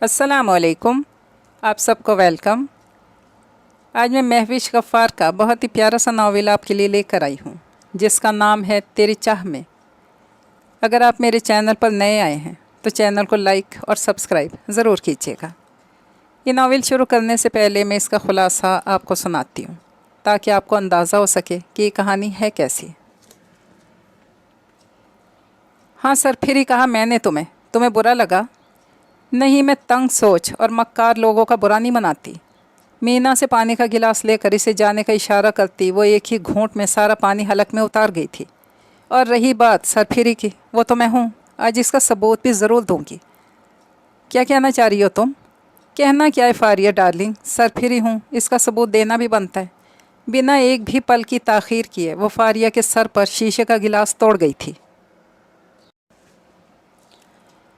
अस्सलाम वालेकुम। आप सबको वेलकम। आज मैं महविश गफ़ार का बहुत ही प्यारा सा नावल आपके लिए लेकर आई हूँ, जिसका नाम है तेरी चाह में। अगर आप मेरे चैनल पर नए आए हैं तो चैनल को लाइक और सब्सक्राइब ज़रूर कीजिएगा। ये नावल शुरू करने से पहले मैं इसका ख़ुलासा आपको सुनाती हूँ, ताकि आपको अंदाज़ा हो सके कि ये कहानी है कैसी। हाँ सर, फिर ही कहा मैंने तुम्हें बुरा लगा? नहीं, मैं तंग सोच और मक्कार लोगों का बुरा नहीं मनाती। मीना से पानी का गिलास लेकर इसे जाने का इशारा करती वो एक ही घूंट में सारा पानी हलक में उतार गई थी। और रही बात सरफिरी की, वो तो मैं हूँ, आज इसका सबूत भी ज़रूर दूँगी। क्या कहना चाह रही हो तुम? कहना क्या है फारिया डार्लिंग, सरफिरी हूँ, इसका सबूत देना भी बनता है। बिना एक भी पल की ताख़ीर किए वो फारिया के सर पर शीशे का गिलास तोड़ गई थी।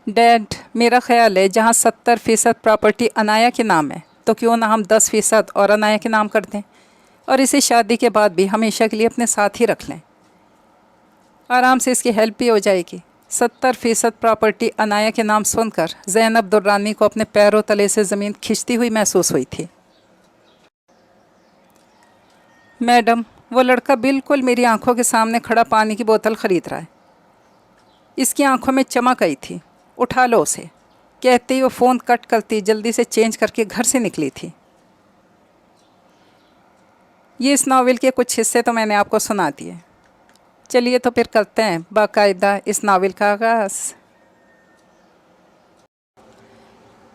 डैड, मेरा ख्याल है जहाँ 70% प्रॉपर्टी अनाया के नाम है, तो क्यों ना हम 10% और अनाया के नाम कर दें और इसे शादी के बाद भी हमेशा के लिए अपने साथ ही रख लें। आराम से इसकी हेल्प भी हो जाएगी। 70% प्रॉपर्टी अनाया के नाम सुनकर ज़ैनब दुर्रानी को अपने पैरों तले से ज़मीन खिंचती हुई महसूस हुई थी। मैडम, वो लड़का बिल्कुल मेरी आंखों के सामने खड़ा पानी की बोतल ख़रीद रहा है। इसकी आंखों में चमक आई थी। उठा लो उसे, कहते ही वो फ़ोन कट करती जल्दी से चेंज करके घर से निकली थी। ये इस नावल के कुछ हिस्से तो मैंने आपको सुना दिए। चलिए तो फिर करते हैं बाकायदा इस नावल का आगाज़।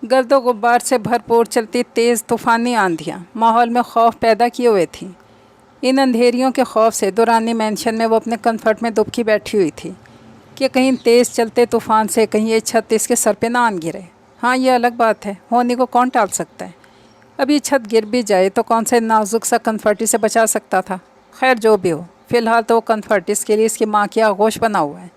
गर्दो गुब्बार से भरपूर चलती तेज़ तूफ़ानी आंधियाँ माहौल में खौफ पैदा किए हुए थीं। इन अंधेरियों के खौफ से दुरानी मैंशन में वो अपने कम्फर्ट में दुबकी बैठी हुई थी कि कहीं तेज़ चलते तूफ़ान से कहीं ये छत इसके सर पे ना आन गिरे। हाँ, ये अलग बात है, होने को कौन टाल सकता है। अब ये छत गिर भी जाए तो कौन से नाजुक सा कन्फर्ट इसे बचा सकता था। खैर जो भी हो, फ़िलहाल तो वो कन्फर्ट इसके लिए इसकी माँ की आगोश बना हुआ है,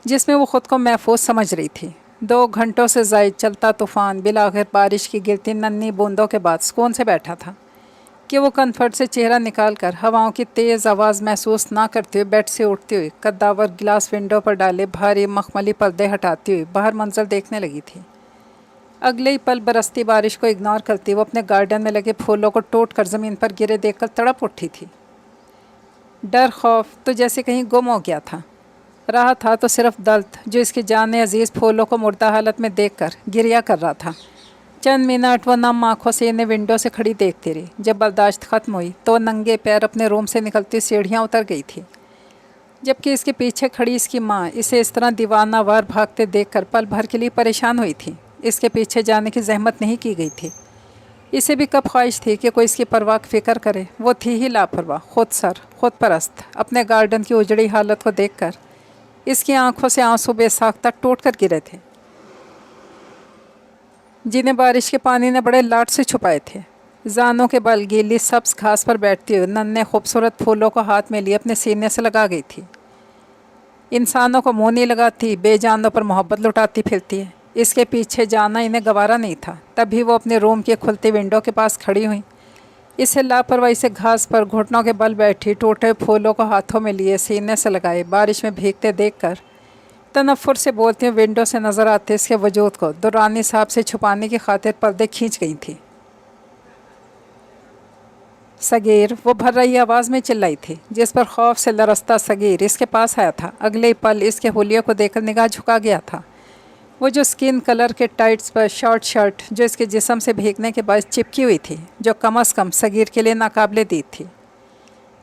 जिसमें वो ख़ुद को महफूज समझ रही थी। 2 घंटों से ज़ायद चलता तूफ़ान बिलाखिर बारिश की गिरती नन्ही बूंदों के बाद सुकून से बैठा था कि वो कन्फर्ट से चेहरा निकाल कर हवाओं की तेज़ आवाज़ महसूस ना करते हुए बेड से उठती हुई कद्दावर गिलास विंडो पर डाले भारी मखमली पर्दे हटाती हुई बाहर मंजर देखने लगी थी। अगले ही पल बरसती बारिश को इग्नोर करती वो अपने गार्डन में लगे फूलों को टूट कर ज़मीन पर गिरे देखकर तड़प उठी थी। डर खौफ तो जैसे कहीं गुम हो गया था। रहा था तो सिर्फ दर्द, जो इसके जाने अजीज़ फूलों को मुर्दा हालत में देखकर गिरिया कर रहा था। चंद मिनट वो नम आँखों से इन्हें विंडो से खड़ी देखती रही। जब बर्दाश्त ख़त्म हुई तो नंगे पैर अपने रूम से निकलती सीढ़ियाँ उतर गई थी, जबकि इसके पीछे खड़ी इसकी माँ इसे इस तरह दीवानावार भागते देखकर पल भर के लिए परेशान हुई थी। इसके पीछे जाने की जहमत नहीं की गई थी। इसे भी कब ख्वाहिश थी कि कोई इसकी परवाह फ़िक्र करे। वो थी ही लापरवाह, खुद परस्त। अपने गार्डन की उजड़ी हालत को देखकर इसकी आंखों से आंसू बेसाख्ता टूट कर गिरे थे, जिन्हें बारिश के पानी ने बड़े लाड से छुपाए थे। जानों के बल गीली सब्ज़ घास पर बैठती हुई नन्हे खूबसूरत फूलों को हाथ में लिए अपने सीने से लगा गई थी। इंसानों को मुँह नहीं लगाती, बेजानों पर मोहब्बत लुटाती फिरती है। इसके पीछे जाना इन्हें गवारा नहीं था। तभी वो अपने रूम के खुलती विंडो के पास खड़ी हुई। इसे लापरवाही से घास पर घुटनों के बल बैठी टूटे फूलों को हाथों में लिए सीने से लगाए बारिश में भीगते देखकर तनफ्फुर से बोलती हुई विंडो से नज़र आते इसके वजूद को दुरानी साहब से छुपाने की खातिर पर्दे खींच गई थी। सगीर, वो भर रही आवाज़ में चिल्लाई थी, जिस पर खौफ से लरसता सगीर इसके पास आया था। अगले पल इसके हुलिये को देखकर निगाह झुका गया था। वो जो स्किन कलर के टाइट्स पर शॉर्ट शर्ट जो इसके जिस्म से भीगने के बाद चिपकी हुई थी, जो कम अज़ कम सगीर के लिए नाकाबिले दीद थी।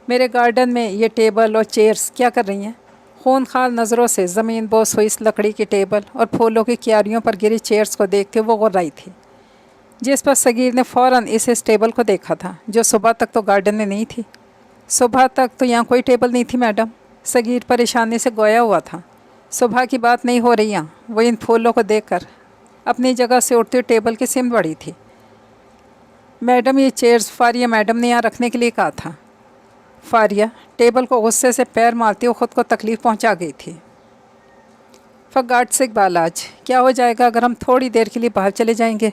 मेरे गार्डन में ये टेबल और चेयर्स क्या कर रही हैं? खूनखार नज़रों से ज़मीन बोस हुई इस लकड़ी की टेबल और फूलों की क्यारियों पर गिरी चेयर्स को देखते वो गुर्राई थी, जिस पर सगीर ने फ़ौरन इस टेबल को देखा था, जो सुबह तक तो गार्डन में नहीं थी। सुबह तक तो यहाँ कोई टेबल नहीं थी मैडम, सगीर परेशानी से गोया हुआ था। सुबह की बात नहीं हो रही यहाँ। वो इन फूलों को देखकर अपनी जगह से उठती हुई टेबल की सिम बढ़ी थी। मैडम, ये चेयर्स फारिया मैडम ने यहाँ रखने के लिए कहा था। फारिया टेबल को गुस्से से पैर मारती हुई ख़ुद को तकलीफ़ पहुँचा गई थी। फॉर गॉड सेक बालाज, क्या हो जाएगा अगर हम थोड़ी देर के लिए बाहर चले जाएंगे?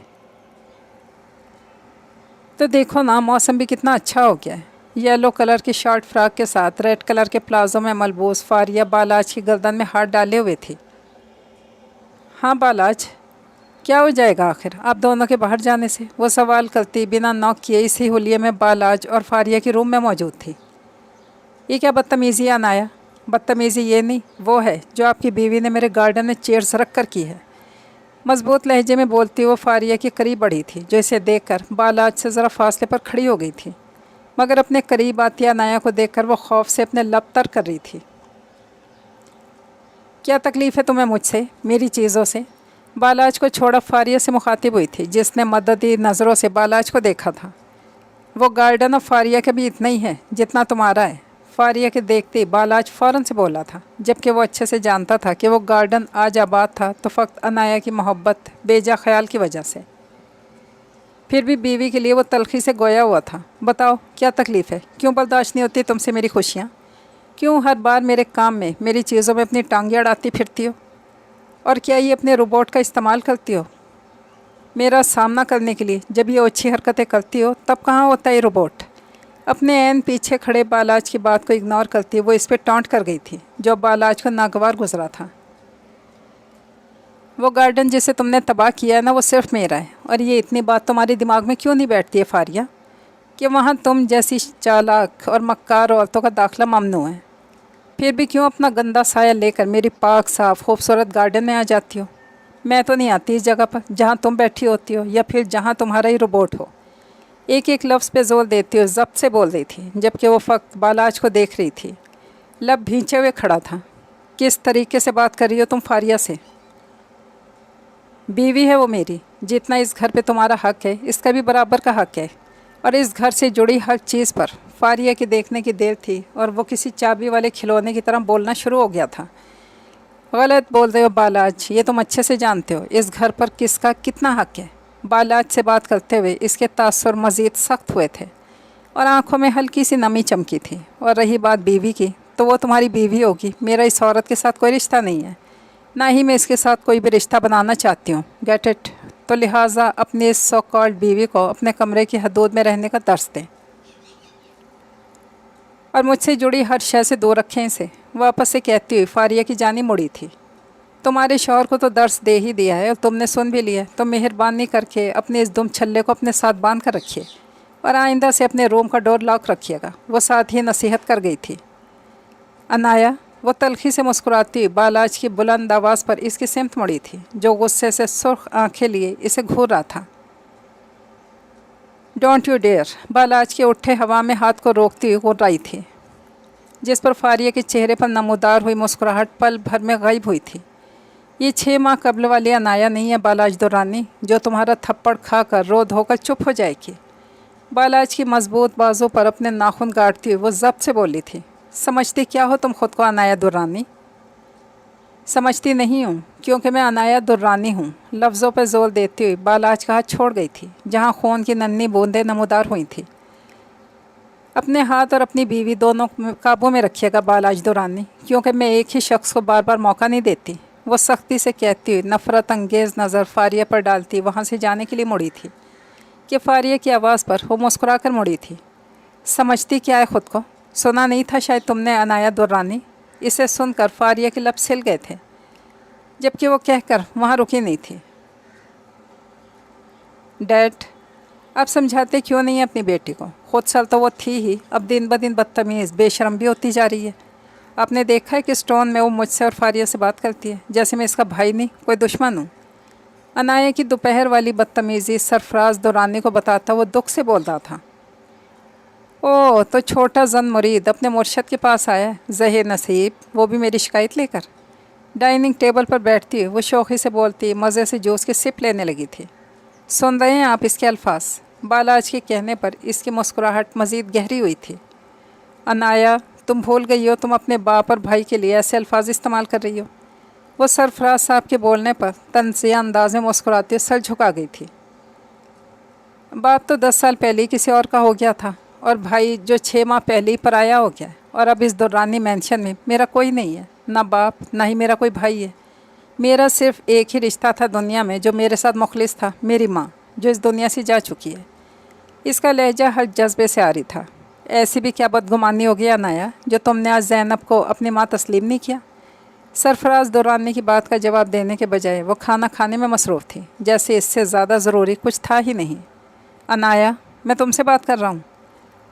तो देखो ना, मौसम भी कितना अच्छा हो गया है। येलो कलर की शॉर्ट फ्रॉक के साथ रेड कलर के प्लाजो में मलबूस फारिया बालाज की गर्दन में हाथ डाले हुए थी। हाँ बालाज, کیا ہو جائے گا آخر آپ دونوں کے باہر جانے سے؟ وہ سوال کرتی بنا نوک کیے اسی حلیے میں بالاج اور فاریہ کی روم میں موجود تھی۔ یہ کیا بدتمیزی ہے انایا؟ بدتمیزی یہ نہیں، وہ ہے جو آپ کی بیوی نے میرے گارڈن میں چیئرز رکھ کر کی ہے۔ مضبوط لہجے میں بولتی وہ فاریہ کے قریب بڑھی تھی، جو اسے دیکھ کر بالاج سے ذرا فاصلے پر کھڑی ہو گئی تھی، مگر اپنے قریب آتی انایا کو دیکھ کر وہ خوف سے اپنے لب تر کر رہی تھی۔ کیا تکلیف ہے تمہیں مجھ سے، میری چیزوں سے؟ بالاج کو چھوڑا فاریہ سے مخاطب ہوئی تھی، جس نے مددی نظروں سے بالاج کو دیکھا تھا۔ وہ گارڈن آف فاریہ کا بھی اتنا ہی ہے جتنا تمہارا ہے۔ فاریہ کے دیکھتے بالاج فوراً سے بولا تھا، جبکہ وہ اچھے سے جانتا تھا کہ وہ گارڈن آج آباد تھا تو فقط انایا کی محبت بیجا خیال کی وجہ سے۔ پھر بھی بیوی کے لیے وہ تلخی سے گویا ہوا تھا۔ بتاؤ کیا تکلیف ہے؟ کیوں برداشت نہیں ہوتی تم سے میری خوشیاں؟ کیوں ہر بار میرے کام میں میری چیزوں میں اپنی ٹانگیں اڑاتی پھرتی ہو؟ اور کیا یہ اپنے روبوٹ کا استعمال کرتی ہو میرا سامنا کرنے کے لیے؟ جب یہ اچھی حرکتیں کرتی ہو تب کہاں ہوتا ہے یہ روبوٹ؟ اپنے عین پیچھے کھڑے بالاج کی بات کو اگنور کرتی وہ اس پہ ٹانٹ کر گئی تھی، جو بالاج کو ناگوار گزرا تھا۔ وہ گارڈن جسے تم نے تباہ کیا ہے نا، وہ صرف میرا ہے، اور یہ اتنی بات تمہارے دماغ میں کیوں نہیں بیٹھتی ہے فاریہ کہ وہاں تم جیسی چالاک اور مکار عورتوں کا داخلہ ممنوع ہے؟ پھر بھی کیوں اپنا گندا سایہ لے کر میری پاک صاف خوبصورت گارڈن میں آ جاتی ہو؟ میں تو نہیں آتی اس جگہ پر جہاں تم بیٹھی ہوتی ہو، یا پھر جہاں تمہارا ہی روبوٹ ہو۔ ایک ایک لفظ پہ زور دیتی ہو ضبط سے بول رہی تھی، جبکہ وہ فقط بالاج کو دیکھ رہی تھی، لب بھینچے ہوئے کھڑا تھا۔ کس طریقے سے بات کر رہی ہو تم فاریہ سے؟ بیوی ہے وہ میری، جتنا اس گھر پہ تمہارا حق ہے اس کا بھی برابر کا حق ہے، اور اس گھر سے جڑی ہر چیز پر۔ فاریہ کے دیکھنے کی دیر تھی اور وہ کسی چابی والے کھلونے کی طرح بولنا شروع ہو گیا تھا۔ غلط بول رہے ہو بالاج، یہ تم اچھے سے جانتے ہو اس گھر پر کس کا کتنا حق ہے۔ بالاج سے بات کرتے ہوئے اس کے تاثر مزید سخت ہوئے تھے اور آنکھوں میں ہلکی سی نمی چمکی تھی۔ اور رہی بات بیوی کی، تو وہ تمہاری بیوی ہوگی، میرا اس عورت کے ساتھ کوئی رشتہ نہیں ہے، نہ ہی میں اس کے ساتھ کوئی بھی رشتہ بنانا چاہتی ہوں، گیٹ اٹ؟ تو لہٰذا اپنی اس سو کالڈ بیوی کو اپنے کمرے کی حدود میں رہنے کا درس دیں، اور مجھ سے جڑی ہر شے سے دور رکھیں اسے۔ واپس سے کہتی ہوئی فاریہ کی جانب مڑی تھی۔ تمہارے شوہر کو تو درس دے ہی دیا ہے اور تم نے سن بھی لیا، تو مہربانی کر کے اپنے اس دم چھلے کو اپنے ساتھ باندھ کر رکھیے، اور آئندہ سے اپنے روم کا ڈور لاک رکھیے گا، وہ ساتھ ہی نصیحت کر گئی تھی۔ انایا، وہ تلخی سے مسکراتی بالاج کی بلند آواز پر اس کی سمت مڑی تھی، جو غصے سے سرخ آنکھیں لیے اسے گھور رہا تھا۔ Don't you dear! بالاج کے اٹھے ہوا میں ہاتھ کو روکتی ہوئی غر آئی تھی، جس پر فاریہ کے چہرے پر نمودار ہوئی مسکراہٹ پل بھر میں غائب ہوئی تھی۔ یہ 6 ماہ قبل والی انایا نہیں ہے بالاج دورانی، جو تمہارا تھپڑ کھا کر رو دھو کر چپ ہو جائے گی۔ بالاج کی مضبوط بازو پر اپنے ناخن گاڑتی ہوئی وہ ضبط سے بولی تھی۔ سمجھتی کیا ہو تم خود کو انایا دورانی؟ سمجھتی نہیں ہوں، کیونکہ میں انایا دورانی ہوں، لفظوں پہ زور دیتی ہوئی بالاج کا ہاتھ چھوڑ گئی تھی، جہاں خون کی ننھی بوندیں نمودار ہوئی تھیں۔ اپنے ہاتھ اور اپنی بیوی دونوں قابو میں رکھیے گا بالاج دورانی، کیونکہ میں ایک ہی شخص کو بار بار موقع نہیں دیتی، وہ سختی سے کہتی ہوئی نفرت انگیز نظر فاریہ پر ڈالتی وہاں سے جانے کے لیے مڑی تھی، کہ فاریہ کی آواز پر وہ مسکرا کر مڑی تھی۔ سمجھتی کیا ہے خود کو؟ سنا نہیں تھا شاید تم نے انایا دورانی؟ اسے سن کر فاریہ کے لب سل گئے تھے، جبکہ وہ کہہ کر وہاں رکی نہیں تھی۔ ڈیڈ، اب سمجھاتے کیوں نہیں اپنی بیٹی کو؟ خود سل تو وہ تھی ہی، اب دن بدن بدتمیز بے شرم بھی ہوتی جا رہی ہے۔ آپ نے دیکھا ہے کس ٹون میں وہ مجھ سے اور فاریہ سے بات کرتی ہے، جیسے میں اس کا بھائی نہیں کوئی دشمن ہوں۔ انایا کی دوپہر والی بدتمیزی سرفراز دورانی کو بتاتا وہ دکھ سے بول رہا تھا۔ اوہ، تو چھوٹا زن مرید اپنے مرشد کے پاس آیا ہے، زہر نصیب، وہ بھی میری شکایت لے کر۔ ڈائننگ ٹیبل پر بیٹھتی وہ شوخی سے بولتی مزے سے جوس کی سپ لینے لگی تھی۔ سن رہے ہیں آپ اس کے الفاظ؟ بالاج کے کہنے پر اس کی مسکراہٹ مزید گہری ہوئی تھی۔ انایا، تم بھول گئی ہو تم اپنے باپ اور بھائی کے لیے ایسے الفاظ استعمال کر رہی ہو۔ وہ سرفراز صاحب کے بولنے پر طنزیہ انداز میں مسکراتے سر جھکا گئی تھی۔ باپ تو 10 سال پہلے ہی کسی اور کا ہو گیا تھا، اور بھائی جو 6 ماہ پہلے ہی پرایا ہو گیا ہے، اور اب اس دورانی مینشن میں میرا کوئی نہیں ہے، نہ باپ نہ ہی میرا کوئی بھائی ہے۔ میرا صرف ایک ہی رشتہ تھا دنیا میں جو میرے ساتھ مخلص تھا، میری ماں، جو اس دنیا سے جا چکی ہے۔ اس کا لہجہ ہر جذبے سے آ رہی تھا۔ ایسی بھی کیا بدگمانی ہو گیا انایا جو تم نے آج زینب کو اپنی ماں تسلیم نہیں کیا؟ सरफराज दुरानी की बात का जवाब देने के बजाय वो खाना खाने में मसरूफ़ थी, जैसे इससे ज़्यादा ज़रूरी कुछ था ही नहीं। अनाया, मैं तुमसे बात कर रहा हूँ।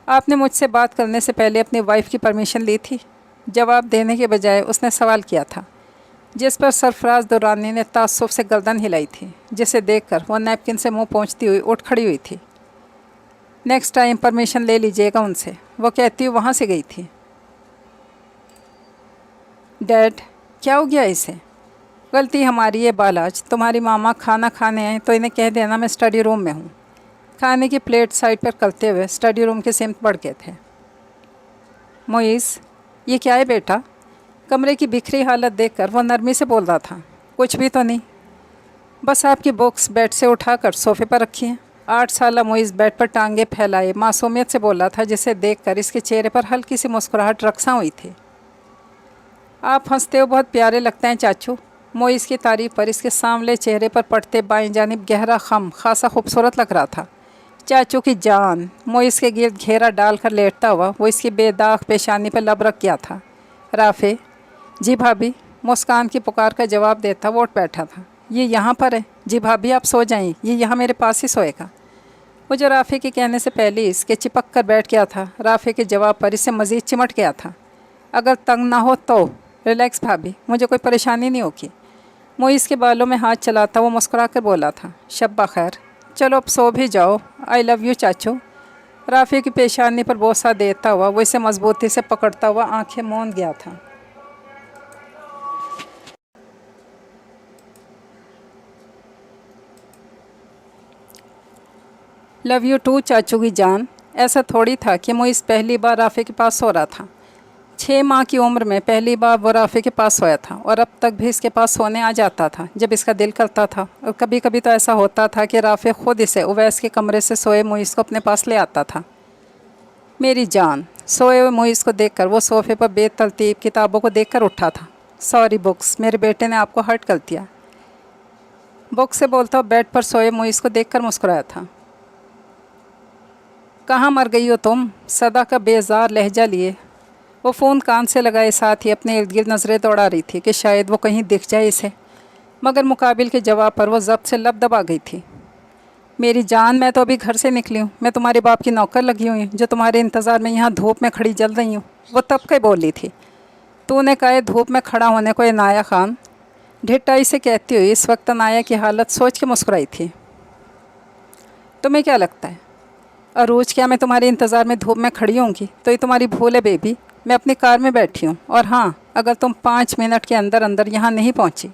आपने मुझसे बात करने से पहले अपनी वाइफ की परमिशन ली थी? जवाब देने के बजाय उसने सवाल किया था, जिस पर सरफराज दुरानी ने ताज्जुब से गर्दन हिलाई थी, जिसे देखकर वो नैपकिन से मुंह पोंछती हुई उठ खड़ी हुई थी। नेक्स्ट टाइम परमिशन ले लीजिएगा उनसे, वो कहती हुई वहाँ से गई थी। डैड, क्या हो गया इसे? गलती हमारी है बालाज, तुम्हारी मामा खाना खाने आए तो इन्हें कह देना मैं स्टडी रूम में हूँ। खाने की प्लेट साइड पर करते हुए स्टडी रूम के सिमत बढ़ गए थे। मोइज़, ये क्या है बेटा? कमरे की बिखरी हालत देखकर वो नरमी से बोल रहा था। कुछ भी तो नहीं, बस आपकी बुक्स बेड से उठाकर सोफ़े पर रखी हैं। 8 साला मोइज़ बेड पर टांगे फैलाए मासूमियत से बोला था, जिसे देखकर इसके चेहरे पर हल्की सी मुस्कुराहट रक्सा हुई थी। आप हंसते हो बहुत प्यारे लगते हैं चाचू। मोइज़ की तारीफ पर इसके सांवले चेहरे पर पड़ते बाएं जानिब गहरा खम खासा खूबसूरत लग रहा था। चाचू की जान। मोइज़ के गिर्द घेरा डालकर लेटता हुआ वो इसकी बेदाग पेशानी पर लब रख गया था। राफे, जी भाभी, मुस्कान की पुकार का जवाब देता वो उठ बैठा था। ये यहाँ पर है? जी भाभी आप सो जाएं, ये यहाँ मेरे पास ही सोएगा। वो जो राफे के कहने से पहले इसके चिपक कर बैठ गया था, राफे के जवाब पर इससे मज़ीद चिमट गया था। अगर तंग ना हो तो रिलैक्स भाभी, मुझे कोई परेशानी नहीं होगी। मोइज़ के बालों में हाथ चलाता वो मुस्कुरा कर बोला था। शब्बा खैर, चलो अब सो भी जाओ। आई लव यू चाचू। राफे की पेशानी पर बोसा देता हुआ वो इसे मजबूती से पकड़ता हुआ आंखें मूंद गया था। लव यू टू चाचू की जान। ऐसा थोड़ी था कि मोइज़ पहली बार राफे के पास सो रहा था। 6 माह की उम्र में पहली बार वो राफे के पास सोया था, और अब तक भी इसके पास सोने आ जाता था जब इसका दिल करता था। और कभी कभी तो ऐसा होता था कि राफे खुद इसे उवैस के कमरे से सोए मोइज़ को अपने पास ले आता था। मेरी जान। सोए हुए मोइज़ को देखकर वो सोफ़े पर बेतरतीब किताबों को देखकर उठा था। सॉरी बुक्स, मेरे बेटे ने आपको हर्ट कर दिया। बुक्स से बोलता हुआ बेड पर सोए मोइज़ को देखकर मुस्कुराया था। कहाँ मर गई हो तुम? सदा का बेजार लहजा लिए वो फ़ोन कान से लगाए साथ ही अपने इर्द गिर्द नज़रें दौड़ा रही थी कि शायद वो कहीं दिख जाए इसे, मगर मुकाबिल के जवाब पर वो ज़ब्त से लब दबा गई थी। मेरी जान, मैं तो अभी घर से निकली हूँ। मैं तुम्हारे बाप की नौकर लगी हुई हूँ जो तुम्हारे इंतज़ार में यहाँ धूप में खड़ी जल रही हूँ। वो तब के बोली थी। तूने कहा धूप में खड़ा होने को अनाया खान? ढिठाई से कहती हुई इस वक्त अनाया की हालत सोच के मुस्कुराई थी। तुम्हें क्या लगता है अरूज, क्या मैं तुम्हारे इंतज़ार में धूप में खड़ी होंगी? तो ये तुम्हारी भूल है बेबी। मैं अपनी कार में बैठी हूँ, और हाँ, अगर तुम 5 मिनट के अंदर अंदर यहाँ नहीं पहुँची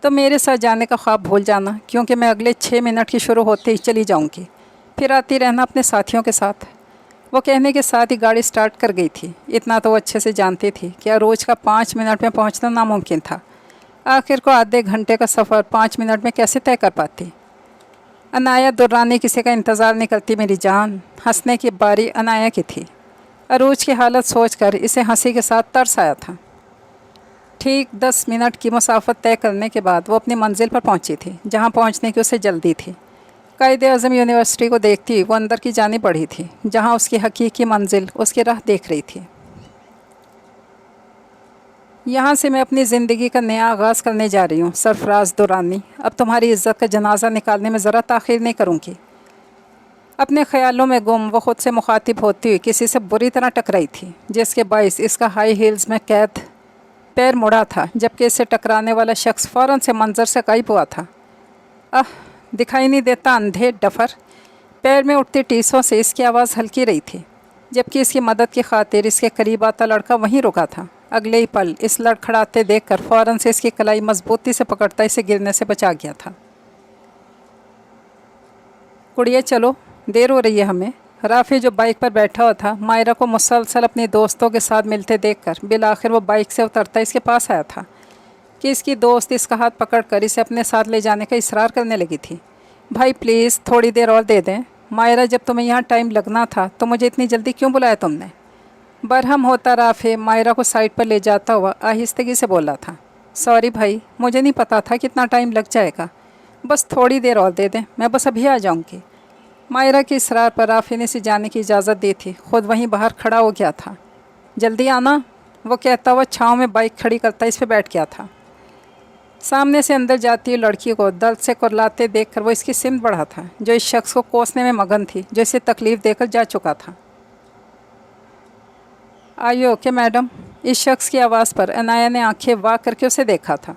तो मेरे साथ जाने का ख्वाब भूल जाना, क्योंकि मैं अगले 6 मिनट की शुरू होते ही चली जाऊँगी। फिर आती रहना अपने साथियों के साथ। वो कहने के साथ ही गाड़ी स्टार्ट कर गई थी। इतना तो वो अच्छे से जानती थी कि अरूज का 5 मिनट में पहुँचना नामुमकिन था। आखिर को आधे घंटे का सफ़र 5 मिनट में कैसे तय कर पाती? अनाया दुर्रानी किसी का इंतज़ार नहीं करती मेरी जान। हंसने की बारी अनाया की थी। अरूज की हालत सोचकर इसे हंसी के साथ तरस आया था। ठीक 10 मिनट की मुसाफत तय करने के बाद वो अपनी मंजिल पर पहुंची थी, जहां पहुंचने की उसे जल्दी थी। कायद-ए-आज़म यूनिवर्सिटी को देखती हुई वो अंदर की जानिब बढ़ी थी, जहां उसकी हकीकी मंजिल उसकी राह देख रही थी। यहाँ से मैं अपनी ज़िंदगी का नया आगाज़ करने जा रही हूँ सरफराज दुरानी। अब तुम्हारी इज़्ज़त का जनाजा निकालने में ज़रा ताख़ीर नहीं करूँगी। अपने ख्यालों में गुम वो ख़ुद से मुखातिब होती हुई किसी से बुरी तरह टकराई थी, जिसके बाइस इसका हाई हील्स में कैद पैर मुड़ा था, जबकि इससे टकराने वाला शख्स फ़ौरन से मंजर से गायब हुआ था। दिखाई नहीं देता अंधे डफर। पैर में उठती टीसों से इसकी आवाज़ हल्की रही थी, जबकि इसकी मदद की खातिर इसके करीब आता लड़का वहीं रुका था। अगले ही पल इस लड़खड़ाते देखकर फ़ौरन से इसकी कलाई मजबूती से पकड़ता इसे गिरने से बचा गया था। कुड़िए चलो, देर हो रही है हमें। राफी जो बाइक पर बैठा हुआ था, मायरा को मुसलसल अपने दोस्तों के साथ मिलते देखकर बिलाखिर वो बाइक से उतरता इसके पास आया था कि इसकी दोस्त इसका हाथ पकड़कर इसे अपने साथ ले जाने का इसरार करने लगी थी। भाई प्लीज़ थोड़ी देर और दे दें। मायरा, जब तुम्हें यहाँ टाइम लगना था तो मुझे इतनी जल्दी क्यों बुलाया तुमने? बरहम होता राफे मायरा को साइड पर ले जाता हुआ आहिस्तगी से बोला था। सॉरी भाई, मुझे नहीं पता था कितना टाइम लग जाएगा। बस थोड़ी देर और दे दें, मैं बस अभी आ जाऊँगी। मायरा के इसरार पर राफे ने इसे जाने की इजाज़त दी थी। ख़ुद वहीं बाहर खड़ा हो गया था। जल्दी आना, वो कहता हुआ छाँव में बाइक खड़ी करता इस पे बैठ गया था। सामने से अंदर जाती हुई लड़की को दर्द से कुरलाते देखकर वो इसकी सिमत बढ़ा था, जो इस शख्स को कोसने में मगन थी, जो इसे तकलीफ़ देकर जा चुका था। आयो ओके मैडम? इस शख्स की आवाज़ पर अनाया ने आंखें वाक करके उसे देखा था,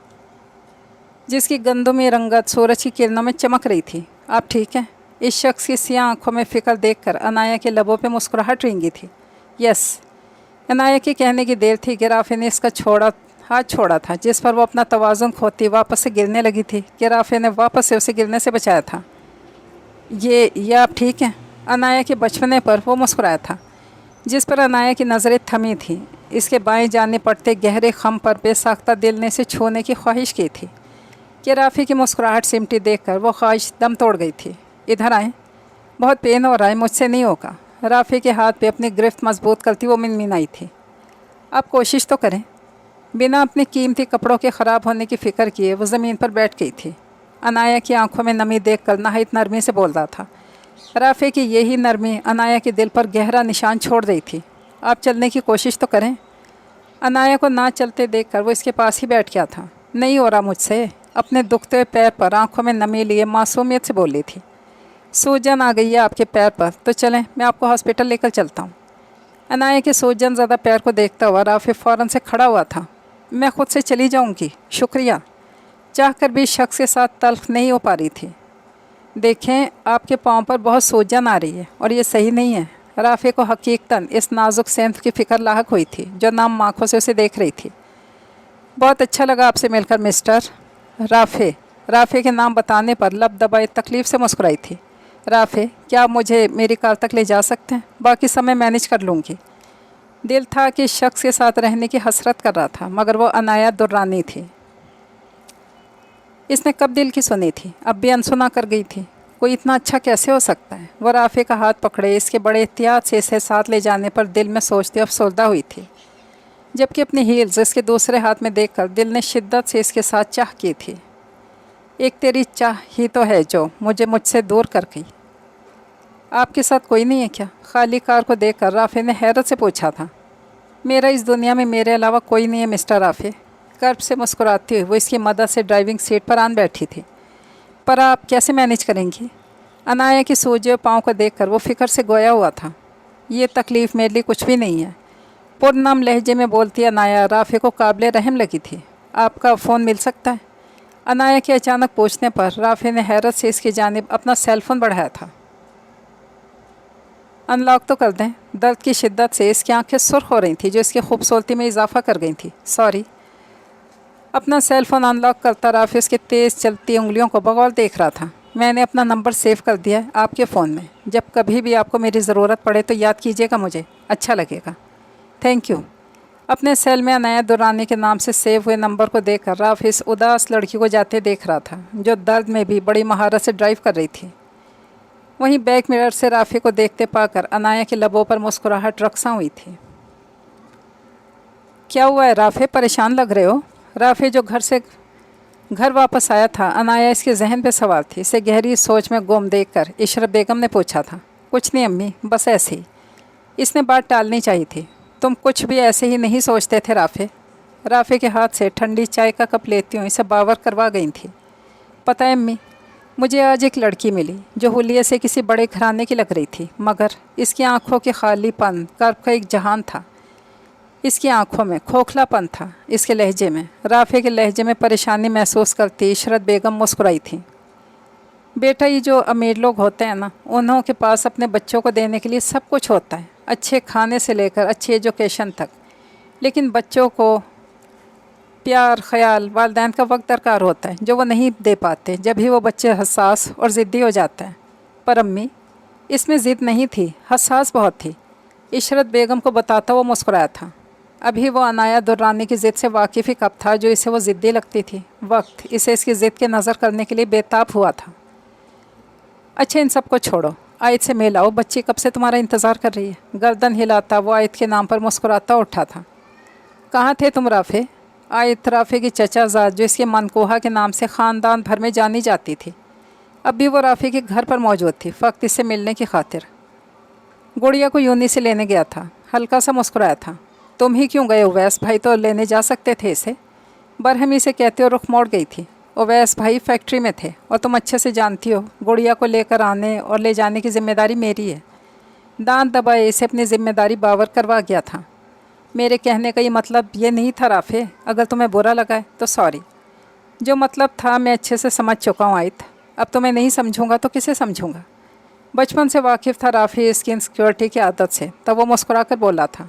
जिसकी गंदमी रंगत सूरज की किरणों में चमक रही थी। आप ठीक हैं? इस शख्स की सियाह आंखों में फ़िक्र देखकर अनाया के लबों पे मुस्कुराहट रेंगी थी। यस। अनाया के कहने की देर थी कि राफे ने इसका हाथ छोड़ा था, जिस पर वो अपना तवाज़ुन खोती वापस से गिरने लगी थी कि राफे ने वापस से उसे गिरने से बचाया था। ये आप ठीक हैं? अनाया के बचपने पर वो मुस्कुराया था, जिस पर अनाया की नज़रें थमी थीं। इसके बाएं जाने पड़ते गहरे खम पर बेसाख्ता दिल ने इसे छूने की ख्वाहिश की थी कि राफ़ी की मुस्कुराहट सिमटी देखकर वो ख्वाहिश दम तोड़ गई थी। इधर आएँ, बहुत पेन हो रहा है, मुझसे नहीं होगा। राफ़ी के हाथ पे अपनी गिरफ्त मजबूत करती वो मिनमिनाई थी। आप कोशिश तो करें। बिना अपने कीमती कपड़ों के ख़राब होने की फ़िक्र किए वो ज़मीन पर बैठ गई थी। अनाया की आंखों में नमी देखकर नहायत नरमी से बोल रहा था। राफ़े की यही नरमी अनाया के दिल पर गहरा निशान छोड़ रही थी। आप चलने की कोशिश तो करें। अनाया को ना चलते देखकर वो इसके पास ही बैठ गया था। नहीं हो रहा मुझसे। अपने दुखते पैर पर आंखों में नमी लिए मासूमियत से बोली थी। सूजन आ गई है आपके पैर पर, तो चलें मैं आपको हॉस्पिटल लेकर चलता हूँ। अनाया के सूजन ज़्यादा पैर को देखता हुआ राफ़ी फ़ौरन से खड़ा हुआ था। मैं ख़ुद से चली जाऊँगी, शुक्रिया। चाहकर भी शख्स के साथ तल्ख नहीं हो पा रही थी। देखें, आपके पाँव पर बहुत सूजन आ रही है और ये सही नहीं है। राफ़े को हकीकतन इस नाजुक सेंध की फ़िक्र लाहक हुई थी, जो नाम आँखों से उसे देख रही थी। बहुत अच्छा लगा आपसे मिलकर मिस्टर राफ़े। राफ़े के नाम बताने पर लब दबाए तकलीफ़ से मुस्कुराई थी। राफ़े, क्या आप मुझे मेरी कार तक ले जा सकते हैं? बाकी समय मैनेज कर लूँगी। दिल था कि इस शख्स के साथ रहने की हसरत कर रहा था, मगर वो अनाया दुर्रानी थी। इसने कब दिल की सुनी थी, अब भी अनसुना कर गई थी। कोई इतना अच्छा कैसे हो सकता है? वो राफ़े का हाथ पकड़े इसके बड़े एहतियात से इसे साथ ले जाने पर दिल में सोचती अफसरदा हुई थी, जबकि अपनी हील्स इसके दूसरे हाथ में देखकर दिल ने शिद्दत से इसके साथ चाह की थी। एक तेरी चाह ही तो है जो मुझे मुझसे दूर कर गई। आपके साथ कोई नहीं है क्या? खाली कार को देखकर राफ़े ने हैरत से पूछा था। मेरा इस दुनिया में मेरे अलावा कोई नहीं है मिस्टर राफ़े। कर्ब से मुस्कुराती हुई वो इसकी मदद से ड्राइविंग सीट पर आन बैठी थी। पर आप कैसे मैनेज करेंगी? अनाया की सूजे पाँव को देखकर वो फ़िक्र से गोया हुआ था। ये तकलीफ़ मेरे लिए कुछ भी नहीं है। पुरनम लहजे में बोलती अनाया राफ़े को काबिल रहम लगी थी। आपका फ़ोन मिल सकता है? अनाया के अचानक पूछने पर राफ़े ने हैरत से इसकी जानिब अपना सेल फ़ोन बढ़ाया था। अनलॉक तो कर दें। दर्द की शिद्दत से इसकी आंखें सुर्ख हो रही थी, जो इसकी खूबसूरती में इजाफा कर गई थी। सॉरी। अपना सेल फ़ोन अनलॉक करता राफ़े इसके तेज़ चलती उंगलियों को बगौर देख रहा था। मैंने अपना नंबर सेव कर दिया है आपके फ़ोन में। जब कभी भी आपको मेरी ज़रूरत पड़े तो याद कीजिएगा, मुझे अच्छा लगेगा। Thank you. अपने सेल में अनाया दुर्रानी के नाम से सेव हुए नंबर को देखकर राफ़े इस उदास लड़की को जाते देख रहा था, जो दर्द में भी बड़ी महारत से ड्राइव कर रही थी। वहीं बैक मिरर से राफ़े को देखते पाकर अनाया के लबों पर मुस्कुराहट रक्सा हुई थी। क्या हुआ है राफ़े, परेशान लग रहे हो? राफ़े जो घर वापस आया था, अनाया इसके जहन पे सवार थी। इसे गहरी सोच में गुम देखकर इशरत बेगम ने पूछा था। कुछ नहीं अम्मी, बस ऐसे ही। इसने बात टालनी चाहिए थी। तुम कुछ भी ऐसे ही नहीं सोचते थे राफ़े। राफ़े के हाथ से ठंडी चाय का कप लेती हूँ इसे बावर करवा गई थी। पता है अम्मी, मुझे आज एक लड़की मिली जो हुलिये से किसी बड़े घराने की लग रही थी, मगर इसकी आंखों के खालीपन कर्ब का एक जहान था। इसकी आंखों में खोखलापन था। इसके लहजे में, राफ़े के लहजे में परेशानी महसूस करती इशरत बेगम मुस्कुराई थी। बेटा, ये जो अमीर लोग होते हैं ना, उन्हों के पास अपने बच्चों को देने के लिए सब कुछ होता है, अच्छे खाने से लेकर अच्छी एजुकेशन तक। लेकिन बच्चों को प्यार, ख्याल, वालिदैन का वक्त दरकार होता है, जो वो नहीं दे पाते। जब भी वो बच्चे हसास और ज़िद्दी हो जाते हैं। पर अम्मी, इसमें ज़िद नहीं थी, हसास बहुत थी। इशरत बेगम को बताता वो मुस्कुराया था। अभी वो अनाया दुर्रानी की ज़िद से वाकिफ़ ही कब था, जो इसे वो ज़िद्दी लगती थी। वक्त इसे इसकी ज़िद के नज़र करने के लिए बेताब हुआ था। अच्छा, इन सब को छोड़ो, आयत से मिल आओ, बच्ची कब से तुम्हारा इंतज़ार कर रही है। गर्दन हिलाता वो आयत के नाम पर मुस्कुराता उठा था। कहाँ थे तुम राफ़े? आयत राफ़े की चचाज़ाद, जो इसके मनकोहा के नाम से ख़ानदान भर में जानी जाती थी, अब भी वो राफ़े के घर पर मौजूद थी, फ़क्त इससे मिलने की खातिर। गुड़िया को यूनी से लेने गया था। हल्का सा मुस्कुराया था। तुम ही क्यों गए? उवैस भाई तो लेने जा सकते थे इसे, बरहमी से कहते हो रुख मोड़ गई थी। उवैस भाई फैक्ट्री में थे और तुम अच्छे से जानती हो गुड़िया को लेकर आने और ले जाने की जिम्मेदारी मेरी है। दांत दबाए इसे अपनी जिम्मेदारी बावर करवा गया था। मेरे कहने का ये मतलब ये नहीं था राफे, अगर तुम्हें बुरा लगा है तो सॉरी। जो मतलब था मैं अच्छे से समझ चुका हूँ आयत, अब तो मैं नहीं समझूंगा तो किसे समझूंगा। बचपन से वाकिफ़ था राफी इसकी इनसिक्योरिटी की आदत से, तब वो मुस्कुरा कर बोला था,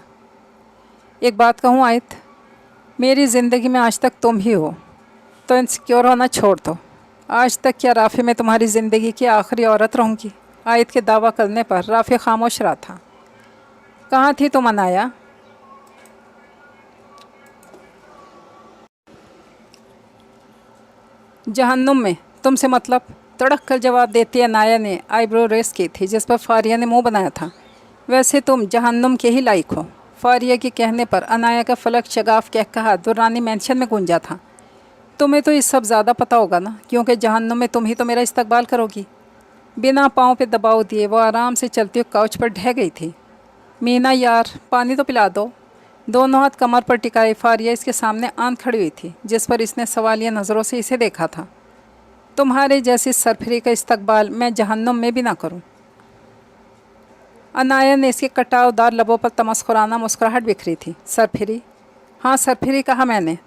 एक बात कहूँ आयत, मेरी ज़िंदगी में आज तक तुम ही हो, तो इनसिक्योर होना छोड़ दो। आज तक क्या राफी मैं तुम्हारी ज़िंदगी की आखिरी औरत रहूँगी? आयत के दावा करने पर राफी खामोश रहा था। कहाँ थी तुम अनाया? जहन्नुम में। तुमसे मतलब? तड़क कर जवाब देती अनाया ने आईब्रो रेस की थी जिस पर फारिया ने मुंह बनाया था। वैसे तुम जहन्नुम के ही लायक हो। फारिया के कहने पर अनाया का फलक शगाफ कह कहा दुरानी मेंशन में गूंजा था। तुम्हें तो ये सब ज़्यादा पता होगा ना, क्योंकि जहन्नुम में तुम ही तो मेरा इस्तकबाल करोगी। बिना पाँव पे दबाव दिए वो आराम से चलती हुई काउच पर ढह गई थी। मीना यार पानी तो पिला दो। दोनों हाथ कमर पर टिकाए फारिया इसके सामने आन खड़ी हुई थी जिस पर इसने सवालिया नज़रों से इसे देखा था। तुम्हारे जैसी सरफरी का इस्तकबाल मैं जहन्नुम में भी ना करूं। अनाया ने इसके कटावदार लबों पर तमस्कुराना मुस्कुराहट बिखरी थी। सरफरी? हाँ सरफरी कहा मैंने।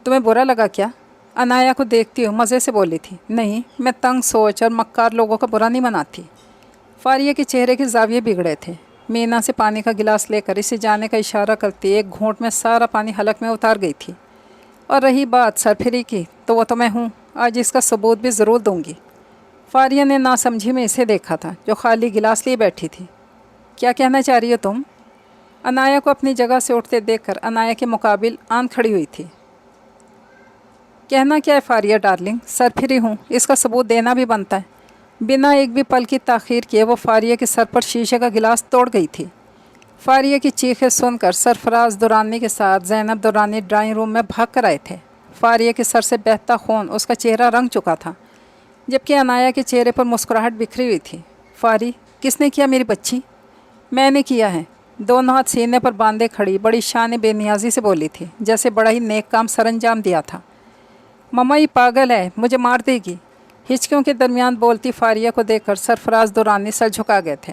तुम्हें बुरा लगा क्या? अनाया को देखती हूँ मज़े से बोली थी। नहीं, मैं तंग सोच और मक्कार लोगों का बुरा नहीं मनाती। फारिया के चेहरे के जाविये बिगड़े थे। मीना से पानी का गिलास लेकर इसे जाने का इशारा करती एक घूंट में सारा पानी हलक में उतार गई थी। और रही बात सरफरी की, तो वो तो मैं हूँ, आज इसका सबूत भी ज़रूर दूंगी। फारिया ने नासमझी में इसे देखा था जो खाली गिलास लिए बैठी थी। क्या कहना चाह रही हो तुम? अनाया को अपनी जगह से उठते देखकर अनाया के मुकाबिल आन खड़ी हुई थी। कहना क्या है फारिया डार्लिंग, सरफरी हूँ, इसका सबूत देना भी बनता है। बिना एक भी पल की ताख़ीर किए वो फारिया के सर पर शीशे का गिलास तोड़ गई थी। फारिया की चीखें सुनकर सरफराज दुरानी के साथ ज़ैनब दुरानी ड्राइंग रूम में भाग कर आए थे। फारिया के सर से बहता खून उसका चेहरा रंग चुका था, जबकि अनाया के चेहरे पर मुस्कुराहट बिखरी हुई थी। फारी, किसने किया मेरी बच्ची? मैंने किया है। दोनों हाथ सीने पर बांधे खड़ी बड़ी शान बेनियाजी से बोली थी, जैसे बड़ा ही नेक काम सरंजाम दिया था। मम्मा ये पागल है, मुझे मार देगी। हिचकियों के दरमियान बोलती फारिया को देखकर सरफराज दुरानी सर झुका गए थे।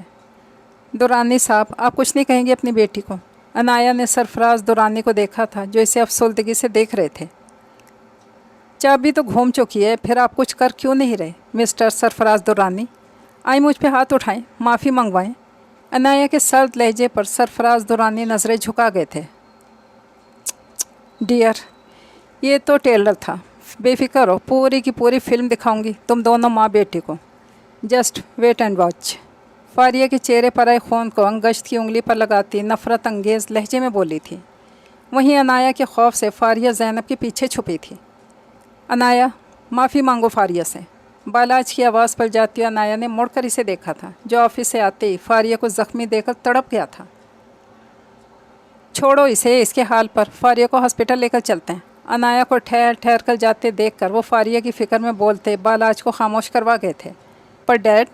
दुरानी साहब, आप कुछ नहीं कहेंगे अपनी बेटी को? अनाया ने सरफराज दुरानी को देखा था जो इसे अफसुल्दगी से देख रहे थे। चाबी तो घूम चुकी है, फिर आप कुछ कर क्यों नहीं रहे मिस्टर सरफराज दुरानी? आई मुझ पे हाथ उठाएं, माफ़ी मंगवाएं। अनाया के सर्द लहजे पर सरफराज दुरानी नज़रें झुका गए थे। डियर, ये तो टेलर था, बेफिक्र हो, पूरी की पूरी फिल्म दिखाऊंगी तुम दोनों माँ बेटी को। Just wait and watch. Faria के चेहरे पर आए खून को अंगश्त की उंगली पर लगाती नफ़रत अंगेज़ लहजे में बोली थी। वहीं अनाया के खौफ से फारिया ज़ैनब के पीछे छुपी थी। अनाया, माफ़ी मांगो फारिया से। बालाज की आवाज़ पर जाती हुई अनाया ने मुड़कर इसे देखा था जो ऑफिस से आते ही फारिया को ज़ख्मी देकर तड़प गया था। छोड़ो इसे इसके हाल पर, फारिया को हॉस्पिटल लेकर चलते हैं। अनाया को ठहर ठहर कर जाते देखकर वो फारिया की फ़िक्र में बोलते बालाज को खामोश करवा गए थे। पर डैड,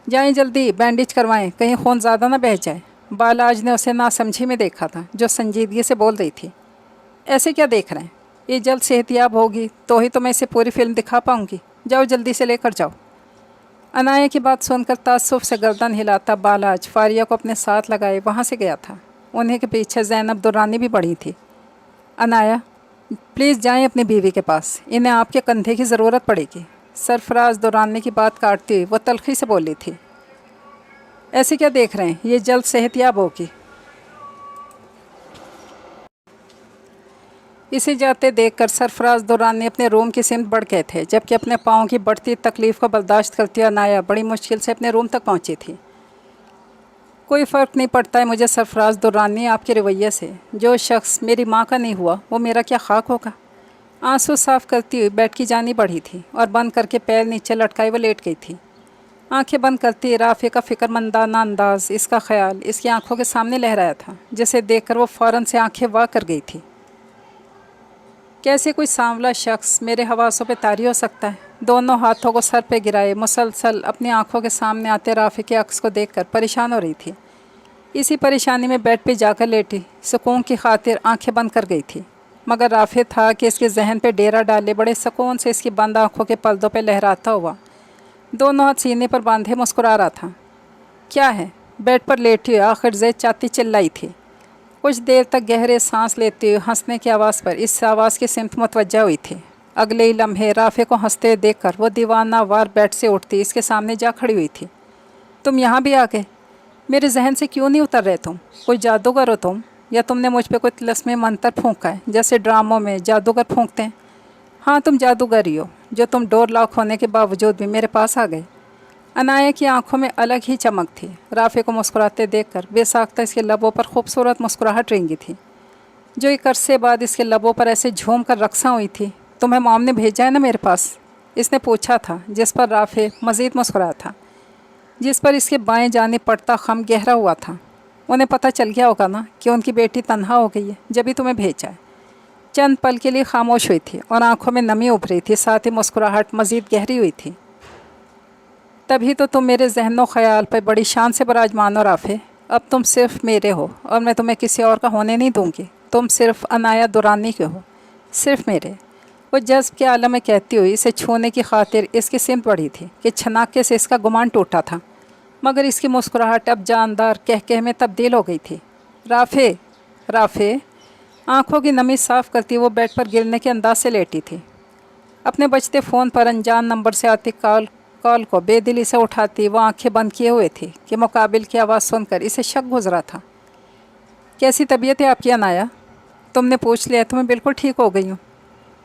जाएं जल्दी, बैंडेज करवाएं, कहीं खून ज़्यादा ना बह जाए। बालाज ने उसे नासमझी में देखा था जो संजीदगी से बोल रही थी। ऐसे क्या देख रहे हैं? ये जल्द सेहतियाब होगी तो ही तो मैं इसे पूरी फिल्म दिखा पाऊँगी। जाओ जल्दी से लेकर जाओ। अनाया की बात सुनकर तासुफ से गर्दन हिलाता बालाज फारिया को अपने साथ लगाए वहाँ से गया था। उन्हीं के पीछे ज़ैनब दुरानी भी बढ़ी थी। अनाया, प्लीज़ जाएं अपनी बीवी के पास, इन्हें आपके कंधे की ज़रूरत पड़ेगी। सरफराज दुरानी की बात काटती हुई वो तलखी से बोली थी। ऐसे क्या देख रहे हैं, ये जल्द सेहतियाब होगी। इसे जाते देखकर सरफराज दुरानी अपने रूम की सिमत बढ़ गए थे, जबकि अपने पाँव की बढ़ती तकलीफ़ को बर्दाश्त करती हुई अनाया बड़ी मुश्किल से अपने रूम तक पहुंची थी। कोई फ़र्क नहीं पड़ता है मुझे सरफराज दुरानी आपके रवैये से। जो शख्स मेरी माँ का नहीं हुआ वो मेरा क्या खाक होगा। आंसू साफ़ करती हुई बेड की जानी बढ़ी थी और बंद करके पैर नीचे लटकाए वो लेट गई थी। आंखें बंद करती राफ़े का फ़िक्रमंदाना अंदाज, इसका ख्याल इसकी आंखों के सामने लहराया था, जिसे देखकर वो फ़ौरन से आंखें वाह कर गई थी। कैसे कोई सांवला शख्स मेरे हवासों पे तारी हो सकता है। दोनों हाथों को सर पे गिराए मुसलसल अपनी आंखों के सामने आते राफ़े के अक्स को देखकर परेशान हो रही थी। इसी परेशानी में बेड पे जाकर लेटी सुकून की खातिर आंखें बंद कर गई थी, मगर राफे था कि इसके जहन पे डेरा डाले बड़े सुकून से इसकी बंद आंखों के पर्दों पे लहराता हुआ दोनों हाथ सीने पर बांधे मुस्कुरा रहा था। क्या है? बेड पर लेटी हुई आखिर ज़ैद चाहती चिल्लाई थी। कुछ देर तक गहरे सांस लेते हुए हंसने की आवाज़ पर इस आवाज़ की सिमत मुतवज्जा हुई थी। अगले ही लम्हे राफे को हंसते हुए देखकर वो दीवाना वार बेड से उठती इसके सामने जा खड़ी हुई थी। तुम यहाँ भी आ गए? मेरे जहन से क्यों नहीं उतर रहे तुम? कोई जादूगर हो तुम, या तुमने मुझ पे कोई तिलस्मी मंत्र फूंका है जैसे ड्रामों में जादूगर फूंकते हैं? हाँ, तुम जादूगर ही हो जो तुम डोर लॉक होने के बावजूद भी मेरे पास आ गए। अनाया की आंखों में अलग ही चमक थी। राफे को मुस्कुराते देखकर बेसाख्ता इसके लबों पर खूबसूरत मुस्कुराहट रेंगी थी, जो एक अरसे बाद इसके लबों पर ऐसे झूम कर रक्सा हुई थी। तुम्हें मॉम ने भेजा है ना मेरे पास? इसने पूछा था, जिस पर राफे मज़ीद मुस्कुराया था, जिस पर इसके बाएं जानिब पड़ता खम गहरा हुआ था। उन्हें पता चल गया होगा ना कि उनकी बेटी तन्हा हो गई है, जब ही तुम्हें भेजा है। चंद पल के लिए खामोश हुई थी और आंखों में नमी उभरी थी, साथ ही मुस्कुराहट मज़ीद गहरी हुई थी। तभी तो तुम मेरे जहनो ख्याल पर बड़ी शान से बराजमान हो राफे। अब तुम सिर्फ मेरे हो और मैं तुम्हें किसी और का होने नहीं दूंगी। तुम सिर्फ अनाया दुरानी के हो, सिर्फ मेरे। वो जज्ब के आलम में कहती हुई इसे छूने की खातिर इसकी सिमत बढ़ी थी कि छनाके से इसका गुमान टूटा था, मगर इसकी मुस्कुराहट अब जानदार कह में तब्दील हो गई थी। Rafe, Rafe. आंखों की नमी साफ़ करती वो बेड पर गिरने के अंदाज से लेटी थी। अपने बजते फ़ोन पर अनजान नंबर से आती कॉल को बेदिली से उठाती वो आंखें बंद किए हुए थी कि मुकाबिल की आवाज़ सुनकर इसे शक गुजरा था। कैसी तबीयत है आपकी अनाया? तुमने पूछ लिया तो मैं बिल्कुल ठीक हो गई हूँ।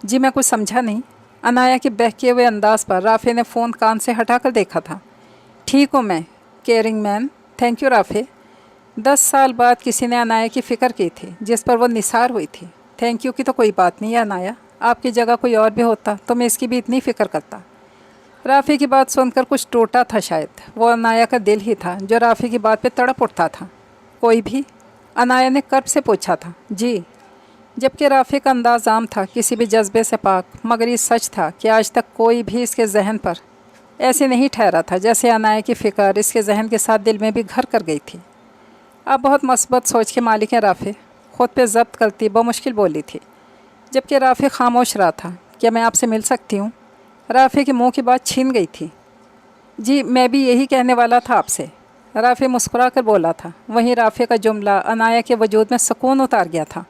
जी, मैं कुछ समझा नहीं। अनाया के बहके हुए अंदाज पर राफे ने फ़ोन कान से हटाकर देखा था। ठीक हूँ मैं, caring man. Thank you Rafe. 10 साल बाद किसी ने अनाया की फ़िक्र की थी जिस पर वो निसार हुई थी। थैंक यू की तो कोई बात नहीं है अनाया, आपकी जगह कोई और भी होता तो मैं इसकी भी इतनी फ़िक्र करता। राफ़ी की बात सुनकर कुछ टूटा था शायद। वो अनाया का दिल ही था जो राफ़ी की बात पे तड़प उठता था। कोई भी? अनाया ने कर्ब से पूछा था। जी। जबकि राफ़ी का अंदाज़ आम था, किसी भी जज्बे से पाक, मगर ये सच था कि आज तक कोई भी इसके जहन पर ऐसे नहीं ठहरा था जैसे अनाया की फ़िक्र इसके जहन के साथ दिल में भी घर कर गई थी। आप बहुत मस्बत सोच के मालिक हैं राफ़ी, ख़ुद पे ज़ब्त करती बमुश्किल बोली थी। जबकि राफ़ी खामोश रहा था। क्या मैं आपसे मिल सकती हूँ? राफ़ी के मुंह की बात छीन गई थी। जी, मैं भी यही कहने वाला था आपसे, राफ़ी मुस्कुरा कर बोला था। वहीं राफ़ी का जुमला अनाया के वजूद में सुकून उतार गया था।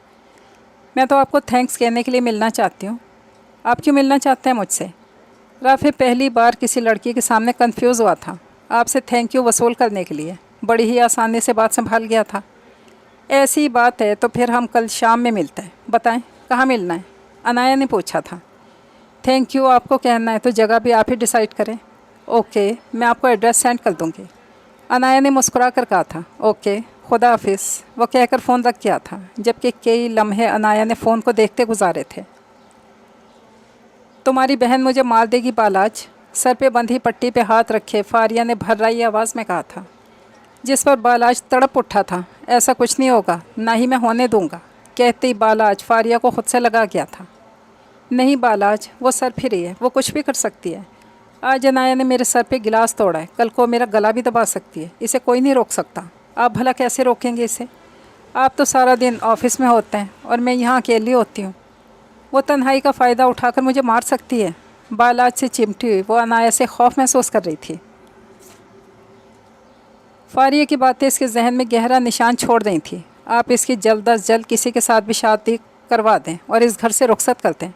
मैं तो आपको थैंक्स कहने के लिए मिलना चाहती हूँ। आप क्यों मिलना चाहते हैं मुझसे? राफ़ी पहली बार किसी लड़की के सामने कंफ्यूज हुआ था। आपसे थैंक यू वसूल करने के लिए बड़ी ही आसानी से बात संभाल गया था। ऐसी बात है तो फिर हम कल शाम में मिलते हैं। बताएं कहाँ मिलना है? अनाया ने पूछा था। थैंक यू आपको कहना है तो जगह भी आप ही डिसाइड करें। ओके, मैं आपको एड्रेस सेंड कर दूँगी। अनाया ने मुस्कुरा कर कहा था। ओके, खुदा हाफिज़। वो कहकर फ़ोन रख गया था, जबकि कई लम्हे अनाया ने फ़ोन को देखते गुजारे थे। तुम्हारी बहन मुझे मार देगी बालाज, सर पे बंधी पट्टी पे हाथ रखे फारिया ने भर्राई आवाज़ में कहा था, जिस पर बालाज तड़प उठा था। ऐसा कुछ नहीं होगा, ना ही मैं होने दूंगा। कहते ही बालाज फारिया को खुद से लगा गया था। नहीं बालाज, वो सर फिरी है, वो कुछ भी कर सकती है। आज अनाया ने मेरे सर पे गिलास तोड़ा है, कल को मेरा गला भी दबा सकती है। इसे कोई नहीं रोक सकता। आप भला कैसे रोकेंगे इसे? आप तो सारा दिन ऑफिस में होते हैं और मैं यहाँ अकेली होती हूँ। वो तन्हाई का फ़ायदा उठाकर मुझे मार सकती है। बालाज से चिमटी हुई वो अनाया से खौफ महसूस कर रही थी। फारिया की बातें इसके जहन में गहरा निशान छोड़ रही थी। आप इसकी जल्द अज जल्द किसी के साथ भी शादी करवा दें और इस घर से रुखसत कर दें।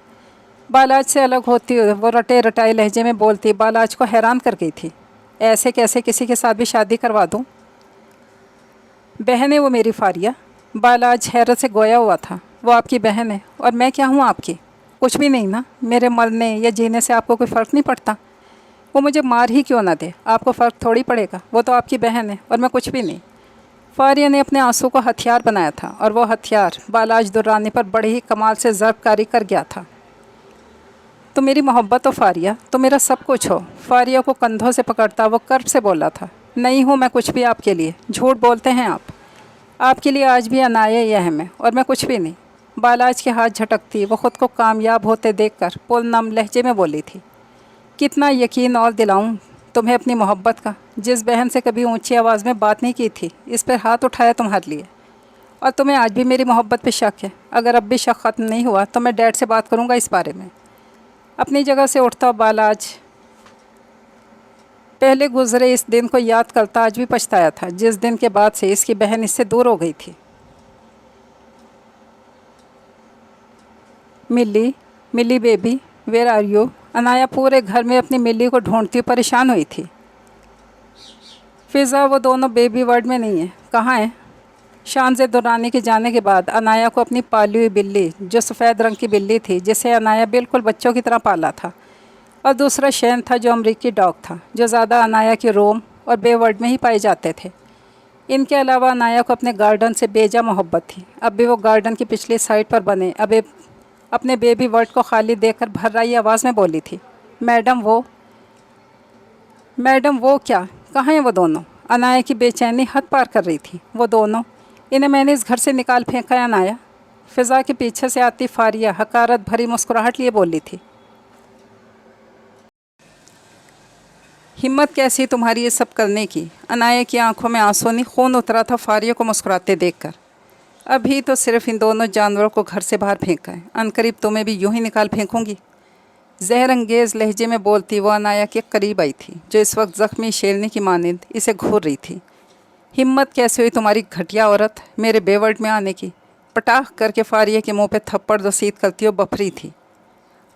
बालाज से अलग होती हुई वो रटे रटाए लहजे में बोलती बालाज को हैरान कर गई थी। ऐसे कैसे किसी के साथ भी शादी करवा दूँ? बहन है वो मेरी फारिया। बालाज हैरत से गोया हुआ था। वो आपकी बहन है और मैं क्या हूँ आपकी? कुछ भी नहीं ना। मेरे मरने या जीने से आपको कोई फ़र्क नहीं पड़ता। वो मुझे मार ही क्यों ना दे, आपको फ़र्क थोड़ी पड़ेगा। वो तो आपकी बहन है और मैं कुछ भी नहीं। फारिया ने अपने आंसू को हथियार बनाया था और वो हथियार बालाज दुर्रानी पर बड़े ही कमाल से ज़रबकारी कर गया था। तो मेरी मोहब्बत हो फारिया, तो मेरा सब कुछ हो। फारिया को कंधों से पकड़ता वो कर्ब से बोला था। नहीं हूँ मैं कुछ भी आपके लिए, झूठ बोलते हैं आप। आपके लिए आज भी अनाया ही अहम है और मैं कुछ भी नहीं। बालाज के हाथ झटकती वो ख़ुद को कामयाब होते देखकर पुरनम लहजे में बोली थी। कितना यकीन और दिलाऊं तुम्हें अपनी मोहब्बत का, जिस बहन से कभी ऊंची आवाज़ में बात नहीं की थी, इस पर हाथ उठाया तुम्हारे लिए। और तुम्हें आज भी मेरी मोहब्बत पे शक है। अगर अब भी शक ख़त्म नहीं हुआ तो मैं डैड से बात करूँगा इस बारे में। अपनी जगह से उठता बालाज पहले गुजरे इस दिन को याद करता आज भी पछताया था, जिस दिन के बाद से इसकी बहन इससे दूर हो गई थी। Milli, Milli baby, where are you? Anaya पूरे घर में अपनी मिल्ली को ढूंढती परेशान हुई थी। फ़िज़ा, वो दोनों बेबी वर्ड में नहीं है, कहाँ हैं? शान से दुरानी के जाने के बाद अनाया को अपनी पाली हुई बिल्ली, जो सफ़ेद रंग की बिल्ली थी, जिसे अनाया बिल्कुल बच्चों की तरह पाला था, और दूसरा शैन था जो अमरीकी डॉग था, जो ज़्यादा अनाया के रोम और बेवर्ड में ही पाए जाते थे। इनके अलावा अनाया को अपने गार्डन से बेजा मोहब्बत थी। अब भी वो गार्डन की पिछली साइड पर बने अपने बेबी वर्ड को खाली देखकर भर्राई आवाज़ में बोली थी, मैडम वो क्या? कहाँ हैं वो दोनों? अनाया की बेचैनी हद पार कर रही थी। वो दोनों, इन्हें मैंने इस घर से निकाल फेंका है अनाया। फ़िज़ा के पीछे से आती फारिया हकारत भरी मुस्कुराहट लिए बोली थी, हिम्मत कैसी तुम्हारी ये सब करने की? अनाया की आंखों में आंसू नहीं, खून उतरा था फारिया को मुस्कुराते देखकर। अभी तो सिर्फ इन दोनों जानवरों को घर से बाहर फेंका है, अनकरीब तुम्हें भी यूं ही निकाल फेंकूंगी। जहर अंगेज़ लहजे में बोलती वो अनाया के करीब आई थी, जो इस वक्त ज़ख्मी शेरनी की मानिंद इसे घूर रही थी। हिम्मत कैसे हुई तुम्हारी घटिया औरत मेरे बेवर्ड में आने की? पटाख करके फारिया के मुंह पे थप्पड़ रसीद करती हो बफरी थी।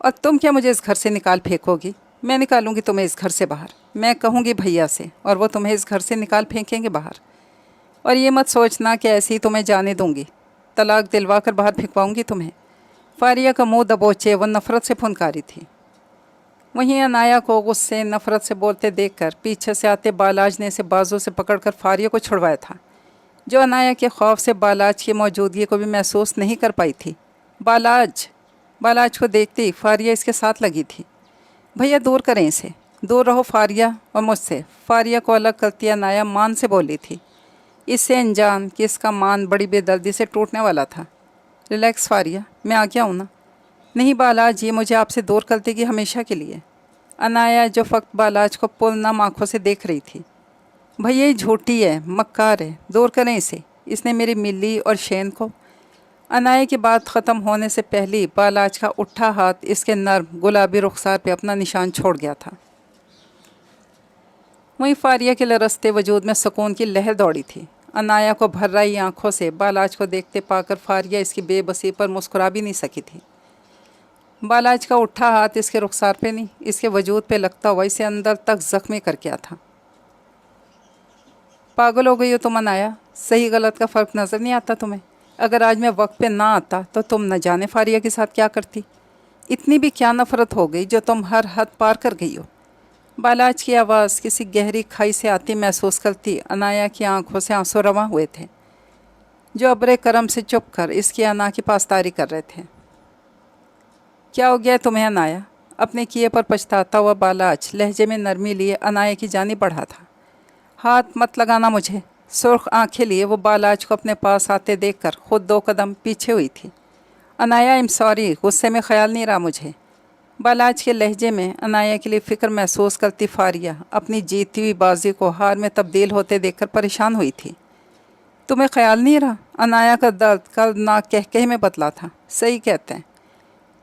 और तुम क्या मुझे इस घर से निकाल फेंकोगी? मैं निकालूंगी तुम्हें इस घर से बाहर। मैं कहूँगी भैया से और वो तुम्हें इस घर से निकाल फेंकेंगे बाहर। और ये मत सोचना कि ऐसे ही तुम्हें जाने दूंगी, तलाक दिलवा कर बाहर फेंकवाऊँगी तुम्हें। फारिया का मुँह दबोचे वो नफ़रत से फुनकारी थी। वहीं अनाया को गुस्से नफ़रत से बोलते देखकर पीछे से आते बालाज ने इसे बाजू से पकड़कर फारिया को छुड़वाया था, जो अनाया के खौफ से बालाज की मौजूदगी को भी महसूस नहीं कर पाई थी। बालाज को देखते ही फारिया इसके साथ लगी थी। भैया दूर करें इसे, दूर रहो फारिया और मुझसे। फारिया को अलग करती अनाया मान से बोली थी, इससे अनजान कि इसका मान बड़ी बेदर्दी से टूटने वाला था। रिलैक्स फारिया, मैं आ गया हूँ ना। नहीं बालाज, ये मुझे आपसे दूर कर देगी हमेशा के लिए। अनाया जो फ़क्त बालाज को पुरनम आँखों से देख रही थी। भैया ये झूठी है, मक्कार है, दूर करें इसे, इसने मेरी मिल्ली और शैन को। अनाया की बात ख़त्म होने से पहले ही बालाज का उठा हाथ इसके नर्म गुलाबी रुखसार पे अपना निशान छोड़ गया था। वहीं फारिया के लरसते वजूद में सुकून की लहर दौड़ी थी। अनाया को भर्राई आँखों से बालाज को देखते पाकर फारिया इसकी बेबसी पर मुस्कुरा भी नहीं सकी थी। बालाज का उठा हाथ इसके रुखसार पे नहीं, इसके वजूद पे लगता हुआ इसे अंदर तक ज़ख्मी कर गया था। पागल हो गई हो तुम अनाया, सही गलत का फ़र्क नज़र नहीं आता तुम्हें? अगर आज मैं वक्त पे ना आता तो तुम न जाने फारिया के साथ क्या करती। इतनी भी क्या नफ़रत हो गई जो तुम हर हद पार कर गई हो? बालाज की आवाज़ किसी गहरी खाई से आती महसूस करती अनाया की आंखों से आंसू रवा हुए थे, जो अब्रे करम से चुप कर इसकी अना की पासदारी कर रहे थे। क्या हो गया तुम्हें अनाया? अपने किए पर पछताता हुआ बालाज लहजे में नरमी लिए अनाया की जानी बढ़ा था। हाथ मत लगाना मुझे। सुर्ख आंखें लिए वो बालाज को अपने पास आते देखकर खुद 2 कदम पीछे हुई थी। अनाया, आई एम सॉरी, गुस्से में ख्याल नहीं रहा मुझे। बालाज के लहजे में अनाया के लिए फ़िक्र महसूस करती फारिया अपनी जीती हुई बाजी को हार में तब्दील होते देखकर परेशान हुई थी। तुम्हें ख्याल नहीं रहा? अनाया का दर्द कल ना कह में बतला था। सही कहते हैं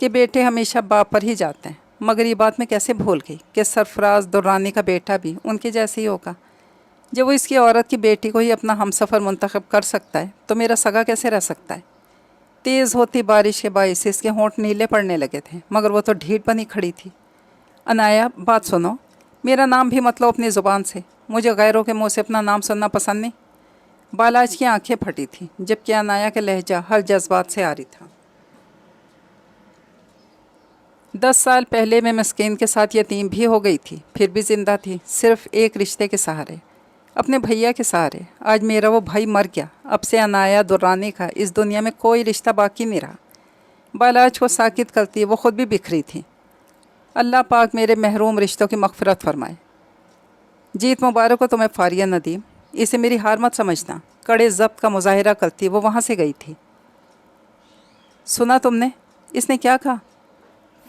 कि बेटे हमेशा बाप पर ही जाते हैं, मगर ये बात मैं कैसे भूल गई कि सरफराज दुर्रानी का बेटा भी उनके जैसे ही होगा। जब वो इसकी औरत की बेटी को ही अपना हमसफ़र मुंतखब कर सकता है तो मेरा सगा कैसे रह सकता है? तेज़ होती बारिश के बायस इसके होंठ नीले पड़ने लगे थे, मगर वो तो ढीठ बनी खड़ी थी। अनाया, बात सुनो, मेरा नाम भी मत लो अपनी ज़ुबान से। मुझे गैरों के मुँह से अपना नाम सुनना पसंद नहीं। बालाज की आंखें फटी थीं, जबकि अनाया का लहजा हर जज्बात से आ रही था। 10 साल पहले मैं मस्कीन के साथ यतीम भी हो गई थी, फिर भी ज़िंदा थी, सिर्फ़ एक रिश्ते के सहारे, अपने भैया के सहारे। आज मेरा वो भाई मर गया, अब से अनाया दुर्रानी का इस दुनिया में कोई रिश्ता बाकी नहीं रहा। बालाज को साकित करती वो ख़ुद भी बिखरी थी। अल्लाह पाक मेरे महरूम रिश्तों की मग़फ़िरत फरमाए। जीत मुबारक हो तुम्हें फारिया नदीम, इसे मेरी हार मत समझना। कड़े ज़ब्त का मुजाहिरा करती वो वहाँ से गई थी। सुना तुमने इसने क्या कहा?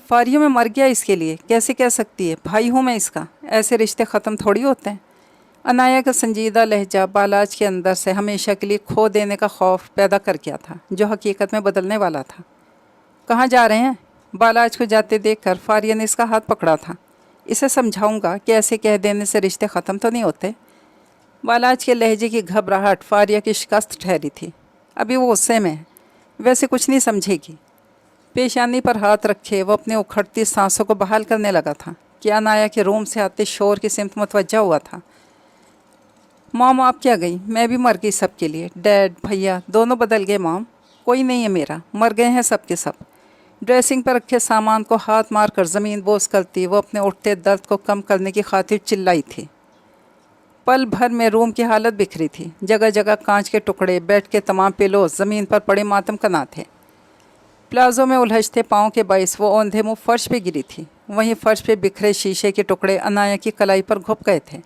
फारियों में मर गया इसके लिए, कैसे कह सकती है? भाई हूँ मैं इसका, ऐसे रिश्ते ख़त्म थोड़ी होते हैं। अनाया का संजीदा लहजा बालाज के अंदर से हमेशा के लिए खो देने का खौफ पैदा कर गया था, जो हकीकत में बदलने वाला था। कहाँ जा रहे हैं? बालाज को जाते देखकर फारिया ने इसका हाथ पकड़ा था। इसे समझाऊंगा कि ऐसे कह देने से रिश्ते ख़त्म तो नहीं होते। बालाज के लहजे की घबराहट फारिया की शिकस्त ठहरी थी। अभी वो गुस्से में है, वैसे कुछ नहीं समझेगी। पेशानी पर हाथ रखे वो अपने उखड़ती सांसों को बहाल करने लगा था कि अनाया के रूम से आते शोर की सिमत मुतवज्जा हुआ था। मॉम आप क्या गई? मैं भी मर गई सबके लिए। डैड भैया दोनों बदल गए मॉम, कोई नहीं है मेरा, मर गए हैं सब के सब। ड्रेसिंग पर रखे सामान को हाथ मार कर ज़मीन बोस करती वो अपने उठते दर्द को कम करने की खातिर चिल्लाई थी। पल भर में रूम की हालत बिखरी थी। जगह जगह कांच के टुकड़े, बेड के तमाम पिलोज, ज़मीन पर पड़े मातम कना थे। प्लाजो में उलझते पाँव के बाइस वो औंधे मुँह फर्श पे गिरी थी। वहीं फर्श पे बिखरे शीशे के टुकड़े अनाया की कलाई पर घुप गए थे,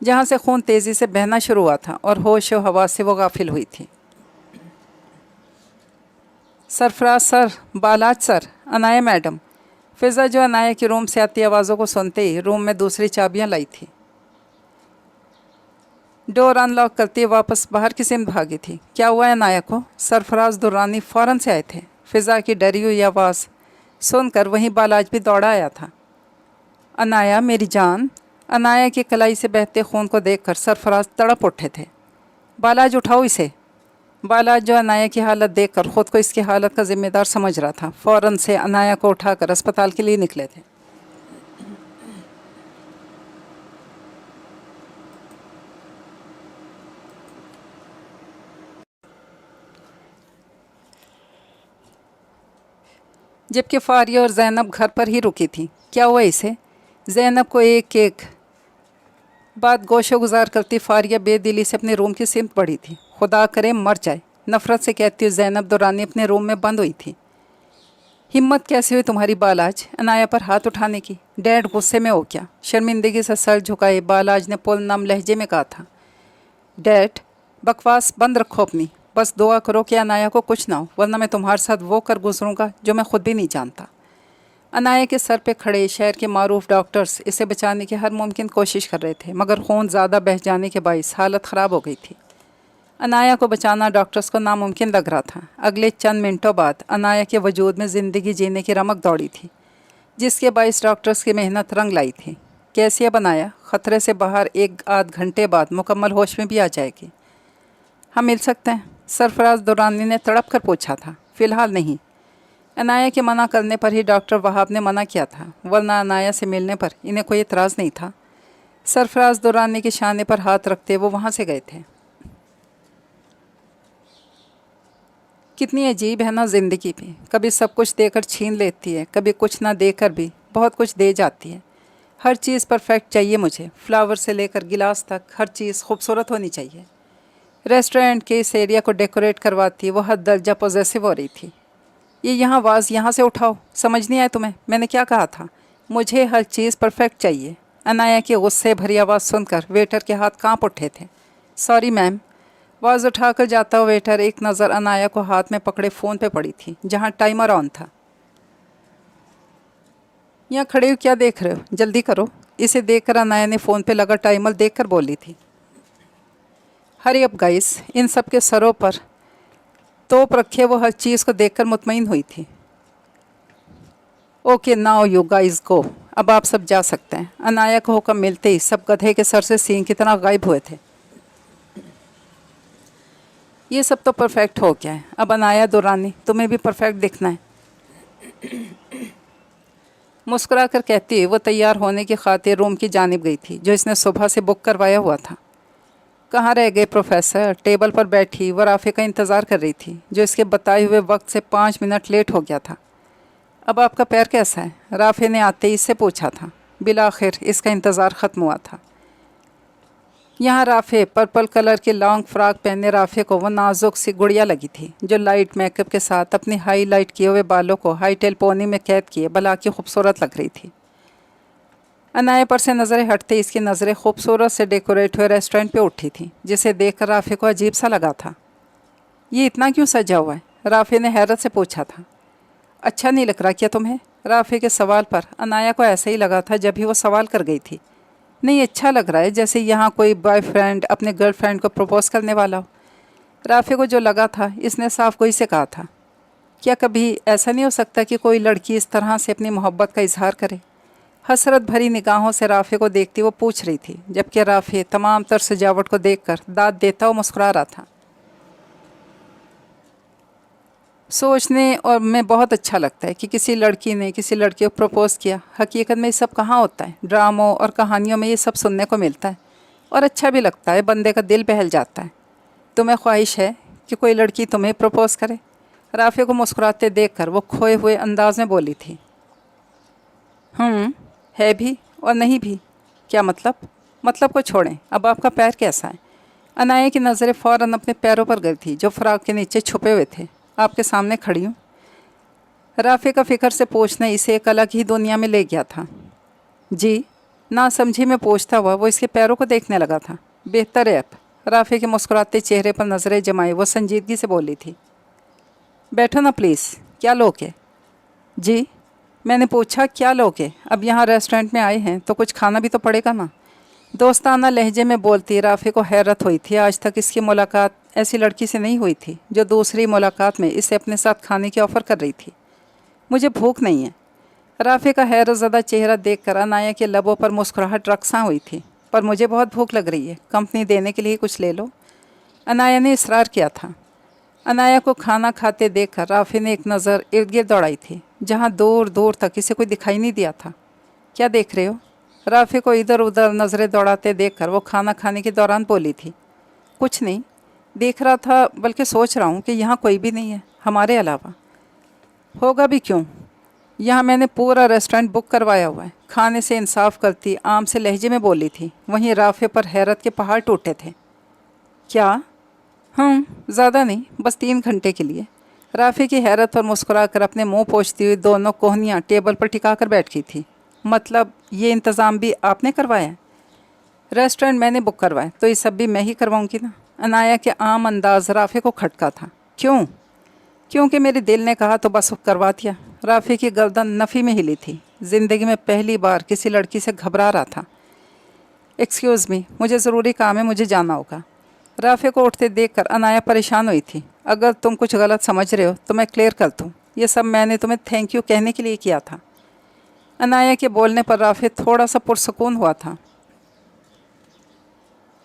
जहाँ से खून तेज़ी से बहना शुरू हुआ था और होश व हवा से वो गाफिल हुई थी। सरफराज सर, बालाज सर, अनाया मैडम। फ़िज़ा जो अनाया के रूम से आती आवाज़ों को सुनते ही रूम में दूसरी चाबियाँ लाई थी। डोर अनलॉक करती वापस बाहर की सिमत भागी थी। क्या हुआ है अनाया को? सरफराज दुर्रानी फ़ौरन से आए थे। फ़िज़ा की डरी हुई आवाज़ सुनकर वहीं बालाज भी दौड़ा आया था। अनाया मेरी जान। अनाया की कलाई से बहते खून को देखकर सरफराज तड़प उठे थे। बालाज उठाओ इसे। बालाज जो अनाया की हालत देखकर ख़ुद को इसकी हालत का ज़िम्मेदार समझ रहा था, फ़ौरन से अनाया को उठाकर अस्पताल के लिए निकले थे। जबकि फारिया और ज़ैनब घर पर ही रुकी थी। क्या हुआ इसे? ज़ैनब को एक एक बात गोशो गुजार करती फारिया बेदिली से अपने रूम की सिमत बढ़ी थी। खुदा करे मर जाए, नफ़रत से कहती हुई ज़ैनब दुरानी अपने रूम में बंद हुई थी। हिम्मत कैसे हुई तुम्हारी बालाज अनाया पर हाथ उठाने की? डैड गुस्से में हो क्या? शर्मिंदगी से सर झुकाए बालाज ने पुल नम लहजे में कहा था। डैड बकवास बंद रखो अपनी, बस दुआ करो कि अनाया को कुछ ना हो, वरना मैं तुम्हारे साथ वो कर गुजरूँगा जो मैं खुद भी नहीं जानता। अनाया के सर पे खड़े शहर के मारूफ डॉक्टर्स इसे बचाने की हर मुमकिन कोशिश कर रहे थे, मगर खून ज़्यादा बह जाने के बायस हालत ख़राब हो गई थी। अनाया को बचाना डॉक्टर्स को नामुमकिन लग रहा था। अगले चंद मिनटों बाद अनाया के वजूद में ज़िंदगी जीने की रमक दौड़ी थी, जिसके बायस डॉक्टर्स की मेहनत रंग लाई थी। कैसी अब अनाया? ख़तरे से बाहर एक आध घंटे बाद मुकम्मल होश में भी आ जाएगी। हम मिल सकते हैं? सरफराज दुरानी ने तड़प कर पूछा था। फ़िलहाल नहीं। अनाया के मना करने पर ही डॉक्टर वहाब ने मना किया था, वरना अनाया से मिलने पर इन्हें कोई एतराज़ नहीं था। सरफराज दुरानी के शाने पर हाथ रखते वो वहाँ से गए थे। कितनी अजीब है ना ज़िंदगी भी, कभी सब कुछ देकर छीन लेती है, कभी कुछ ना देकर भी बहुत कुछ दे जाती है। हर चीज़ परफेक्ट चाहिए मुझे, फ्लावर से लेकर गिलास तक हर चीज़ खूबसूरत होनी चाहिए। रेस्टोरेंट के इस एरिया को डेकोरेट करवाती वो हद दर्जा पॉजेसिव हो रही थी। ये यहाँ आवाज़ यहाँ से उठाओ, समझ नहीं आया तुम्हें? मैंने क्या कहा था? मुझे हर चीज़ परफेक्ट चाहिए। अनाया की गुस्से भरी आवाज़ सुनकर वेटर के हाथ काँप उठे थे। Sorry ma'am. आवाज़ उठाकर जाता हुआ वेटर एक नज़र अनाया को हाथ में पकड़े फ़ोन पे पड़ी थी, जहाँ टाइमर ऑन था। यहाँ खड़े हो क्या देख रहे हो? जल्दी करो। इसे देखकर अनाया ने फ़ोन पे लगा टाइमर देखकर बोली थी। Hurry up guys. इन सब के सरों पर तोप रखे वो हर चीज़ को देखकर मुतमईन हुई थी। Okay now you guys go. अब आप सब जा सकते हैं। अनाया को हुक्म मिलते ही सब गधे के सर से सींग की तरह गायब हुए थे। ये सब तो परफेक्ट हो गया है, अब अनाया दुरानी तुम्हें भी परफेक्ट दिखना है। मुस्कुरा कर कहती है वो तैयार होने की खातिर रूम की जानिब गई थी, जो इसने सुबह से बुक करवाया हुआ था। कहाँ रह गए प्रोफेसर? टेबल पर बैठी वो राफ़े का इंतज़ार कर रही थी, जो इसके बताए हुए वक्त से 5 मिनट लेट हो गया था। अब आपका पैर कैसा है? राफ़े ने आते ही इससे पूछा था। बिलाखिर इसका इंतज़ार ख़त्म हुआ था। यहाँ राफ़े पर्पल कलर की लॉन्ग फ्रॉक पहने राफ़े को वो नाजुक सी गुड़िया लगी थी, जो लाइट मेकअप के साथ अपनी हाईलाइट किए हुए बालों को हाई टेल पोनी में कैद किए भला की खूबसूरत लग रही थी। अनाया पर से नज़रें हटते इसकी नज़रें खूबसूरत से डेकोरेट हुए रेस्टोरेंट पे उठी थी, जिसे देखकर राफ़े को अजीब सा लगा था। ये इतना क्यों सजा हुआ है? राफ़े ने हैरत से पूछा था। اچھا نہیں لگ رہا کیا تمہیں؟ رافع کے سوال پر عنایا کو ایسا ہی لگا تھا جب ہی وہ سوال کر گئی تھی۔ نہیں اچھا لگ رہا ہے، جیسے یہاں کوئی بوائے فرینڈ اپنے گرل فرینڈ کو پروپوز کرنے والا ہو۔ رافع کو جو لگا تھا اس نے صاف گوئی سے کہا تھا، کیا کبھی ایسا نہیں ہو سکتا کہ کوئی لڑکی اس طرح سے اپنی محبت کا اظہار کرے؟ حسرت بھری نگاہوں سے رافع کو دیکھتی وہ پوچھ رہی تھی، جبکہ رافع تمام تر سجاوٹ کو دیکھ کر داد دیتا وہ مسکرا رہا تھا۔ سوچنے اور میں بہت اچھا لگتا ہے کہ کسی لڑکی نے کسی لڑکی کو پروپوز کیا۔ حقیقت میں یہ سب کہاں ہوتا ہے؟ ڈراموں اور کہانیوں میں یہ سب سننے کو ملتا ہے، اور اچھا بھی لگتا ہے، بندے کا دل بہل جاتا ہے۔ تمہیں خواہش ہے کہ کوئی لڑکی تمہیں پروپوز کرے؟ رافع کو مسکراتے دیکھ کر وہ کھوئے ہوئے انداز میں بولی تھی۔ ہے بھی اور نہیں بھی۔ کیا مطلب؟ مطلب کو چھوڑیں، اب آپ کا پیر کیسا ہے؟ عنایا کی نظریں فوراً اپنے پیروں پر گئی تھی جو فراق کے نیچے چھپے ہوئے تھے۔ آپ کے سامنے کھڑی ہوں۔ رافع کا فکر سے پوچھنا اسے ایک الگ ہی دنیا میں لے گیا تھا۔ جی؟ نا سمجھی میں پوچھتا ہوا وہ اس کے پیروں کو دیکھنے لگا تھا۔ بہتر ہے اب۔ رافع کے مسکراتے چہرے پر نظریں جمائے وہ سنجیدگی سے بولی تھی۔ بیٹھو نا پلیز۔ کیا لوگ ہے؟ جی؟ میں نے پوچھا کیا لوگ ہے؟ اب یہاں ریسٹورنٹ میں آئے ہیں تو کچھ کھانا بھی تو پڑے گا نا۔ دوستانہ لہجے میں بولتی رافع کو حیرت ہوئی تھی، آج تک اس کی ملاقات ایسی لڑکی سے نہیں ہوئی تھی جو دوسری ملاقات میں اسے اپنے ساتھ کھانے کی آفر کر رہی تھی۔ مجھے بھوک نہیں ہے۔ رافع کا حیرت زدہ چہرہ دیکھ کر عنایا کے لبوں پر مسکراہٹ رقصاں ہوئی تھی۔ پر مجھے بہت بھوک لگ رہی ہے، کمپنی دینے کے لیے کچھ لے لو۔ عنایا نے اصرار کیا تھا۔ عنایا کو کھانا کھاتے دیکھ کر رافع نے ایک نظر ارد گرد دوڑائی تھی، جہاں دور دور تک اسے کوئی دکھائی نہیں دیا تھا۔ کیا دیکھ رہے ہو؟ رافع کو ادھر ادھر نظریں دوڑاتے دیکھ کر وہ کھانا کھانے کے دوران بولی تھی۔ کچھ نہیں دیکھ رہا تھا، بلکہ سوچ رہا ہوں کہ یہاں کوئی بھی نہیں ہے ہمارے علاوہ۔ ہوگا بھی کیوں؟ یہاں میں نے پورا ریسٹورنٹ بک کروایا ہوا ہے۔ کھانے سے انصاف کرتی عام سے لہجے میں بولی تھی، وہیں رافع پر حیرت کے پہاڑ ٹوٹے تھے۔ کیا؟ زیادہ نہیں، بس 3 گھنٹے کے لیے۔ رافع کی حیرت پر مسکرا کر اپنے منہ پوچھتی ہوئی دونوں کوہنیاں ٹیبل پر ٹکا کر بیٹھ گئی تھی۔ مطلب یہ انتظام بھی آپ نے کروایا ہے؟ ریسٹورنٹ میں نے بک کروایا تو یہ سب بھی میں ہی کرواؤں گی نا۔ عنایا کے عام انداز رافع کو کھٹکا تھا۔ کیوں؟ کیونکہ میرے دل نے کہا تو بس کروا دیا۔ رافع کی گردن نفی میں ہلی تھی۔ زندگی میں پہلی بار کسی لڑکی سے گھبرا رہا تھا۔ ایکسکیوز می، مجھے ضروری کام ہے، مجھے جانا ہوگا۔ رافع کو اٹھتے دیکھ کر عنایا پریشان ہوئی تھی۔ اگر تم کچھ غلط سمجھ رہے ہو تو میں کلیئر کر دوں، یہ سب میں نے تمہیں تھینک یو کہنے کے لیے کیا تھا۔ عنایا کے بولنے پر رافع تھوڑا سا پرسکون ہوا تھا۔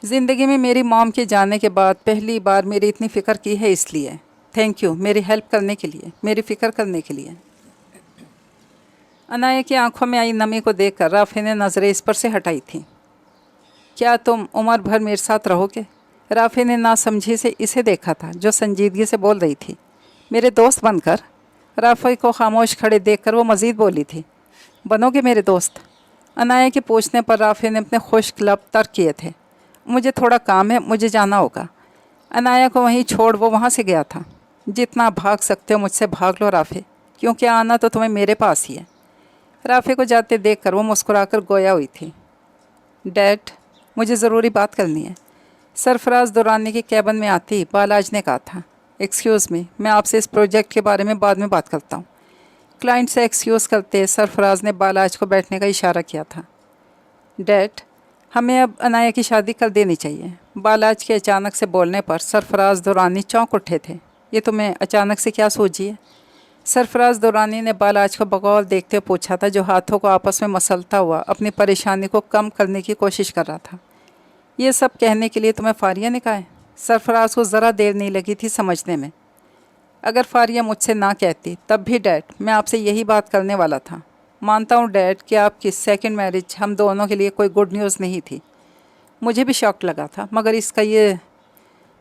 زندگی میں میری موم کے جانے کے بعد پہلی بار میری اتنی فکر کی ہے، اس لیے تھینک یو، میری ہیلپ کرنے کے لیے، میری فکر کرنے کے لیے۔ عنایا کی آنکھوں میں آئی نمی کو دیکھ کر رافع نے نظریں اس پر سے ہٹائی تھیں۔ کیا تم عمر بھر میرے ساتھ رہو گے؟ رافع نے ناسمجھی سے اسے دیکھا تھا جو سنجیدگی سے بول رہی تھی۔ میرے دوست بن کر؟ رافع کو خاموش کھڑے دیکھ کر وہ مزید بولی تھی، بنو گے میرے دوست؟ عنایا کے پوچھنے پر رافع نے اپنے خشک لب تر کیے تھے۔ مجھے تھوڑا کام ہے، مجھے جانا ہوگا۔ عنایا کو وہیں چھوڑ وہ وہاں سے گیا تھا۔ جتنا بھاگ سکتے ہو مجھ سے بھاگ لو رافع، کیونکہ آنا تو تمہیں میرے پاس ہی ہے۔ رافع کو جاتے دیکھ کر وہ مسکرا کر گویا ہوئی تھی۔ ڈیڈ، مجھے ضروری بات کرنی ہے۔ سرفراز دورانی کے کیبن میں آتی بالاج نے کہا تھا۔ ایکسکیوز می، میں آپ سے اس پروجیکٹ کے بارے میں بعد میں بات کرتا ہوں۔ کلائنٹ سے ایکسکیوز کرتے سرفراز نے بالاج کو بیٹھنے کا اشارہ کیا تھا۔ ڈیڈ، ہمیں اب عنایا کی شادی کر دینی چاہیے۔ بالاج کے اچانک سے بولنے پر سرفراز دورانی چونک اٹھے تھے۔ یہ تمہیں اچانک سے کیا سوچی ہے؟ سرفراز دورانی نے بالاج کو بغور دیکھتے ہوئے پوچھا تھا، جو ہاتھوں کو آپس میں مسلتا ہوا اپنی پریشانی کو کم کرنے کی کوشش کر رہا تھا۔ یہ سب کہنے کے لیے تمہیں فاریہ نے کہا ہے؟ سرفراز کو ذرا دیر نہیں لگی تھی سمجھنے میں۔ اگر فاریہ مجھ سے نہ کہتی تب بھی ڈیڈ میں آپ سے یہی بات کرنے والا تھا۔ مانتا ہوں ڈیڈ کہ آپ کی سیکنڈ میرج ہم دونوں کے لیے کوئی گڈ نیوز نہیں تھی۔ مجھے بھی شوق لگا تھا، مگر اس کا یہ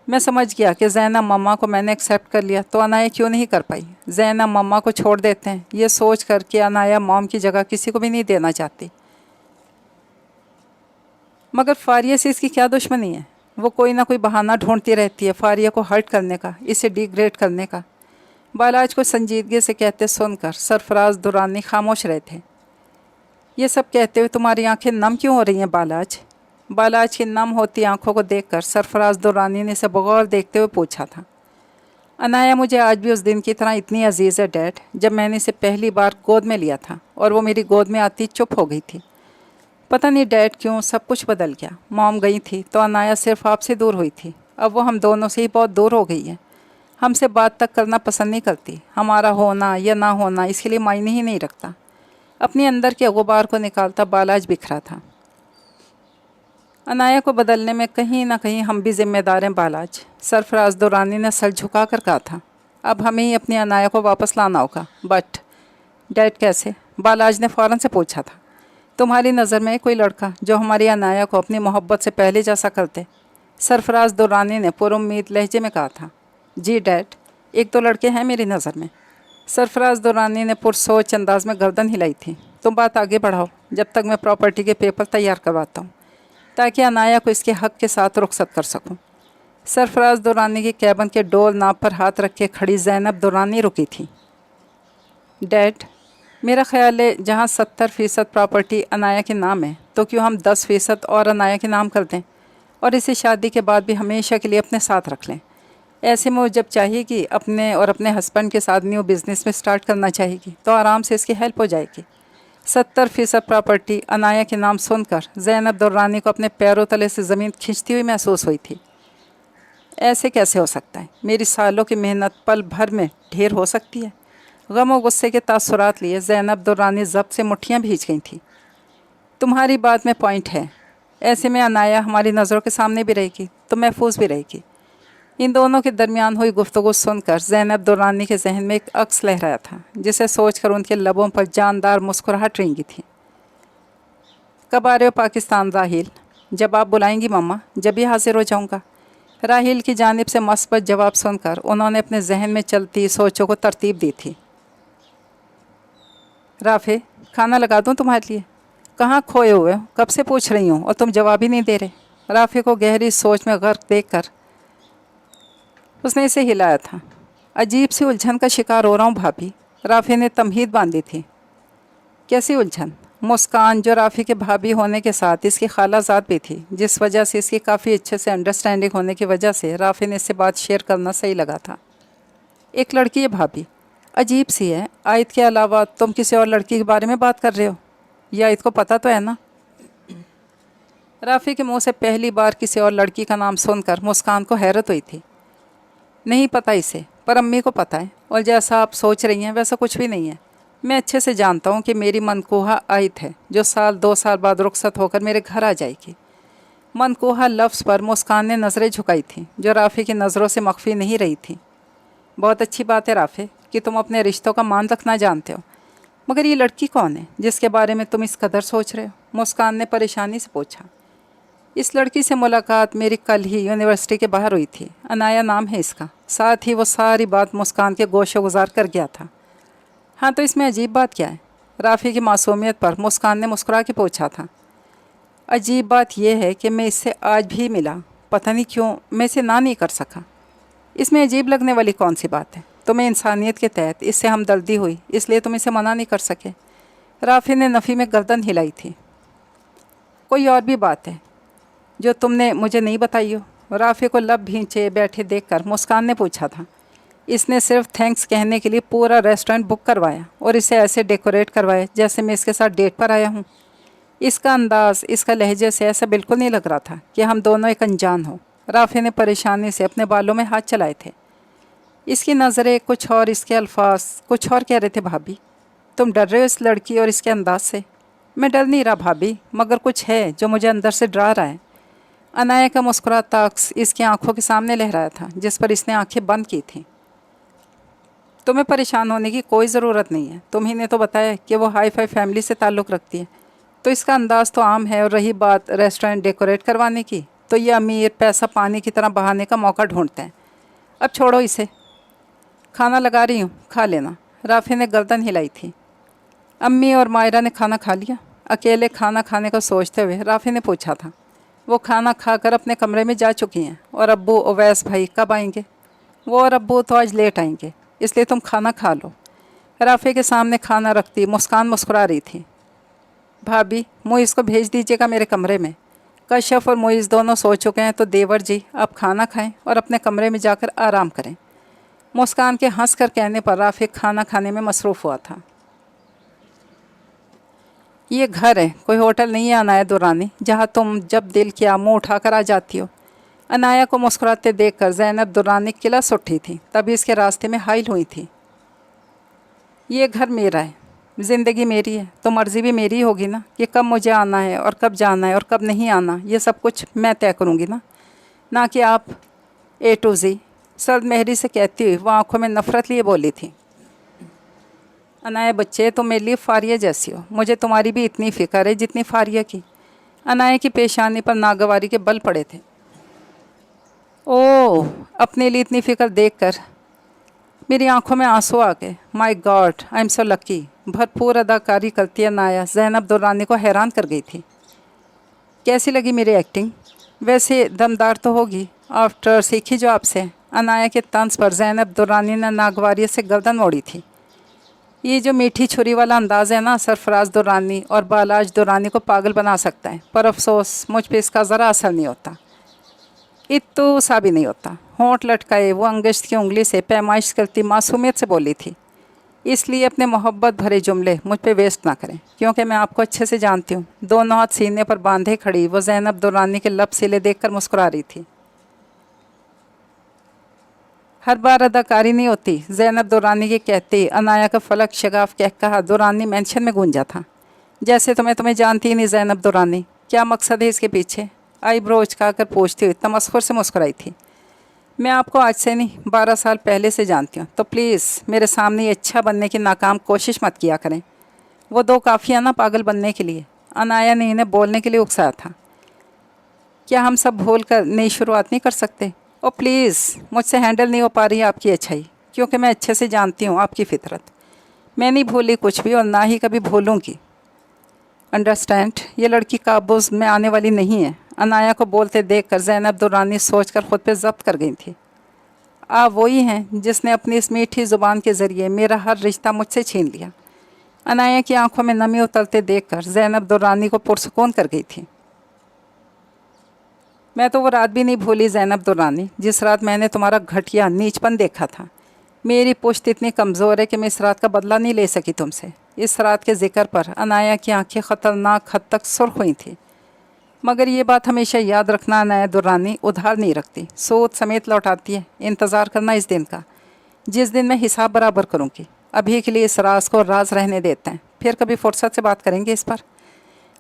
میں سمجھ گیا کہ زینب مما کو میں نے ایکسیپٹ کر لیا تو عنایا کیوں نہیں کر پائی؟ زینب مما کو چھوڑ دیتے ہیں، یہ سوچ کر کہ عنایا موم کی جگہ کسی کو بھی نہیں دینا چاہتی۔ مگر فاریہ سے اس کی کیا دشمنی ہے؟ وہ کوئی نہ کوئی بہانہ ڈھونڈتی رہتی ہے فاریہ کو ہرٹ کرنے کا، اسے ڈی گریڈ کرنے کا۔ بالاج کو سنجیدگی سے کہتے سن کر سرفراز دورانی خاموش رہے تھے۔ یہ سب کہتے ہوئے تمہاری آنکھیں نم کیوں ہو رہی ہیں بالاج؟ بالاج کی نم ہوتی آنکھوں کو دیکھ کر سرفراز دورانی نے اسے بغور دیکھتے ہوئے پوچھا تھا۔ انایا مجھے آج بھی اس دن کی طرح اتنی عزیز ہے ڈیڈ، جب میں نے اسے پہلی بار گود میں لیا تھا اور وہ میری گود میں آتی چپ ہو گئی تھی۔ پتہ نہیں ڈیڈ کیوں سب کچھ بدل گیا۔ موم گئی تھی تو انایا صرف آپ سے دور ہوئی تھی، اب وہ ہم دونوں سے ہی بہت دور ہو گئی ہے۔ ہم سے بات تک کرنا پسند نہیں کرتی، ہمارا ہونا یا نہ ہونا اس کے لیے معنی ہی نہیں رکھتا۔ اپنے اندر کے غبار کو نکالتا بالاج بکھرا تھا۔ انایا کو بدلنے میں کہیں نہ کہیں ہم بھی ذمہ دار ہیں بالاج، سرفراز دورانی نے سر جھکا کر کہا تھا۔ اب ہمیں ہی اپنی انایا کو واپس لانا ہوگا۔ بٹ ڈیڈ کیسے؟ بالاج نے فوراً سے پوچھا تھا۔ تمہاری نظر میں کوئی لڑکا جو ہماری انایا کو اپنی محبت سے پہلے جیسا کرتے؟ سرفراز دورانی نے پر امید لہجے میں کہا تھا۔ جی ڈیڈ، ایک دو لڑکے ہیں میری نظر میں۔ سرفراز دورانی نے پرسوچ انداز میں گردن ہلائی تھی۔ تم بات آگے بڑھاؤ جب تک میں پراپرٹی کے پیپر تیار کرواتا ہوں، تاکہ انایا کو اس کے حق کے ساتھ رخصت کر سکوں۔ سرفراز دورانی کی کیبن کے ڈول ناپ پر ہاتھ رکھ کے کھڑی زینب دورانی رکی تھی۔ ڈیڈ، میرا خیال ہے جہاں 70% پراپرٹی انایا کے نام ہے تو کیوں ہم 10% اور انایا کے نام کر دیں اور اسے شادی کے بعد بھی ہمیشہ کے لیے اپنے ساتھ رکھ لیں۔ ایسے میں وہ جب چاہے گی اپنے اور اپنے ہسبینڈ کے ساتھ نیو بزنس میں سٹارٹ کرنا چاہے گی تو آرام سے اس کی ہیلپ ہو جائے گی۔ 70% پراپرٹی انایا کے نام سن کر زینب دورانی کو اپنے پیروں تلے سے زمین کھینچتی ہوئی محسوس ہوئی تھی۔ ایسے کیسے ہو سکتا ہے؟ میری سالوں کی محنت پل بھر میں ڈھیر ہو سکتی ہے؟ غم و غصے کے تاثرات لیے زینب دورانی ضبط سے مٹھیاں بھیج گئی تھیں۔ تمہاری بات میں پوائنٹ ہے۔ ایسے میں انایا ہماری نظروں کے سامنے بھی رہے گی تو محفوظ بھی رہے گی۔ ان دونوں کے درمیان ہوئی گفتگو سن کر زینب دورانی کے ذہن میں ایک عکس لہرایا تھا، جسے سوچ کر ان کے لبوں پر جاندار مسکراہٹ رینگی تھی۔ کب آ رہے ہو پاکستان راہیل؟ جب آپ بلائیں گی مما، جب ہی حاضر ہو جاؤں گا۔ راہیل کی جانب سے مثبت جواب سن کر انہوں نے اپنے ذہن میں چلتی سوچوں کو ترتیب دی تھی۔ رافع، کھانا لگا دوں تمہارے لیے؟ کہاں کھوئے ہوئے ہو؟ کب سے پوچھ رہی ہوں اور تم جواب ہی نہیں دے رہے۔ رافع کو گہری سوچ میں غرق دیکھ کر اس نے اسے ہلایا تھا۔ عجیب سی الجھن کا شکار ہو رہا ہوں بھابھی۔ رافع نے تمہید باندھی تھی۔ کیسی الجھن؟ مسکان، جو رافع کے بھابھی ہونے کے ساتھ اس کی خالہ زاد بھی تھی، جس وجہ سے اس کی کافی اچھے سے انڈرسٹینڈنگ ہونے کی وجہ سے رافع نے اس سے بات شیئر کرنا صحیح لگا تھا۔ ایک لڑکی ہے بھابھی، عجیب سی ہے۔ آیت کے علاوہ تم کسی اور لڑکی کے بارے میں بات کر رہے ہو؟ یا آیت کو پتہ تو ہے نا؟ رافع کے منہ سے پہلی بار کسی اور لڑکی کا نام سن کر مسکان کو حیرت ہوئی تھی۔ نہیں پتہ اسے، پر امی کو پتہ ہے، اور جیسا آپ سوچ رہی ہیں ویسا کچھ بھی نہیں ہے۔ میں اچھے سے جانتا ہوں کہ میری منکوہا آیت ہے، جو 1-2 سال بعد رخصت ہو کر میرے گھر آ جائے گی۔ منکوہا لفظ پر مسکان نے نظریں جھکائی تھیں، جو رافع کی نظروں سے مخفی نہیں رہی تھیں۔ بہت اچھی بات ہے رافع کہ تم اپنے رشتوں کا مان رکھنا جانتے ہو، مگر یہ لڑکی کون ہے جس کے بارے میں تم اس قدر سوچ رہے ہو؟ مسکان نے پریشانی سے پوچھا۔ اس لڑکی سے ملاقات میری کل ہی یونیورسٹی کے باہر ہوئی تھی، انایا نام ہے اس کا۔ ساتھ ہی وہ ساری بات مسکان کے گوشے گزار کر گیا تھا۔ ہاں تو اس میں عجیب بات کیا ہے؟ رافع کی معصومیت پر مسکان نے مسکرا کے پوچھا تھا۔ عجیب بات یہ ہے کہ میں اس سے آج بھی ملا، پتہ نہیں کیوں میں اسے نہ نہیں کر سکا۔ اس میں عجیب لگنے والی کون سی بات ہے؟ تمہیں انسانیت کے تحت اس سے ہمدردی ہوئی، اس لیے تم اسے منع نہیں کر سکے۔ رافع نے نفی میں گردن ہلائی تھی۔ کوئی اور بھی بات ہے جو تم نے مجھے نہیں بتائی ہو؟ رافع کو لب بھینچے بیٹھے دیکھ کر مسکان نے پوچھا تھا۔ اس نے صرف تھینکس کہنے کے لیے پورا ریسٹورنٹ بک کروایا اور اسے ایسے ڈیکوریٹ کروایا جیسے میں اس کے ساتھ ڈیٹ پر آیا ہوں۔ اس کا انداز، اس کا لہجے سے ایسا بالکل نہیں لگ رہا تھا کہ ہم دونوں ایک انجان ہوں۔ رافع نے پریشانی سے اپنے بالوں میں ہاتھ چلائے تھے۔ اس کی نظریں کچھ اور، اس کے الفاظ کچھ اور کہہ رہے تھے۔ بھابھی، تم ڈر رہے ہو اس لڑکی اور اس کے انداز سے؟ میں ڈر نہیں رہا بھابھی، مگر کچھ ہے جو مجھے اندر سے ڈرا رہا ہے۔ انایا کا مسکراتا عکس اس کی آنکھوں کے سامنے لہرایا تھا، جس پر اس نے آنکھیں بند کی تھیں۔ تمہیں پریشان ہونے کی کوئی ضرورت نہیں ہے، تم ہی نے تو بتایا کہ وہ ہائی فائی فیملی سے تعلق رکھتی ہے، تو اس کا انداز تو عام ہے۔ اور رہی بات ریسٹورنٹ ڈیکوریٹ کروانے کی، تو یہ امیر پیسہ پانی کی طرح بہانے کا موقع ڈھونڈتے ہیں۔ اب چھوڑو اسے، کھانا لگا رہی ہوں، کھا لینا۔ رافع نے گردن ہلائی تھی۔ امی اور مائرہ نے کھانا کھا لیا؟ اکیلے کھانا کھانے کا سوچتے ہوئے رافع نے پوچھا تھا۔ وہ کھانا کھا کر اپنے کمرے میں جا چکی ہیں۔ اور ابو اویس بھائی کب آئیں گے؟ وہ اور ابو تو آج لیٹ آئیں گے، اس لیے تم کھانا کھا لو۔ رافع کے سامنے کھانا رکھتی مسکان مسکرا رہی تھی۔ بھابھی، معیز کو بھیج دیجیے گا میرے کمرے میں۔ کشف اور معیز دونوں سو چکے ہیں، تو دیور جی آپ کھانا کھائیں اور اپنے کمرے میں جا کر آرام کریں۔ مسکان کے ہنس کر کہنے پر رافق کھانا کھانے میں مصروف ہوا تھا۔ یہ گھر ہے، کوئی ہوٹل نہیں ہے عنایہ درانی جہاں تم جب دل کیا منہ اٹھا کر آ جاتی ہو۔ عنایہ کو مسکراتے دیکھ کر زینب درانی کلس اٹھی تھی، تبھی اس کے راستے میں حائل ہوئی تھی۔ یہ گھر میرا ہے، زندگی میری ہے، تو مرضی بھی میری ہوگی نا کہ کب مجھے آنا ہے اور کب جانا ہے اور کب نہیں آنا، یہ سب کچھ میں طے کروں گی نا، نہ کہ آپ اے ٹو زی، سرد مہری سے کہتی ہوئی وہ آنکھوں میں نفرت لیے بولی تھی۔ عنایہ بچے تم میرے لیے فاریہ جیسی ہو، مجھے تمہاری بھی اتنی فکر ہے جتنی فاریہ کی۔ عنایہ کی پیشانی پر ناگواری کے بل پڑے تھے۔ اوہ، اپنے لیے اتنی فکر دیکھ کر میری آنکھوں میں آنسو آ گئے۔ مائی گاڈ، آئی ایم سو لکی۔ بھرپور اداکاری کرتی عنایہ زینب درانی کو حیران کر گئی تھی۔ کیسی لگی میری ایکٹنگ؟ ویسے دمدار تو ہوگی، آفٹر سیکھی جو آپ سے۔ عنایہ کے طنز پر زینب درانی نے ناگواریت سے گردن موڑی تھی۔ یہ جو میٹھی چھری والا انداز ہے نا، سرفراز درانی اور بالاج درانی کو پاگل بنا سکتا ہے، پر افسوس مجھ پہ اس کا ذرا اثر نہیں ہوتا، اتو سا بھی نہیں ہوتا۔ ہونٹ لٹکائے وہ انگشت کی انگلی سے پیمائش کرتی معصومیت سے بولی تھی، اس لیے اپنے محبت بھرے جملے مجھ پہ ویسٹ نہ کریں، کیونکہ میں آپ کو اچھے سے جانتی ہوں۔ دونوں ہاتھ سینے پر باندھے کھڑی وہ زینب درانی کے لب سلے دیکھ کر مسکرا رہی تھی۔ ہر بار اداکاری نہیں ہوتی، زینب درانی کے کہتے عنایہ کا فلک شگاف کہہ کہا درانی مینشن میں گونجا تھا۔ جیسے تمہیں جانتی ہی نہیں زینب درانی، کیا مقصد ہے اس کے پیچھے؟ آئی برو اچکا کر پوچھتی ہوئی تمسخر سے مسکرائی تھی۔ میں آپ کو آج سے نہیں 12 سال پہلے سے جانتی ہوں، تو پلیز میرے سامنے یہ اچھا بننے کی ناکام کوشش مت کیا کریں، وہ 2 کافی ہے نا پاگل بننے کے لیے۔ عنایہ نے انہیں بولنے کے لیے اکسایا تھا۔ کیا ہم سب بھول کر نئی شروعات نہیں کر سکتے؟ او پلیز، مجھ سے ہینڈل نہیں ہو پا رہی آپ کی اچھائی، کیونکہ میں اچھے سے جانتی ہوں آپ کی فطرت۔ میں نہیں بھولی کچھ بھی اور نہ ہی کبھی بھولوں گی۔ انڈرسٹینڈ، یہ لڑکی قابوز میں آنے والی نہیں ہے۔ عنایہ کو بولتے دیکھ کر زینب درانی سوچ کر خود پہ ضبط کر گئی تھی۔ آپ وہی ہیں جس نے اپنی اس میٹھی زبان کے ذریعے میرا ہر رشتہ مجھ سے چھین لیا۔ عنایہ کی آنکھوں میں نمی اترتے دیکھ کر زینب درانی کو پرسکون کر گئی تھی۔ میں تو وہ رات بھی نہیں بھولی زینب درانی، جس رات میں نے تمہارا گھٹیا نیچ پن دیکھا تھا۔ میری پشت اتنی کمزور ہے کہ میں اس رات کا بدلہ نہیں لے سکی تم سے۔ اس رات کے ذکر پر عنایہ کی آنکھیں خطرناک حد تک سرخ ہوئی تھیں۔ مگر یہ بات ہمیشہ یاد رکھنا، عنایہ درانی ادھار نہیں رکھتی، سود سمیت لوٹاتی ہے۔ انتظار کرنا اس دن کا جس دن میں حساب برابر کروں گی۔ ابھی کے لیے اس راز کو راز رہنے دیتے ہیں، پھر کبھی فرصت سے بات کریں گے اس پر۔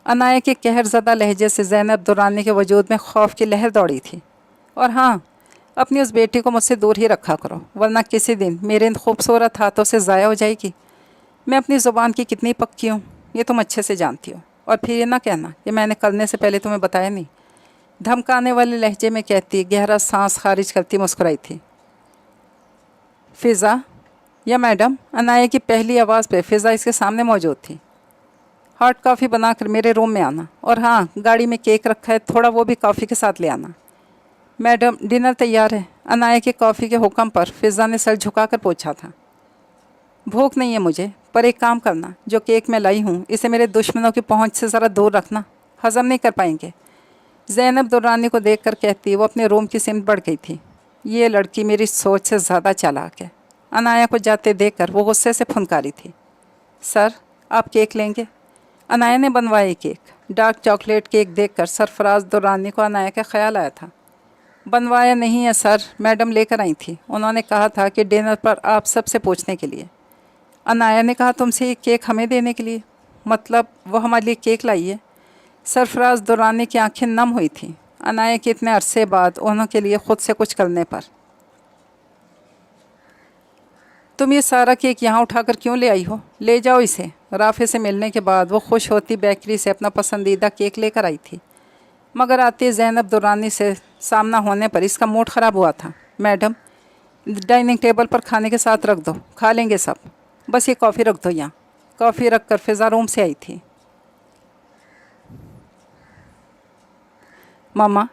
عنایہ کے قہر زدہ لہجے سے زینب درانی کے وجود میں خوف کی لہر دوڑی تھی۔ اور ہاں، اپنی اس بیٹی کو مجھ سے دور ہی رکھا کرو، ورنہ کسی دن میرے ان خوبصورت ہاتھوں سے ضائع ہو جائے گی۔ میں اپنی زبان کی کتنی پکی ہوں یہ تم اچھے سے جانتی ہو، اور پھر یہ نہ کہنا کہ میں نے کرنے سے پہلے تمہیں بتایا نہیں۔ دھمکانے والے لہجے میں کہتی گہرا سانس خارج کرتی مسکرائی تھی۔ فضا یا میڈم؟ عنایہ کی پہلی آواز پہ فضا اس کے سامنے موجود تھی۔ ہاٹ کافی بنا کر میرے روم میں آنا، اور ہاں گاڑی میں کیک رکھا ہے، تھوڑا وہ بھی کافی کے ساتھ لے آنا۔ میڈم ڈنر تیار ہے، عنایہ کے کافی کے حکم پر فضا نے سر جھکا کر پوچھا تھا۔ بھوک نہیں ہے مجھے، پر ایک کام کرنا، جو کیک میں لائی ہوں اسے میرے دشمنوں کی پہنچ سے ذرا دور رکھنا، ہضم نہیں کر پائیں گے۔ زینب درانی کو دیکھ کر کہتی وہ اپنے روم کی سمت بڑھ گئی تھی۔ یہ لڑکی میری سوچ سے زیادہ چالاک ہے۔ عنایہ کو جاتے دیکھ کر وہ غصے سے پھنکاری تھی۔ سر، آپ کیک لیں گے؟ عنایہ نے بنوایا کیک۔ ڈارک چاکلیٹ کیک دیکھ کر سرفراز درانی کو عنایہ کا خیال آیا تھا۔ بنوایا نہیں ہے سر، میڈم لے کر آئی تھی، انہوں نے کہا تھا کہ ڈنر پر آپ سب سے پوچھنے کے لیے۔ عنایہ نے کہا تم سے یہ کیک ہمیں دینے کے لیے؟ مطلب وہ ہمارے لیے کیک لائی ہے؟ سرفراز درانی کی آنکھیں نم ہوئی تھیں عنایہ کے اتنے عرصے بعد انہوں کے لیے خود سے کچھ کرنے پر۔ تم یہ سارا کیک یہاں اٹھا کر کیوں لے آئی ہو؟ لے جاؤ اسے۔ رافع سے ملنے کے بعد وہ خوش ہوتی بیکری سے اپنا پسندیدہ کیک لے کر آئی تھی، مگر آتی زینب درانی سے سامنا ہونے پر اس کا موڈ خراب ہوا تھا۔ میڈم، ڈائننگ ٹیبل پر کھانے کے ساتھ رکھ دو، کھا لیں گے سب، بس یہ کافی رکھ دو یہاں۔ کافی رکھ کر فضا روم سے آئی تھی۔ ماما،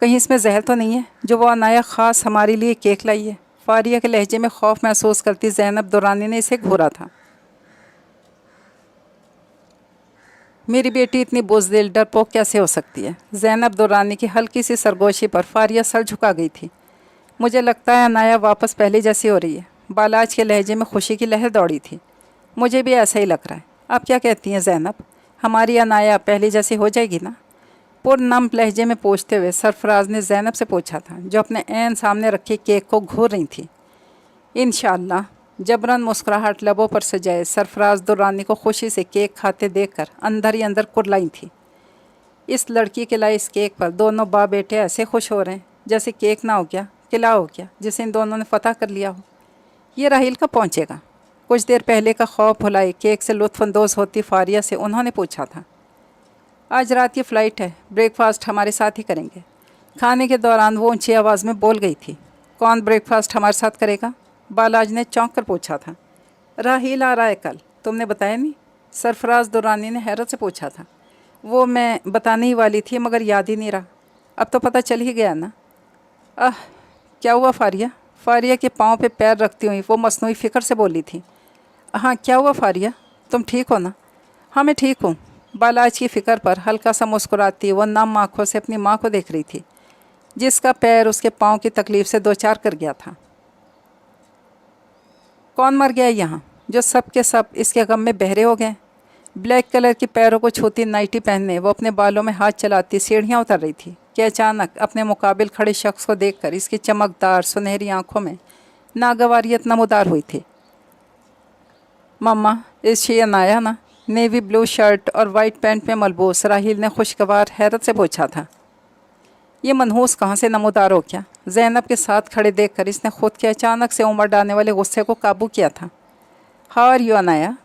کہیں اس میں زہر تو نہیں ہے جو وہ عنایہ خاص ہمارے لیے کیک لائی ہے؟ فاریہ کے لہجے میں خوف محسوس کرتی زینب درانی نے اسے گھورا تھا۔ میری بیٹی اتنی بزدل ڈرپوک کیسے ہو سکتی ہے؟ زینب درانی کی ہلکی سی سرگوشی پر فاریہ سر جھکا گئی تھی۔ مجھے لگتا ہے عنایہ واپس پہلے جیسی ہو رہی ہے، बालाज के लहजे में खुशी की लहर दौड़ी थी। मुझे भी ऐसा ही लग रहा है। आप क्या कहती हैं ज़ैनब, हमारी अनाया पहले जैसी हो जाएगी ना? पुरनम लहजे में पूछते हुए सरफराज ने ज़ैनब से पूछा था, जो अपने ऐन सामने रखे केक को घूर रही थी। इंशाअल्लाह। जबरन मुस्कुराहट लबों पर सजाए सरफराज दुर्रानी को खुशी से केक खाते देखकर अंदर ही अंदर कुरलाई थी। इस लड़की के लाए इस केक पर दोनों बाप बेटे ऐसे खुश हो रहे हैं जैसे केक ना हो गया किला हो गया, जिसे इन दोनों ने फतह कर लिया हो। ये राहील कब पहुँचेगा? कुछ देर पहले का खौफ भुलाए केक से लुत्फ़अंदोज़ होती फारिया से उन्होंने पूछा था। आज रात की फ़्लाइट है, ब्रेकफास्ट हमारे साथ ही करेंगे। खाने के दौरान वो ऊंची आवाज़ में बोल गई थी। कौन ब्रेकफास्ट हमारे साथ करेगा? बालाज ने चौंक कर पूछा था। राहील आ रहा है कल, तुमने बताया नहीं? सरफराज दुर्रानी ने हैरत से पूछा था। वो मैं बताने ही वाली थी मगर याद ही नहीं रहा। अब तो पता चल ही गया ना। क्या हुआ फारिया? फारिया के पाँव पे पैर रखती हुई वो मसनूई फ़िक्र से बोली थी। हाँ क्या हुआ फारिया, तुम ठीक हो ना? हाँ मैं ठीक हूँ। बालाज की फ़िक्र पर हल्का सा मुस्कुराती वो नम आँखों से अपनी माँ को देख रही थी, जिसका पैर उसके पाँव की तकलीफ़ से दो चार कर गया था। कौन मर गया यहाँ जो सब के सब इसके गम में बहरे हो गए? ब्लैक कलर की पैरों को छूती नाइटी पहनने वो अपने बालों में हाथ चलाती सीढ़ियाँ उतर रही थी कि अचानक अपने मुकाबिल खड़े शख्स को देखकर इसकी चमकदार सुनहरी आंखों में नागवारियत नमूदार हुई थी। मम्मा, इस शी अनाया ना? नेवी ब्लू शर्ट और वाइट पैंट में मलबूस राहील ने खुशगवार हैरत से पूछा था। ये मनहूस कहाँ से नमूदार हो गया? ज़ैनब के साथ खड़े देखकर इसने खुद के अचानक से उमड़ डालने वाले गुस्से को काबू किया था। How are you Anaya?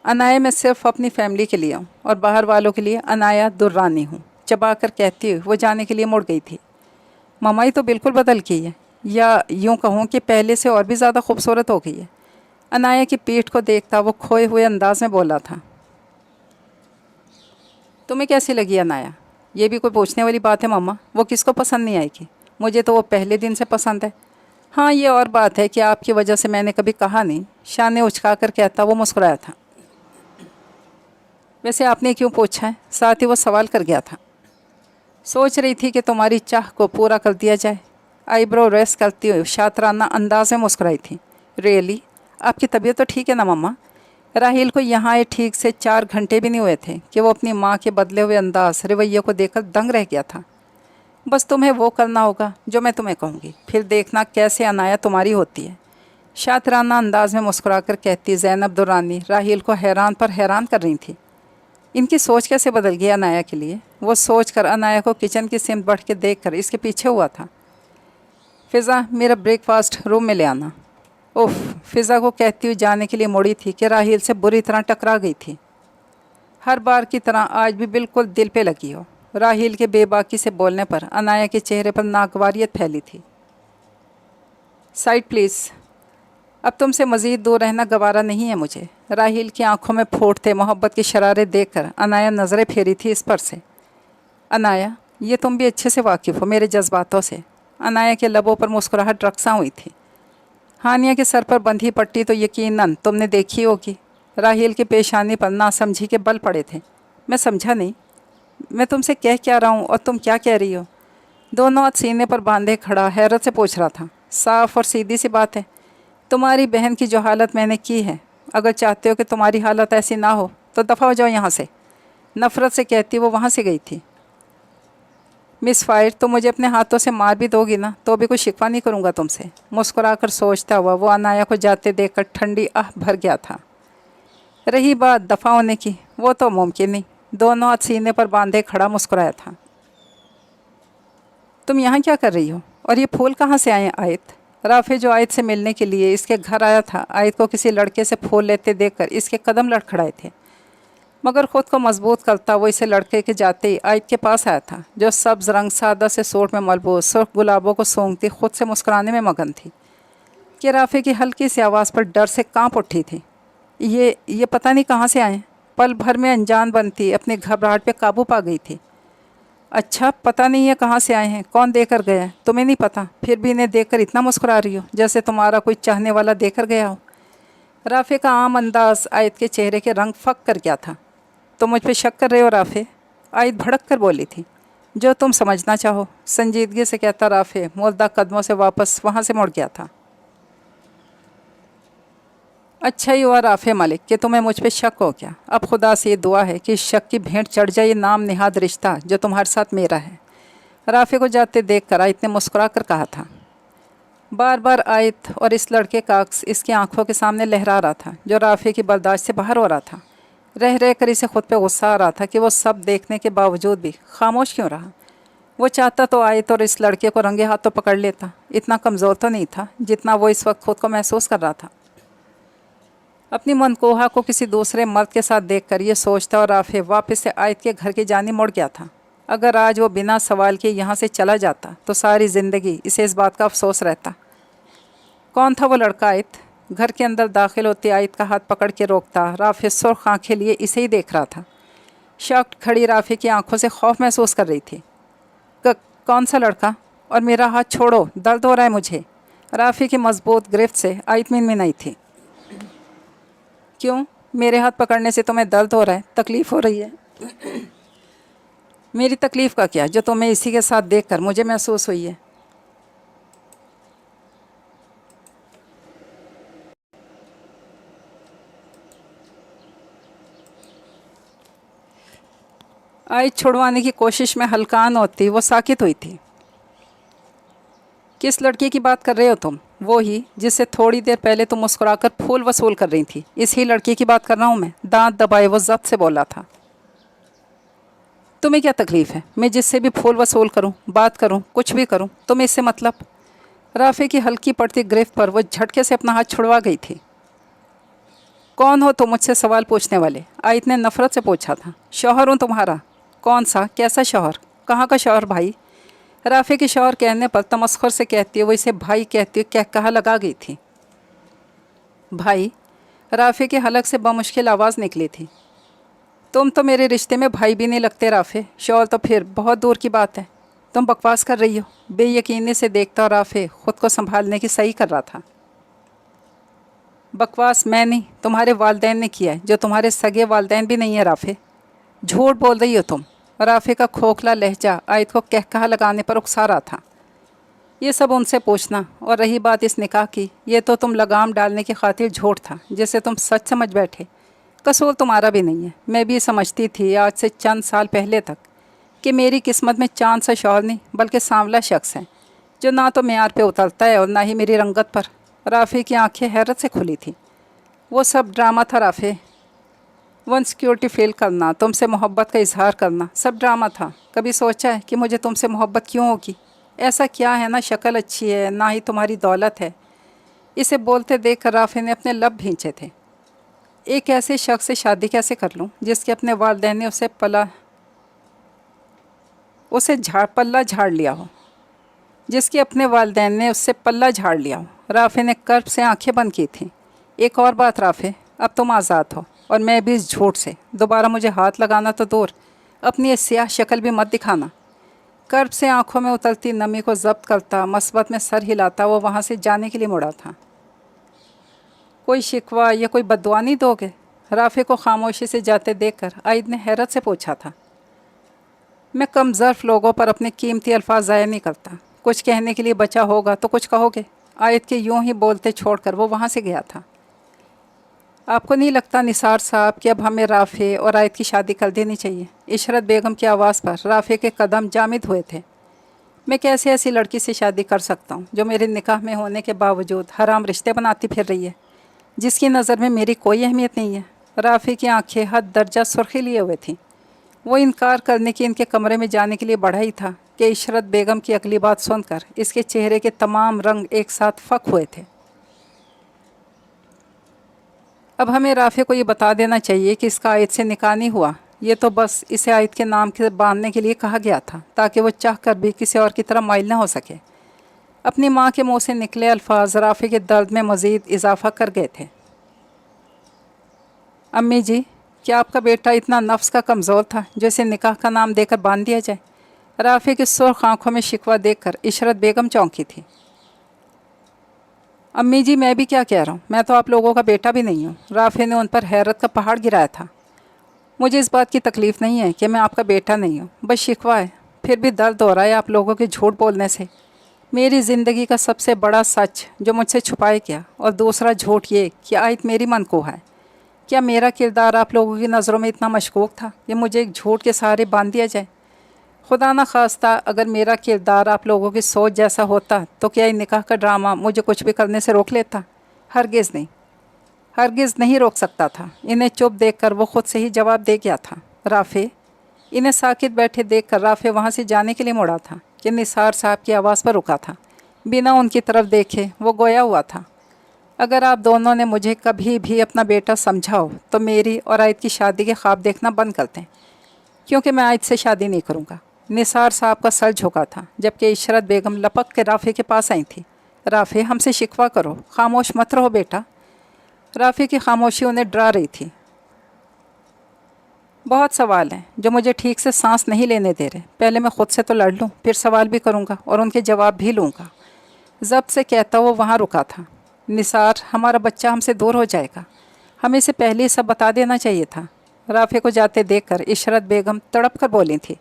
Anaya मैं सिर्फ अपनी फैमिली के लिए हूँ और बाहर वालों के लिए अनाया दुर्रानी हूँ, चबा कर कहती हुई वो जाने के लिए मुड़ गई थी। मम्मा ही तो बिल्कुल बदल गई है, या यूँ कहूँ कि पहले से और भी ज़्यादा खूबसूरत हो गई है। अनाया की पीठ को देखता वो खोए हुए अंदाज में बोला था। तुम्हें कैसी लगी अनाया? ये भी कोई पूछने वाली बात है मम्मा? वो किसको पसंद नहीं आएगी? मुझे तो वो पहले दिन से पसंद है। हाँ ये और बात है कि आपकी वजह से मैंने कभी कहा नहीं, शान ने उचका कर कहता वो मुस्कुराया था। वैसे आपने क्यों पूछा है? साथ ही वो सवाल कर गया था। सोच रही थी कि तुम्हारी चाह को पूरा कर दिया जाए। आईब्रो रेस्ट करती हुई शातराना अंदाज में मुस्कुराई थी। रियली? आपकी तबीयत तो ठीक है ना मम्मा? राहील को यहाँ आए ठीक से 4 घंटे भी नहीं हुए थे कि वो अपनी माँ के बदले हुए अंदाज रवैये को देखकर दंग रह गया था। बस तुम्हें वो करना होगा जो मैं तुम्हें कहूँगी, फिर देखना कैसे अनाया तुम्हारी होती है। शातराना अंदाज में मुस्कुराकर कहती ज़ैनब दुर्रानी राहील को हैरान पर हैरान कर रही थी। इनकी सोच कैसे बदल गई अनाया के लिए? वो सोच कर अनाया को किचन की सिमत बढ़ के देख कर इसके पीछे हुआ था। फ़िज़ा, मेरा ब्रेकफास्ट रूम में ले आना। उफ़, फ़िज़ा को कहती हुई जाने के लिए मुड़ी थी कि राहील से बुरी तरह टकरा गई थी। हर बार की तरह आज भी बिल्कुल दिल पे लगी हो। राहील के बेबाकी से बोलने पर अनाया के चेहरे पर नागवारियत फैली थी। साइड प्लीज़, अब तुमसे मज़ीद दूर रहना गवारा नहीं है मुझे। राहील की आंखों में फूटते मोहब्बत की शरारे देखकर अनाया नज़रें फेरी थी इस पर से। अनाया, ये तुम भी अच्छे से वाकिफ़ हो मेरे जज्बातों से। अनाया के लबों पर मुस्कुराहट रक्सा हुई थी। हानिया के सर पर बंधी पट्टी तो यकीनन तुमने देखी होगी। राहील की पेशानी पर नासमझी के बल पड़े थे। मैं समझा नहीं, मैं तुमसे कह क्या रहा हूँ और तुम क्या कह रही हो? दोनों हाथ सीने पर बांधे खड़ा हैरत से पूछ रहा था। साफ़ और सीधी सी बात है, तुम्हारी बहन की जो हालत मैंने की है, अगर चाहते हो कि तुम्हारी हालत ऐसी ना हो तो दफ़ा हो जाओ यहाँ से। नफ़रत से कहती वो वहाँ से गई थी। मिस फायर, तो मुझे अपने हाथों से मार भी दोगी ना तो भी कोई शिकवा नहीं करूँगा तुमसे। मुस्कुराकर सोचता हुआ वो अनाया को जाते देखकर ठंडी आह भर गया था। रही बात दफ़ा होने की, वो तो मुमकिन नहीं। दोनों हाथ सीने पर बांधे खड़ा मुस्कुराया था। तुम यहाँ क्या कर रही हो और ये फूल कहाँ से आए आयत? राफे जो आयत से मिलने के लिए इसके घर आया था, आयत को किसी लड़के से फूल लेते देखकर इसके कदम लड़खड़ाए थे, मगर ख़ुद को मजबूत करता वो इसे लड़के के जाते ही आयत के पास आया था, जो सब्ज़ रंग सादा से सूट में मलबूस सुर्ख गुलाबों को सूंघती खुद से मुस्कुराने में मगन थी कि राफे की हल्की सी आवाज़ पर डर से काँप उठी थी। ये पता नहीं कहाँ से आए। पल भर में अनजान बनती अपनी घबराहट पे काबू पा गई थी। अच्छा, पता नहीं है कहाँ से आए हैं, कौन देकर गया है? तुम्हें नहीं पता, फिर भी इन्हें देखकर इतना मुस्कुरा रही हो जैसे तुम्हारा कोई चाहने वाला देकर गया हो। राफे का आम अंदाज आयत के चेहरे के रंग फक कर गया था। तुम मुझ पे शक कर रहे हो राफे? आयत भड़क कर बोली थी। जो तुम समझना चाहो, संजीदगी से कहता राफे मुर्दा कदमों से वापस वहाँ से मुड़ गया था। अच्छा ही हुआ राफ़े मलिक कि तुम्हें मुझ पे शक हो गया। अब खुदा से ये दुआ है कि इस शक की भेंट चढ़ जाए ये नाम निहाद रिश्ता जो तुम्हारे साथ मेरा है। राफ़े को जाते देख कर आयत ने मुस्कुरा कर कहा था। बार बार आयत और इस लड़के का अक्स इसकी आंखों के सामने लहरा रहा था जो राफ़े की बर्दाश्त से बाहर हो रहा था। रह रह कर इसे खुद पे गुस्सा आ रहा था कि वो सब देखने के बावजूद भी खामोश क्यों रहा। वो चाहता तो आयत और इस लड़के को रंगे हाथ तो पकड़ लेता, इतना कमज़ोर तो नहीं था जितना वो इस वक्त खुद को महसूस कर रहा था। अपनी मनकोहा को किसी दूसरे मर्द के साथ देखकर ये सोचता और राफ़े वापस से आयत के घर की जानी मुड़ गया था। अगर आज वो बिना सवाल के यहाँ से चला जाता तो सारी ज़िंदगी इसे इस बात का अफसोस रहता। कौन था वो लड़का? आयत घर के अंदर दाखिल होती आयत का हाथ पकड़ के रोकता। राफ़े सुर्ख आँखें लिए इसे ही देख रहा था। शॉक्ड खड़ी राफ़े की आंखों से खौफ महसूस कर रही थी। कौन सा लड़का? और मेरा हाथ छोड़ो, दर्द हो रहा है मुझे। राफ़े की मजबूत गिरफ्त से आयत मिनमिनाई थी। क्यों? मेरे हाथ पकड़ने से तुम्हें दर्द हो रहा है, तकलीफ़ हो रही है? मेरी तकलीफ़ का क्या जो तुम्हें इसी के साथ देखकर मुझे महसूस हुई है? आयत छुड़वाने की कोशिश में हल्कान होती वो साकित हुई थी। किस लड़के की बात कर रहे हो तुम? वो ही जिससे थोड़ी देर पहले तुम मुस्कुराकर फूल वसूल कर रही थी, इसी लड़के की बात कर रहा हूँ मैं। दांत दबाए वो ज़ब्त से बोला था। तुम्हें क्या तकलीफ़ है मैं जिससे भी फूल वसूल करूँ, बात करूँ, कुछ भी करूँ, तुम्हें इससे मतलब? राफ़े की हल्की पड़ती गिरफ्त पर वो झटके से अपना हाथ छुड़वा गई थी। कौन हो तुम मुझसे सवाल पूछने वाले? आयत ने नफ़रत से पूछा था। शौहर हूँ तुम्हारा। कौन सा? कैसा शौहर? कहाँ का शौहर भाई? राफ़े के शौहर कहने पर तमस्खुर से कहती है वो इसे भाई कहती है क्या कहा लगा गई थी। भाई? राफ़े के हलक से बमुश्किल आवाज़ निकली थी। तुम तो मेरे रिश्ते में भाई भी नहीं लगते राफ़े, शौहर तो फिर बहुत दूर की बात है। तुम बकवास कर रही हो। बेयकीनी से देखता और राफ़े ख़ुद को संभालने की सही कर रहा था। बकवास मैं नहीं, तुम्हारे वालदैन ने किया है, जो तुम्हारे सगे वालदैन भी नहीं है राफ़े। झूठ बोल रही हो तुम। राफ़े का खोखला लहजा आयत को कहकहा लगाने पर उकसा रहा था। ये सब उनसे पूछना, और रही बात इस निकाह की, ये तो तुम लगाम डालने की खातिर झूठ था जिसे तुम सच समझ बैठे। कसूर तुम्हारा भी नहीं है। मैं भी समझती थी आज से चंद साल पहले तक कि मेरी किस्मत में चांद सा शौहर नहीं बल्कि सांवला शख्स है जो ना तो मेयार पे उतरता है और ना ही मेरी रंगत पर। राफ़े की आंखें हैरत से खुली थी। वो सब ड्रामा था राफ़े। वन सिक्योरिटी फील करना, तुमसे मोहब्बत का इजहार करना, सब ड्रामा था। कभी सोचा है कि मुझे तुमसे मोहब्बत क्यों होगी? ऐसा क्या है? ना शक्ल अच्छी है, ना ही तुम्हारी दौलत है। इसे बोलते देख कर राफ़े ने अपने लब भींचे थे। एक ऐसे शख्स से शादी कैसे कर लूं जिसके अपने वालिदैन ने पल्ला झाड़ लिया हो, जिसके अपने वालिदैन ने उससे पल्ला झाड़ लिया हो। राफ़े ने कर्ब से आंखें बंद की थीं। एक और बात राफ़े, अब तुम आज़ाद हो और मैं भी इस झूठ से दोबारा मुझे हाथ लगाना तो दूर, अपनी ये स्याह शक्ल भी मत दिखाना। कर्ब से आंखों में उतरती नमी को ज़ब्त करता, मस्बत में सर हिलाता वो वहाँ से जाने के लिए मुड़ा था। कोई शिकवा या कोई बद्दुआ नहीं दोगे? राफ़े को खामोशी से जाते देखकर आयद ने हैरत से पूछा था। मैं कम ज़र्फ़ लोगों पर अपने कीमती अल्फाज ज़ाया नहीं करता। कुछ कहने के लिए बचा होगा तो कुछ कहोगे। आयत के यूं ही बोलते छोड़कर वो वहाँ से गया था। आपको नहीं लगता निसार साहब कि अब हमें राफ़े और आयत की शादी कर देनी चाहिए? इशरत बेगम की आवाज़ पर राफ़े के कदम जामिद हुए थे। मैं कैसे ऐसी लड़की से शादी कर सकता हूँ जो मेरे निकाह में होने के बावजूद हराम रिश्ते बनाती फिर रही है, जिसकी नज़र में मेरी कोई अहमियत नहीं है। राफ़े की आंखें हद दर्जा सुर्खी लिए हुए थीं। वो इनकार करने की इनके कमरे में जाने के लिए बढ़ा ही था कि इशरत बेगम की अगली बात सुनकर इसके चेहरे के तमाम रंग एक साथ फ़क हुए थे। अब हमें राफ़े को ये बता देना चाहिए कि इसका आयत से निकाह नहीं हुआ। ये तो बस इसे आयत के नाम के बांधने के लिए कहा गया था ताकि वो चाह कर भी किसी और की तरह माइल न हो सके। अपनी माँ के मुँह से निकले अल्फाज राफ़े के दर्द में मज़ीद इजाफ़ा कर गए थे। अम्मी जी, क्या आपका बेटा इतना नफ्स का कमज़ोर था जो इसे निकाह का नाम देकर बांध दिया जाए? राफ़े की सुर्ख आँखों में शिकवा देखकर इशरत बेगम चौंकी थी। अम्मी जी, मैं भी क्या कह रहा हूँ, मैं तो आप लोगों का बेटा भी नहीं हूँ। राफ़े ने उन पर हैरत का पहाड़ गिराया था। मुझे इस बात की तकलीफ़ नहीं है कि मैं आपका बेटा नहीं हूँ, बस शिकवा है। फिर भी दर्द हो रहा है आप लोगों के झूठ बोलने से। मेरी ज़िंदगी का सबसे बड़ा सच जो मुझसे छुपाए गया, और दूसरा झूठ ये कि आयत मेरी मन को है। क्या मेरा किरदार आप लोगों की नज़रों में इतना मशकूक था कि मुझे एक झूठ के सहारे बांध दिया जाए? खुदा न खास्ता अगर मेरा किरदार आप लोगों की सोच जैसा होता तो क्या ये निकाह का ड्रामा मुझे कुछ भी करने से रोक लेता? हरगिज़ नहीं, हरगिज़ नहीं रोक सकता था। इन्हें चुप देखकर वो खुद से ही जवाब दे गया था। राफ़े, इन्हें साकित बैठे देखकर राफ़े वहाँ से जाने के लिए मुड़ा था कि निसार साहब की आवाज़ पर रुका था। बिना उनकी तरफ देखे वो गोया हुआ था। अगर आप दोनों ने मुझे कभी भी अपना बेटा समझा हो तो मेरी और आयत की शादी के ख्वाब देखना बंद कर दें, क्योंकि मैं आयत से शादी नहीं करूँगा। निसार साहब का सर झुका था, जबकि इशरत बेगम लपक के राफ़े के पास आई थी। राफ़े, हमसे शिकवा करो, खामोश मत रहो बेटा। राफ़े की खामोशी उन्हें डरा रही थी। बहुत सवाल हैं जो मुझे ठीक से सांस नहीं लेने दे रहे। पहले मैं ख़ुद से तो लड़ लूँ, फिर सवाल भी करूँगा और उनके जवाब भी लूँगा। ज़ब्त से कहता वो वहाँ रुका था। निसार, हमारा बच्चा हमसे दूर हो जाएगा, हमें इसे पहले ही सब बता देना चाहिए था। राफ़े को जाते देखकर इशरत बेगम तड़प कर बोली थी,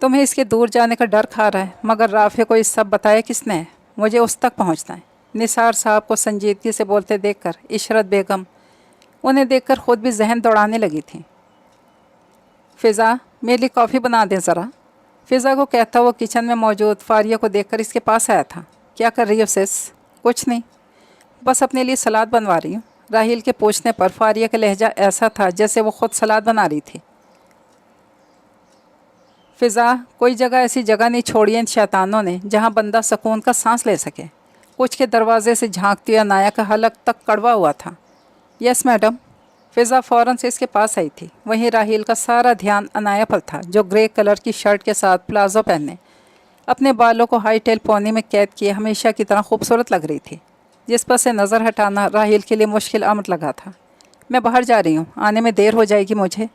तुम्हें इसके दूर जाने का डर खा रहा है, मगर राफ़े को इस सब बताया किसने है? मुझे उस तक पहुँचना है। निसार साहब को संजीदगी से बोलते देखकर इशरत बेगम उन्हें देखकर ख़ुद भी जहन दौड़ाने लगी थी। फ़िज़ा, मेरे लिए कॉफ़ी बना दें ज़रा। फ़िज़ा को कहता वो किचन में मौजूद फ़ारिया को देखकर इसके पास आया था। क्या कर रही हो सिस? कुछ नहीं, बस अपने लिए सलाद बनवा रही हूँ। राहील के पूछने पर फ़ारिया का लहजा ऐसा था जैसे वो ख़ुद सलाद बना रही थी। फ़िज़ा, कोई जगह ऐसी जगह नहीं छोड़ी इन शैतानों ने जहाँ बंदा सुकून का सांस ले सके। कुछ के दरवाजे से झांकती हुई अनाया का हलक तक कड़वा हुआ था। Yes madam. फ़िज़ा फ़ौरन से इसके पास आई थी। वहीं राहील का सारा ध्यान अनाया पर था, जो ग्रे कलर की शर्ट के साथ प्लाजो पहने अपने बालों को हाई टेल पोनी में कैद किए हमेशा की तरह खूबसूरत लग रही थी, जिस पर से नज़र हटाना राहील के लिए मुश्किल अमर लगा था। मैं बाहर जा रही हूँ, आने में देर हो जाएगी मुझे।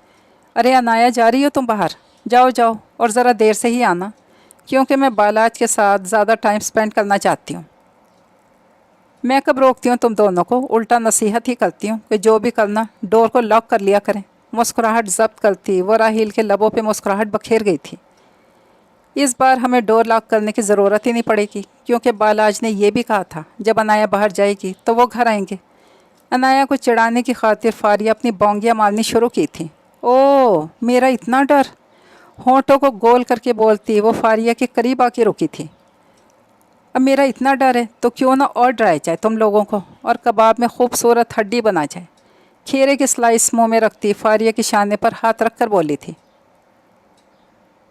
अरे अनाया, जा रही हो तुम बाहर? जाओ जाओ, और ज़रा देर से ही आना, क्योंकि मैं बालाज के साथ ज़्यादा टाइम स्पेंड करना चाहती हूँ। मैं कब रोकती हूँ तुम दोनों को? उल्टा नसीहत ही करती हूँ कि जो भी करना डोर को लॉक कर लिया करें। मुस्कुराहट ज़ब्त करती वो राहील के लबों पे मुस्कुराहट बखेर गई थी। इस बार हमें डोर लॉक करने की ज़रूरत ही नहीं पड़ेगी, क्योंकि बालाज ने यह भी कहा था जब अनाया बाहर जाएगी तो वो घर आएंगे। अनाया को चिढ़ाने की खातिर फ़ारिया अपनी बौंगियाँ मारनी शुरू की थी। ओह, मेरा इतना डर! होंठों को गोल करके बोलती वो फ़ारिया के करीब आके रुकी थी। अब मेरा इतना डर है तो क्यों ना और डराया जाए तुम लोगों को, और कबाब में खूबसूरत हड्डी बना जाए। खीरे की स्लाइस मुंह में रखती फ़ारिया के शाने पर हाथ रख कर बोली थी।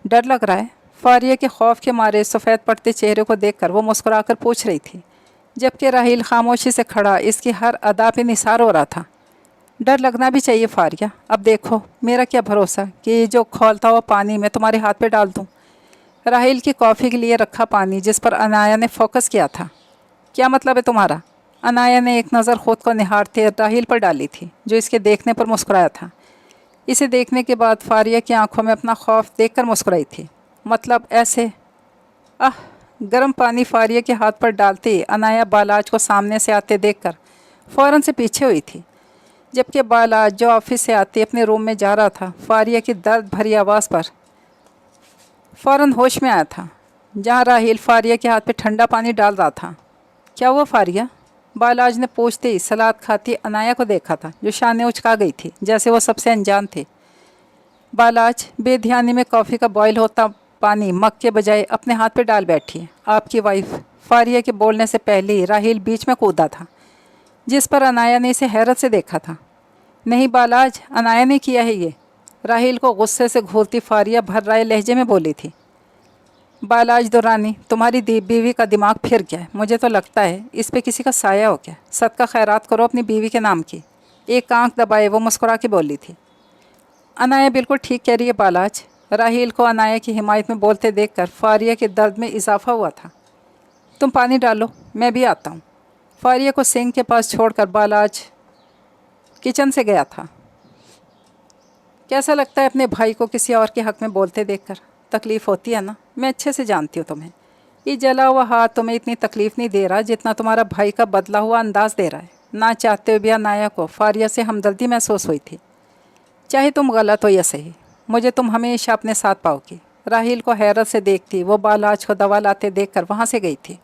डर लग रहा है? फ़ारिया के खौफ के मारे सफ़ेद पड़ते चेहरे को देखकर वो मुस्कुराकर पूछ रही थी, जबकि राहील खामोशी से खड़ा इसकी हर अदा पे निसार हो रहा था। डर लगना भी चाहिए फ़ारिया। अब देखो, मेरा क्या भरोसा कि ये जो खौलता हुआ पानी मैं तुम्हारे हाथ पे डाल दूँ। राहील की कॉफ़ी के लिए रखा पानी जिस पर अनाया ने फोकस किया था। क्या मतलब है तुम्हारा? अनाया ने एक नज़र ख़ुद को निहारते राहील पर डाली थी, जो इसके देखने पर मुस्कुराया था। इसे देखने के बाद फ़ारिया की आंखों में अपना खौफ देखकर मुस्कुराई थी। मतलब ऐसे? आह! गर्म पानी फ़ारिया के हाथ पर डालते ही अनाया बालाज को सामने से आते देखकर फ़ौरन से पीछे हुई थी, जबकि बालाज जो ऑफिस से आते अपने रूम में जा रहा था, फ़ारिया की दर्द भरी आवाज़ पर फ़ौरन होश में आया था, जहाँ राहील फ़ारिया के हाथ पे ठंडा पानी डाल रहा था। क्या हुआ फ़ारिया? बालाज ने पूछते ही सलाद खाती अनाया को देखा था, जो शाने उचका गई थी जैसे वो सबसे अनजान थे। बालाज बेध्यानी में कॉफ़ी का बॉयल होता पानी मग के बजाय अपने हाथ पे डाल बैठी है। आपकी वाइफ। फ़ारिया के बोलने से पहले ही राहील बीच में कूदा था, जिस पर अनाया ने इसे हैरत से देखा था। नहीं बालाज, अनाया ने किया है ये। राहील को गुस्से से घूरती फ़ारिया भर्राए लहजे में बोली थी। बालाज दुरानी, तुम्हारी बीवी का दिमाग फिर गया है। मुझे तो लगता है इस पे किसी का साया हो गया। सदका खैरात करो अपनी बीवी के नाम की। एक आंख दबाए वो मुस्कुरा के बोली थी। अनाया बिल्कुल ठीक कह रही है बालाज। राहील को अनाया की हिमायत में बोलते देखकर फ़ारिया के दर्द में इजाफा हुआ था। तुम पानी डालो, मैं भी आता हूँ। फ़ारिया को सिंक के पास छोड़कर बालाज किचन से गया था। कैसा लगता है अपने भाई को किसी और के हक़ में बोलते देखकर? तकलीफ़ होती है ना? मैं अच्छे से जानती हूँ तुम्हें। ये जला हुआ हाथ तुम्हें इतनी तकलीफ़ नहीं दे रहा जितना तुम्हारा भाई का बदला हुआ अंदाज़ दे रहा है। ना चाहते हुए भी अनाया को फ़ारिया से हमदर्दी महसूस हुई थी। चाहे तुम गलत हो या सही, मुझे तुम हमेशा अपने साथ पाओगी। राहिल को हैरत से देखती वो बालाज को दवा लाते देखकर वहाँ से गई थी।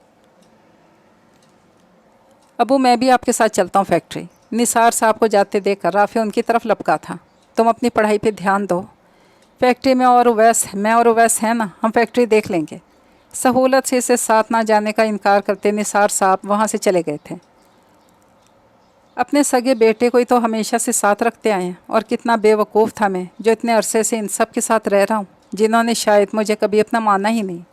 अबू मैं भी आपके साथ चलता हूँ फैक्ट्री। निसार साहब को जाते देखकर राफे उनकी तरफ लपका था। तुम अपनी पढ़ाई पे ध्यान दो। फैक्ट्री में और उवैस हैं ना, हम फैक्ट्री देख लेंगे। सहूलत से इसे साथ ना जाने का इनकार करते निसार साहब वहाँ से चले गए थे। अपने सगे बेटे को ही तो हमेशा से साथ रखते आए हैं, और कितना बेवकूफ़ था मैं जो इतने अरसे से इन सब के साथ रह रहा हूँ, जिन्होंने शायद मुझे कभी अपना माना ही नहीं।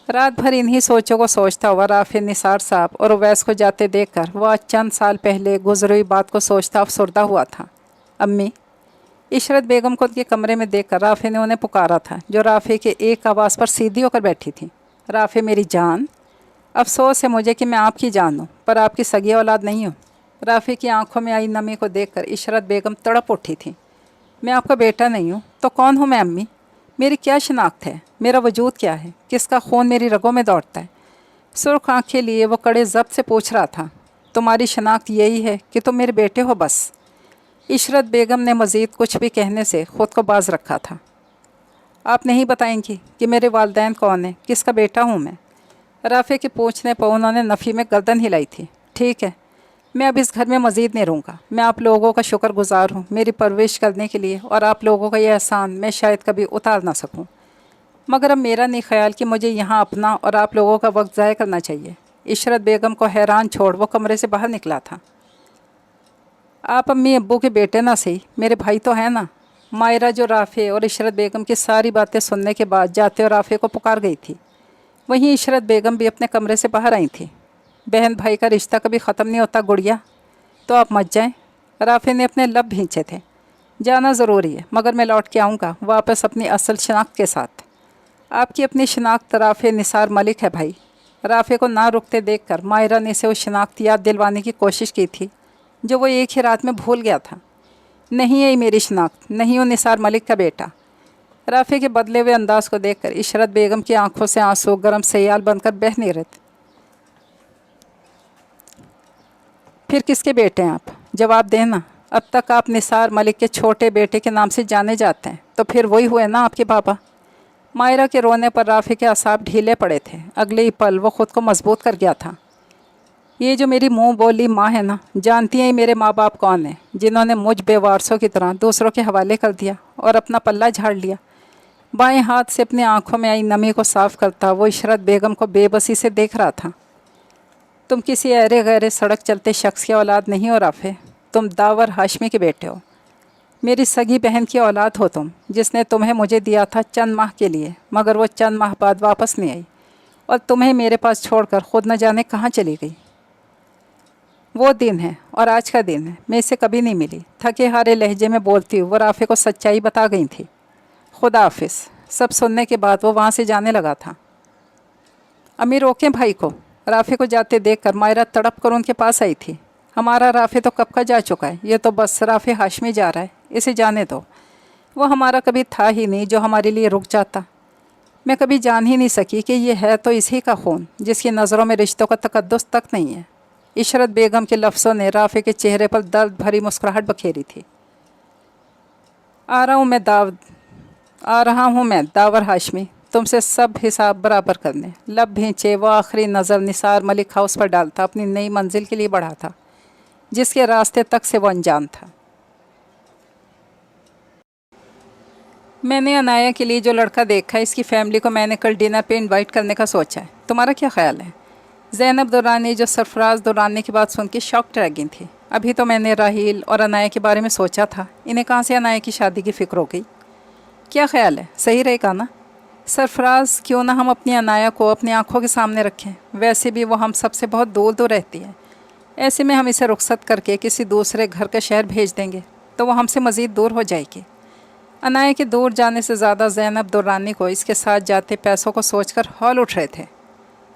रात भर इन्हीं सोचों को सोचता हुआ राफे निसार साहब और उवैस को जाते देखकर वो आज चंद साल पहले गुजरी हुई बात को सोचता अफसरदा हुआ था। अम्मी। इशरत बेगम को उनके कमरे में देखकर राफे ने उन्हें पुकारा था, जो राफे के एक आवाज़ पर सीधी होकर बैठी थी। राफे मेरी जान, अफसोस है मुझे कि मैं आपकी जान हूँ पर आपकी सगी औलाद नहीं हूँ। राफे की आंखों में आई नमी को देखकर इशरत बेगम तड़प उठी थी। मैं आपका बेटा नहीं हूँ तो कौन हूँ मैं अम्मी? मेरी क्या शिनाख्त है? मेरा वजूद क्या है? किसका खून मेरी रगों में दौड़ता है? सुर्ख आँखें लिए वो कड़े ज़ब्त से पूछ रहा था। तुम्हारी शिनाख्त यही है कि तुम मेरे बेटे हो बस। इशरत बेगम ने मज़ीद कुछ भी कहने से ख़ुद को बाज रखा था। आप नहीं बताएंगी कि मेरे वालिदैन कौन है, किसका बेटा हूँ मैं? राफे के पूछने पर उन्होंने नफ़ी में गर्दन हिलाई थी। ठीक है, मैं अब इस घर में मज़ीद नहीं रहूँगा। मैं आप लोगों का शुक्रगुज़ार हूँ मेरी परवरिश करने के लिए, और आप लोगों का यह एहसान मैं शायद कभी उतार ना सकूँ। मगर अब मेरा नहीं ख्याल कि मुझे यहाँ अपना और आप लोगों का वक्त ज़ाय करना चाहिए। इशरत बेगम को हैरान छोड़ वो कमरे से बाहर निकला था। आप अम्मी अब्बू के बेटे ना सही, मेरे भाई तो हैं ना। मायरा जो राफ़े और इशरत बेगम की सारी बातें सुनने के बाद जाते और राफ़े को पुकार गई थी, वहीं इशरत बेगम भी अपने कमरे से बाहर आई थी। बहन भाई का रिश्ता कभी ख़त्म नहीं होता गुड़िया, तो आप मत जाएं। राफ़े ने अपने लब भींचे थे। जाना ज़रूरी है, मगर मैं लौट के आऊँगा वापस अपनी असल शनाख्त के साथ। आपकी अपनी शनाख्त राफ़े निसार मलिक है भाई। राफ़े को ना रुकते देखकर मायरा ने इसे वो शनाख्त याद दिलवाने की कोशिश की थी जो वो एक ही रात में भूल गया था। नहीं है मेरी शनाख्त, नहीं हूँ निसार मलिक का बेटा। राफ़े के बदले हुए अंदाज को देखकर इशरत बेगम की आंखों से आंसू गर्म सयाल बनकर बह नहीं रहे थे। फिर किसके बेटे हैं आप? जवाब देना। अब तक आप निसार मलिक के छोटे बेटे के नाम से जाने जाते हैं, तो फिर वही हुए ना आपके पापा। मायरा के रोने पर राफ़े के असाब ढीले पड़े थे। अगले ही पल वो ख़ुद को मजबूत कर गया था। ये जो मेरी मुंह बोली माँ है ना, जानती हैं मेरे माँ बाप कौन हैं, जिन्होंने मुझ बेवारसों की तरह दूसरों के हवाले कर दिया और अपना पल्ला झाड़ लिया। बाएं हाथ से अपनी आंखों में आई नमी को साफ करता वो इशरत बेगम को बेबसी से देख रहा था। तुम किसी अरे गहरे सड़क चलते शख्स की औलाद नहीं हो राफ़े, तुम दावर हाशमी के बेटे हो। मेरी सगी बहन की औलाद हो तुम, जिसने तुम्हें मुझे दिया था चंद माह के लिए, मगर वो चंद माह बाद वापस नहीं आई और तुम्हें मेरे पास छोड़कर खुद न जाने कहाँ चली गई। वो दिन है और आज का दिन है, मैं इसे कभी नहीं मिली। थके हारे लहजे में बोलती हुई वो राफ़े को सच्चाई बता गई थी। खुदा हाफिज़। सब सुनने के बाद वो वहाँ से जाने लगा था। अम्मी रोकें भाई को। राफ़े को जाते देखकर मायरा तड़प कर उनके पास आई थी। हमारा राफ़े तो कब का जा चुका है, ये तो बस राफ़े हाशमी जा रहा है, इसे जाने दो। वो हमारा कभी था ही नहीं जो हमारे लिए रुक जाता। मैं कभी जान ही नहीं सकी कि ये है तो इसी का खून, जिसकी नज़रों में रिश्तों का तकद्दुस तक नहीं है। इशरत बेगम के लफ्ज़ों ने राफ़े के चेहरे पर दर्द भरी मुस्कुराहट बखेरी थी। आ रहा हूँ मैं दावर हाशमी, तुमसे सब हिसाब बराबर करने। लब भींचे वो आखिरी नज़र निसार मलिक हाउस पर डालता अपनी नई मंजिल के लिए बढ़ा था, जिसके रास्ते तक से वो अनजान था। मैंने अनाया के लिए जो लड़का देखा है, इसकी फ़ैमिली को मैंने कल डिनर पे इनवाइट करने का सोचा है। तुम्हारा क्या ख्याल है? ज़ैनब दुरानी जो सरफराज दुरानी की बात सुन के शॉक्ड रह गई थी। अभी तो मैंने राहील और अनाया के बारे में सोचा था, इन्हें कहाँ से अनाया की शादी की फ़िक्र हो गई? क्या ख्याल है, सही रहेगा ना? सरफराज, क्यों ना हम अपनी अनाया को अपनी आंखों के सामने रखें? वैसे भी वो हम सबसे बहुत दूर दूर रहती है। ऐसे में हम इसे रुखसत करके किसी दूसरे घर का शहर भेज देंगे तो वो हमसे मज़ीद दूर हो जाएगी। अनाया के दूर जाने से ज़्यादा ज़ैनब दुरानी को इसके साथ जाते पैसों को सोचकर हौल उठ रहे थे।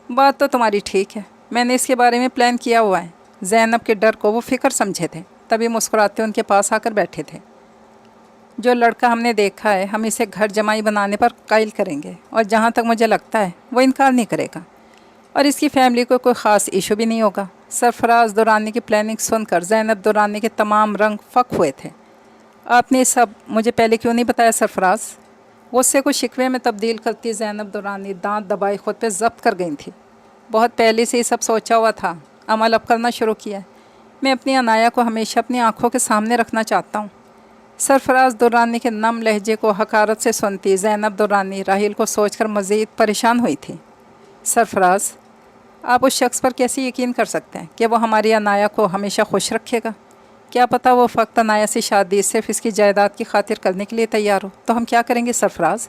बात तो तुम्हारी ठीक है, मैंने इसके बारे में प्लान किया हुआ है। ज़ैनब के डर को वो फ़िक्र समझे थे, तभी मुस्कुराते उनके पास आकर बैठे थे। जो लड़का हमने देखा है, हम इसे घर जमाई बनाने पर कायल करेंगे, और जहाँ तक मुझे लगता है वो इनकार नहीं करेगा, और इसकी फ़ैमिली को कोई ख़ास इशू भी नहीं होगा। सरफराज दुरानी की प्लानिंग सुनकर ज़ैनब दुरानी के तमाम रंग फ़क हुए थे। आपने सब मुझे पहले क्यों नहीं बताया सरफराज? गुस्से को शिकवे में तब्दील करती ज़ैनब दुरानी दांत दबाए खुद पे ज़ब्त कर गई थी। बहुत पहले से ही सब सोचा हुआ था, अमल अब करना शुरू किया है। मैं अपनी अनाया को हमेशा अपनी आंखों के सामने रखना चाहता हूँ। सरफराज दुरानी के नम लहजे को हकारत से सुनती ज़ैनब दुरानी राहिल को सोचकर मज़ीद परेशान हुई थी। सरफराज, आप उस शख्स पर कैसे यकीन कर सकते हैं कि वो हमारी अनाया को हमेशा खुश रखेगा? क्या पता वो फ़क्त अनाया से शादी सिर्फ इसकी जायदाद की खातिर करने के लिए तैयार हो। तो हम क्या करेंगे सरफराज?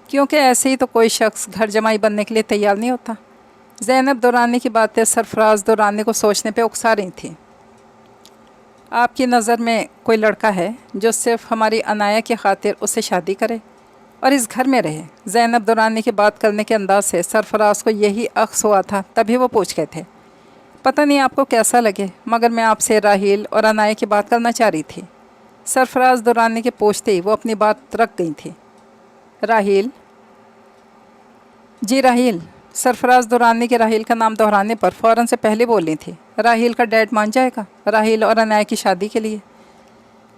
क्योंकि ऐसे ही तो कोई शख्स घर जमाई बनने के लिए तैयार नहीं होता। ज़ैनब दुरानी की बातें सरफराज दुरानी को सोचने पे उकसा रही थी। आपकी नज़र में कोई लड़का है जो सिर्फ हमारी अनाया की खातिर उससे शादी करे और इस घर में रहे? ज़ैनब दुरानी की बात करने के अंदाज से सरफराज को यही अख्स हुआ था, तभी वो पूछ गए थे। पता नहीं आपको कैसा लगे, मगर मैं आपसे राहिल और अनाया की बात करना चाह रही थी। सरफराज दुरानी के पूछते ही वो अपनी बात रख गई थी। राहिल? जी राहिल। सरफराज दुरानी के राहिल का नाम दोहराने पर फ़ौरन से पहले बोली थी, राहिल का डैड मान जाएगा राहिल और अनाया की शादी के लिए?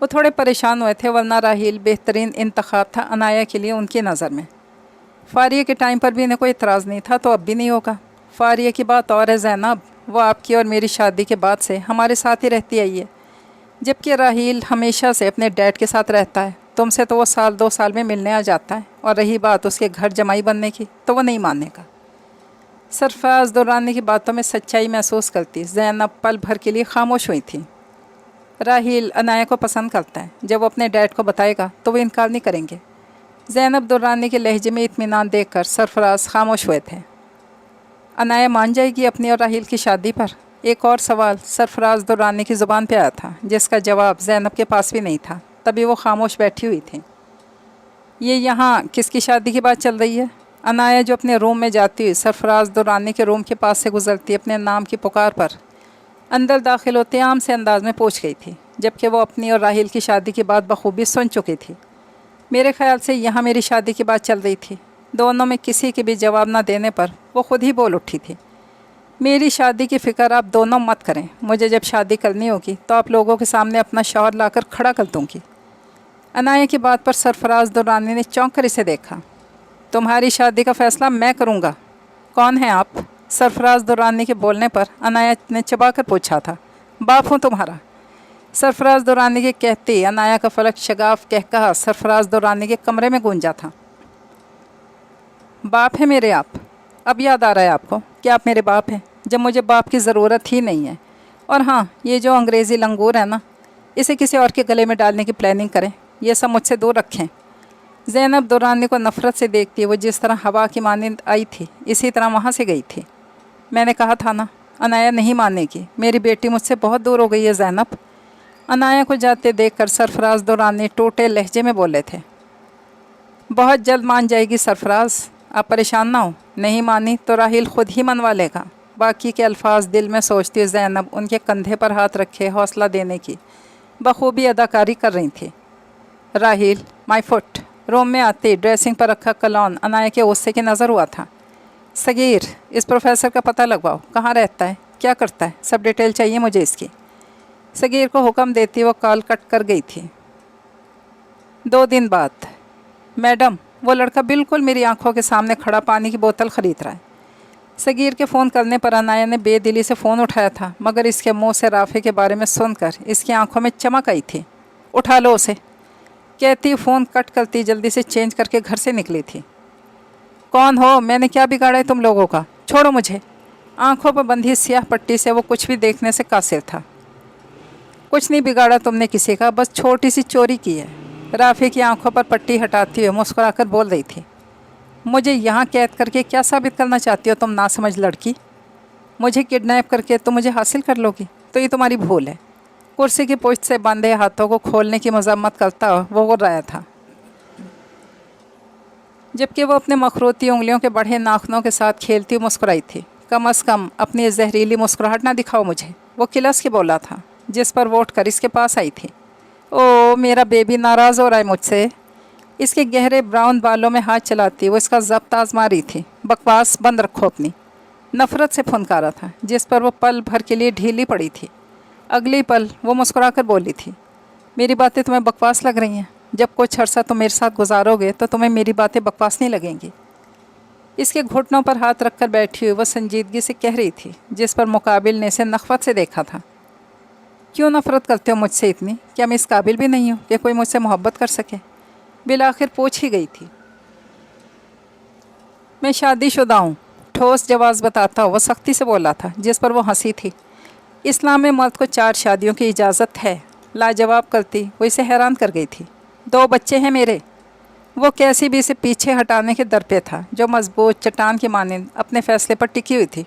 वो थोड़े परेशान हुए थे, वरना राहिल बेहतरीन इंतखाब था अनाया के लिए उनकी नज़र में। फ़ारिया के टाइम पर भी इन्हें कोई इतराज़ नहीं था, तो अब भी नहीं होगा। फ़ारिया की बात और है ज़ैनब, वो आपकी और मेरी शादी के बाद से हमारे साथ ही रहती आई है, जबकि राहिल हमेशा से अपने डैड के साथ रहता है। तुमसे तो वो साल 2 साल में मिलने आ जाता है, और रही बात उसके घर जमाई बनने की, तो वो नहीं मानेगा। सरफराज दुरानी की बातों में सच्चाई महसूस करती ज़ैनब पल भर के लिए खामोश हुई थी। राहिल अनाया को पसंद करता है, जब वो अपने डैड को बताएगा तो वो इनकार नहीं करेंगे। ज़ैनब दुरानी के लहजे में इत्मीनान देखकर सरफराज खामोश हुए थे। अनाया मान जाएगी अपनी और राहिल की शादी पर? एक और सवाल सरफराज दुरानी की ज़ुबान पे आया था, जिसका जवाब ज़ैनब के पास भी नहीं था, तभी वो खामोश बैठी हुई थी। ये यहाँ किसकी शादी की बात चल रही है? अनाया जो अपने रूम में जाती हुई सरफराज दुरानी के रूम के पास से गुजरती अपने नाम की पुकार पर अंदर दाखिल होते आम से अंदाज में पूछ गई थी, जबकि वो अपनी और राहिल की शादी की बात बखूबी सुन चुकी थी। मेरे ख्याल से यहाँ मेरी शादी की बात चल रही थी। दोनों में किसी के भी जवाब न देने पर वो खुद ही बोल उठी थी। मेरी शादी की फ़िक्र आप दोनों मत करें, मुझे जब शादी करनी होगी तो आप लोगों के सामने अपना शौहर लाकर खड़ा कर दूँगी। अनाया की बात पर सरफराज दुरानी ने चौंक कर इसे देखा। तुम्हारी शादी का फ़ैसला मैं करूँगा। कौन है आप? सरफराज दुरानी के बोलने पर अनाया ने चबा कर पूछा था। बाप हूँ तुम्हारा। सरफराज दुरानी के कहते ही अनाया का फलक शगाफ कह कहा सरफराज दुरानी के कमरे में गूंजा था। बाप है मेरे आप? अब याद आ रहा है आपको कि आप मेरे बाप हैं, जब मुझे बाप की ज़रूरत ही नहीं है। और हाँ, ये जो अंग्रेज़ी लंगूर है ना, इसे किसी और के गले में डालने की प्लानिंग करें, ये सब मुझसे दूर रखें। ज़ैनब दुरानी को नफ़रत से देखती वो जिस तरह हवा की मानिंद आई थी, इसी तरह वहाँ से गई थी। मैंने कहा था ना, अनाया नहीं मानेगी। मेरी बेटी मुझसे बहुत दूर हो गई है ज़ैनब। अनाया को जाते देखकर सरफराज दुरानी टूटे लहजे में बोले थे। बहुत जल्द मान जाएगी सरफराज, आप परेशान ना हो। नहीं मानी तो राहिल खुद ही मनवा लेगा। बाकी के अल्फाज दिल में सोचती ज़ैनब उनके कंधे पर हाथ रखे हौसला देने की बखूबी अदाकारी कर रही थी। Rahil, my foot. रूम में आते ड्रेसिंग पर रखा कलौन अनाया के गुस्से की नज़र हुआ था। सगीर, इस प्रोफेसर का पता लगवाओ, कहाँ रहता है, क्या करता है, सब डिटेल चाहिए मुझे इसकी। सगीर को हुक्म देती वो कॉल कट कर गई थी। 2 दिन बाद, मैडम, वो लड़का बिल्कुल मेरी आंखों के सामने खड़ा पानी की बोतल ख़रीद रहा है। सगीर के फ़ोन करने पर अनाया ने बेदिली से फ़ोन उठाया था, मगर इसके मुंह से राफ़े के बारे में सुनकर इसकी आंखों में चमक आई थी। उठा लो उसे, कहती फ़ोन कट करती जल्दी से चेंज करके घर से निकली थी। कौन हो? मैंने क्या बिगाड़ा है तुम लोगों का? छोड़ो मुझे। आंखों पर बंधी स्याह पट्टी से वो कुछ भी देखने से कासिर था। कुछ नहीं बिगाड़ा तुमने किसी का, बस छोटी सी चोरी की है। राफ़ी की आंखों पर पट्टी हटाती हुए मुस्कुराकर बोल रही थी। मुझे यहाँ कैद करके क्या साबित करना चाहती हो तुम नासमझ लड़की? मुझे किडनैप करके तुम मुझे हासिल कर लोगी, तो ये तुम्हारी भूल है। कुर्सी की पुश्त से बंधे हाथों को खोलने की मजम्मत करता वो गुर्र रहा था, जबकि वो अपने मखरूती उंगलियों के बढ़े नाखूनों के साथ खेलती मुस्कुराई थी। कम अज़ कम अपनी जहरीली मुस्कुराहट ना दिखाओ मुझे, वो किलस के बोला था, जिस पर वो उठकर इसके पास आई थी। ओ मेरा बेबी नाराज़ हो रहा है मुझसे। इसके गहरे ब्राउन बालों में हाथ चलाती वो इसका ज़ब्त आजमा रही थी। बकवास बंद रखो अपनी। नफ़रत से फुनकारा था, जिस पर वो पल भर के लिए ढीली पड़ी थी। अगली पल वो मुस्कुरा कर बोली थी, मेरी बातें तुम्हें बकवास लग रही हैं? जब कुछ अरसा तुम मेरे साथ गुजारोगे तो तुम्हें मेरी बातें बकवास नहीं लगेंगी। इसके घुटनों पर हाथ रखकर बैठी हुई वह संजीदगी से कह रही थी, जिस पर मुकाबिल ने इसे नखवत से देखा था। क्यों नफ़रत करते हो मुझसे इतनी? क्या मैं इस काबिल भी नहीं हूँ कि कोई मुझसे मोहब्बत कर सके? बिल आखिर पूछ ही गई थी। मैं शादीशुदा हूँ, ठोस जवाब बताता हुआ सख्ती से बोला था, जिस पर वो हंसी थी। इस्लाम में मर्द को 4 शादियों की इजाज़त है। लाजवाब करती वो इसे हैरान कर गई थी। 2 बच्चे हैं मेरे। वो कैसी भी इसे पीछे हटाने के दर पे था, जो मजबूत चट्टान की मानिंद अपने फैसले पर टिकी हुई थी।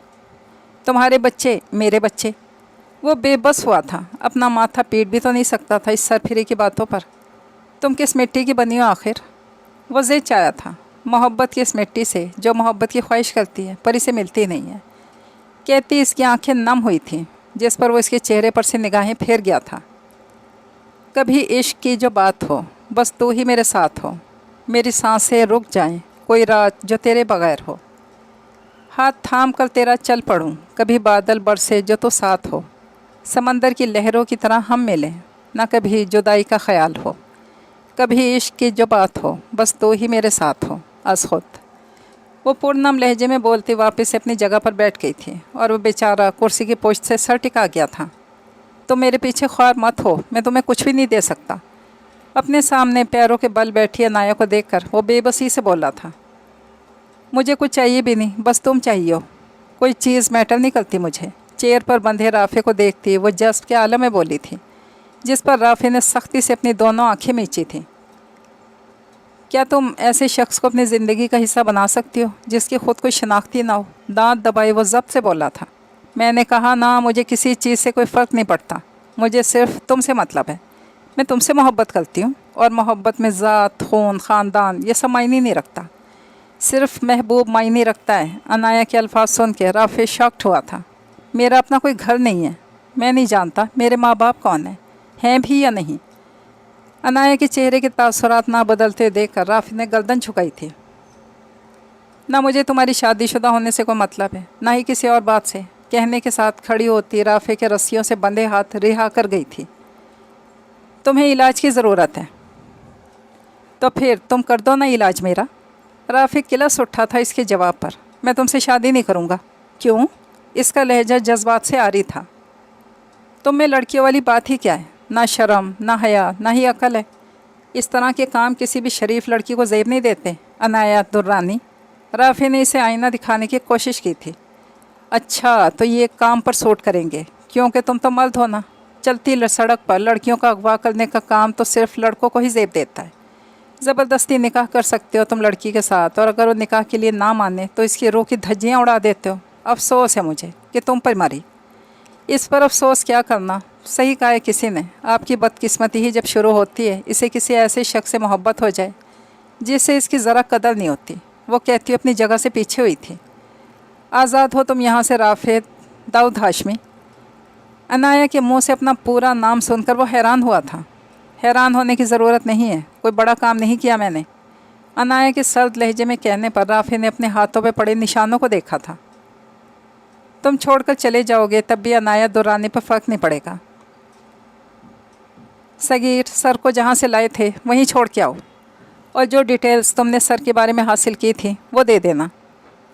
तुम्हारे बच्चे, मेरे बच्चे। वो बेबस हुआ था, अपना माथा पीट भी तो नहीं सकता था इस सरफिरी की बातों पर। तुम किस मिट्टी की बनी हो आखिर? वो ज़िद चाया था, मोहब्बत की इस मिट्टी से जो मोहब्बत की ख्वाहिश करती है पर इसे मिलती नहीं है। कहती इसकी आंखें नम हुई थीं, जिस पर वो इसके चेहरे पर से निगाहें फेर गया था। कभी इश्क की जो बात हो, बस तू ही मेरे साथ हो। मेरी सांसें रुक जाएं, कोई रात जो तेरे बगैर हो। हाथ थाम कर तेरा चल पड़ूं, कभी बादल बरसे जो तो साथ हो। समंदर की लहरों की तरह हम मिलें, ना कभी जुदाई का ख्याल हो। कभी इश्क की जो बात हो, बस तू ही मेरे साथ हो। अज़ खुद। वो पूर्णम लहजे में बोलती वापस अपनी जगह पर बैठ गई थी और वो बेचारा कुर्सी की पोस्ट से सर टिका गया था। तुम मेरे पीछे ख्वार मत हो, मैं तुम्हें कुछ भी नहीं दे सकता। अपने सामने पैरों के बल बैठी अनाया को देखकर वो बेबसी से बोला था। मुझे कुछ चाहिए भी नहीं, बस तुम चाहिए हो। कोई चीज़ मैटर नहीं करती मुझे। चेयर पर बंधे राफे को देखती वो जज्ब के आलम में बोली थी, जिस पर राफे ने सख्ती से अपनी दोनों आंखें मींची थीं। क्या तुम ऐसे शख्स को अपनी ज़िंदगी का हिस्सा बना सकती हो जिसकी ख़ुद कोई शनाख्ती ना हो? दांत दबाए वो ज़ब्त से बोला था। मैंने कहा ना, मुझे किसी चीज़ से कोई फ़र्क नहीं पड़ता। मुझे सिर्फ तुमसे मतलब है। मैं तुमसे मोहब्बत करती हूँ और मोहब्बत में ज़ात, खून, ख़ानदान ये सब मायने नहीं रखता। सिर्फ महबूब मायने रखता है। अनाया के अल्फाज सुन के राफे शॉक्ड हुआ था। मेरा अपना कोई घर नहीं है। मैं नहीं जानता मेरे माँ बाप कौन हैं भी या नहीं। अनाया के चेहरे के तासुरात ना बदलते देखकर राफी ने गर्दन झुकाई थी। ना मुझे तुम्हारी शादीशुदा होने से कोई मतलब है, ना ही किसी और बात से, कहने के साथ खड़ी होती राफे के रस्सियों से बंधे हाथ रिहा कर गई थी। तुम्हें इलाज की ज़रूरत है तो फिर तुम कर दो ना इलाज मेरा। राफी किलस उठा था इसके जवाब पर। मैं तुमसे शादी नहीं करूँगा। क्यों? इसका लहजा जज्बात से आ रही था। तुम में लड़कियों वाली बात ही क्या है? ना शर्म, ना हया, ना ही अकल है। इस तरह के काम किसी भी शरीफ लड़की को ज़ेब नहीं देते। अनाया दुर्रानी। राफी ने इसे आईना दिखाने की कोशिश की थी। अच्छा, तो ये काम पर सूट करेंगे क्योंकि तुम तो मर्द हो ना। चलती सड़क पर लड़कियों का अगवा करने का काम तो सिर्फ लड़कों को ही ज़ेब देता है। ज़बरदस्ती निकाह कर सकते हो तुम लड़की के साथ, और अगर वो निकाह के लिए ना माने तो इसकी रूह की धज्जियाँ उड़ा देते हो। अफसोस है मुझे कि तुम पर मरी। इस पर अफसोस क्या करना, सही कहा है किसी ने। आपकी बदकिस्मती ही जब शुरू होती है, इसे किसी ऐसे शख्स से मोहब्बत हो जाए जिससे इसकी ज़रा कदर नहीं होती। वो कहती अपनी जगह से पीछे हुई थी। आज़ाद हो तुम यहाँ से राफे दाऊद हाशमी। अनाया के मुंह से अपना पूरा नाम सुनकर वो हैरान हुआ था। हैरान होने की ज़रूरत नहीं है, कोई बड़ा काम नहीं किया मैंने। अनाया के सर्द लहजे में कहने पर राफे ने अपने हाथों पे पड़े निशानों को देखा था। तुम छोड़कर चले जाओगे तब भी अनाया दुर्रानी पर फ़र्क नहीं पड़ेगा। सगीर, सर को जहाँ से लाए थे वहीं छोड़ के आओ, और जो डिटेल्स तुमने सर के बारे में हासिल की थी वो दे देना।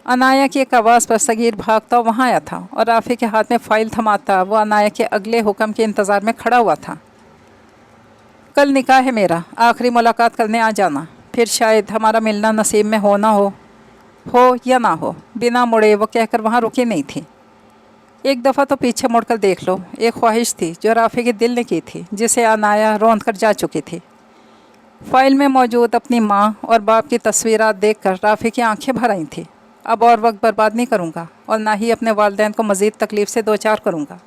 अनाया की एक आवाज़ पर सगीर भागता वहाँ आया था और राफी के हाथ में फ़ाइल थमाता वो अनाया के अगले हुक्म के इंतज़ार में खड़ा हुआ था। कल निकाह है मेरा, आखिरी मुलाकात करने आ जाना, फिर शायद हमारा मिलना नसीब में हो ना हो या ना हो। बिना मुड़े वो कहकर वहाँ रुकी नहीं थी। एक दफ़ा तो पीछे मुड़कर देख लो, एक ख्वाहिश थी जो राफी के दिल ने की थी, जिसे अनाया रौंद कर जा चुकी थी। फ़ाइल में मौजूद अपनी माँ और बाप की तस्वीरात देखकर राफी की आंखें भर आई थी। अब और वक्त बर्बाद नहीं करूँगा और ना ही अपने वालिदैन को मज़ीद तकलीफ़ से दो चार करूँगा।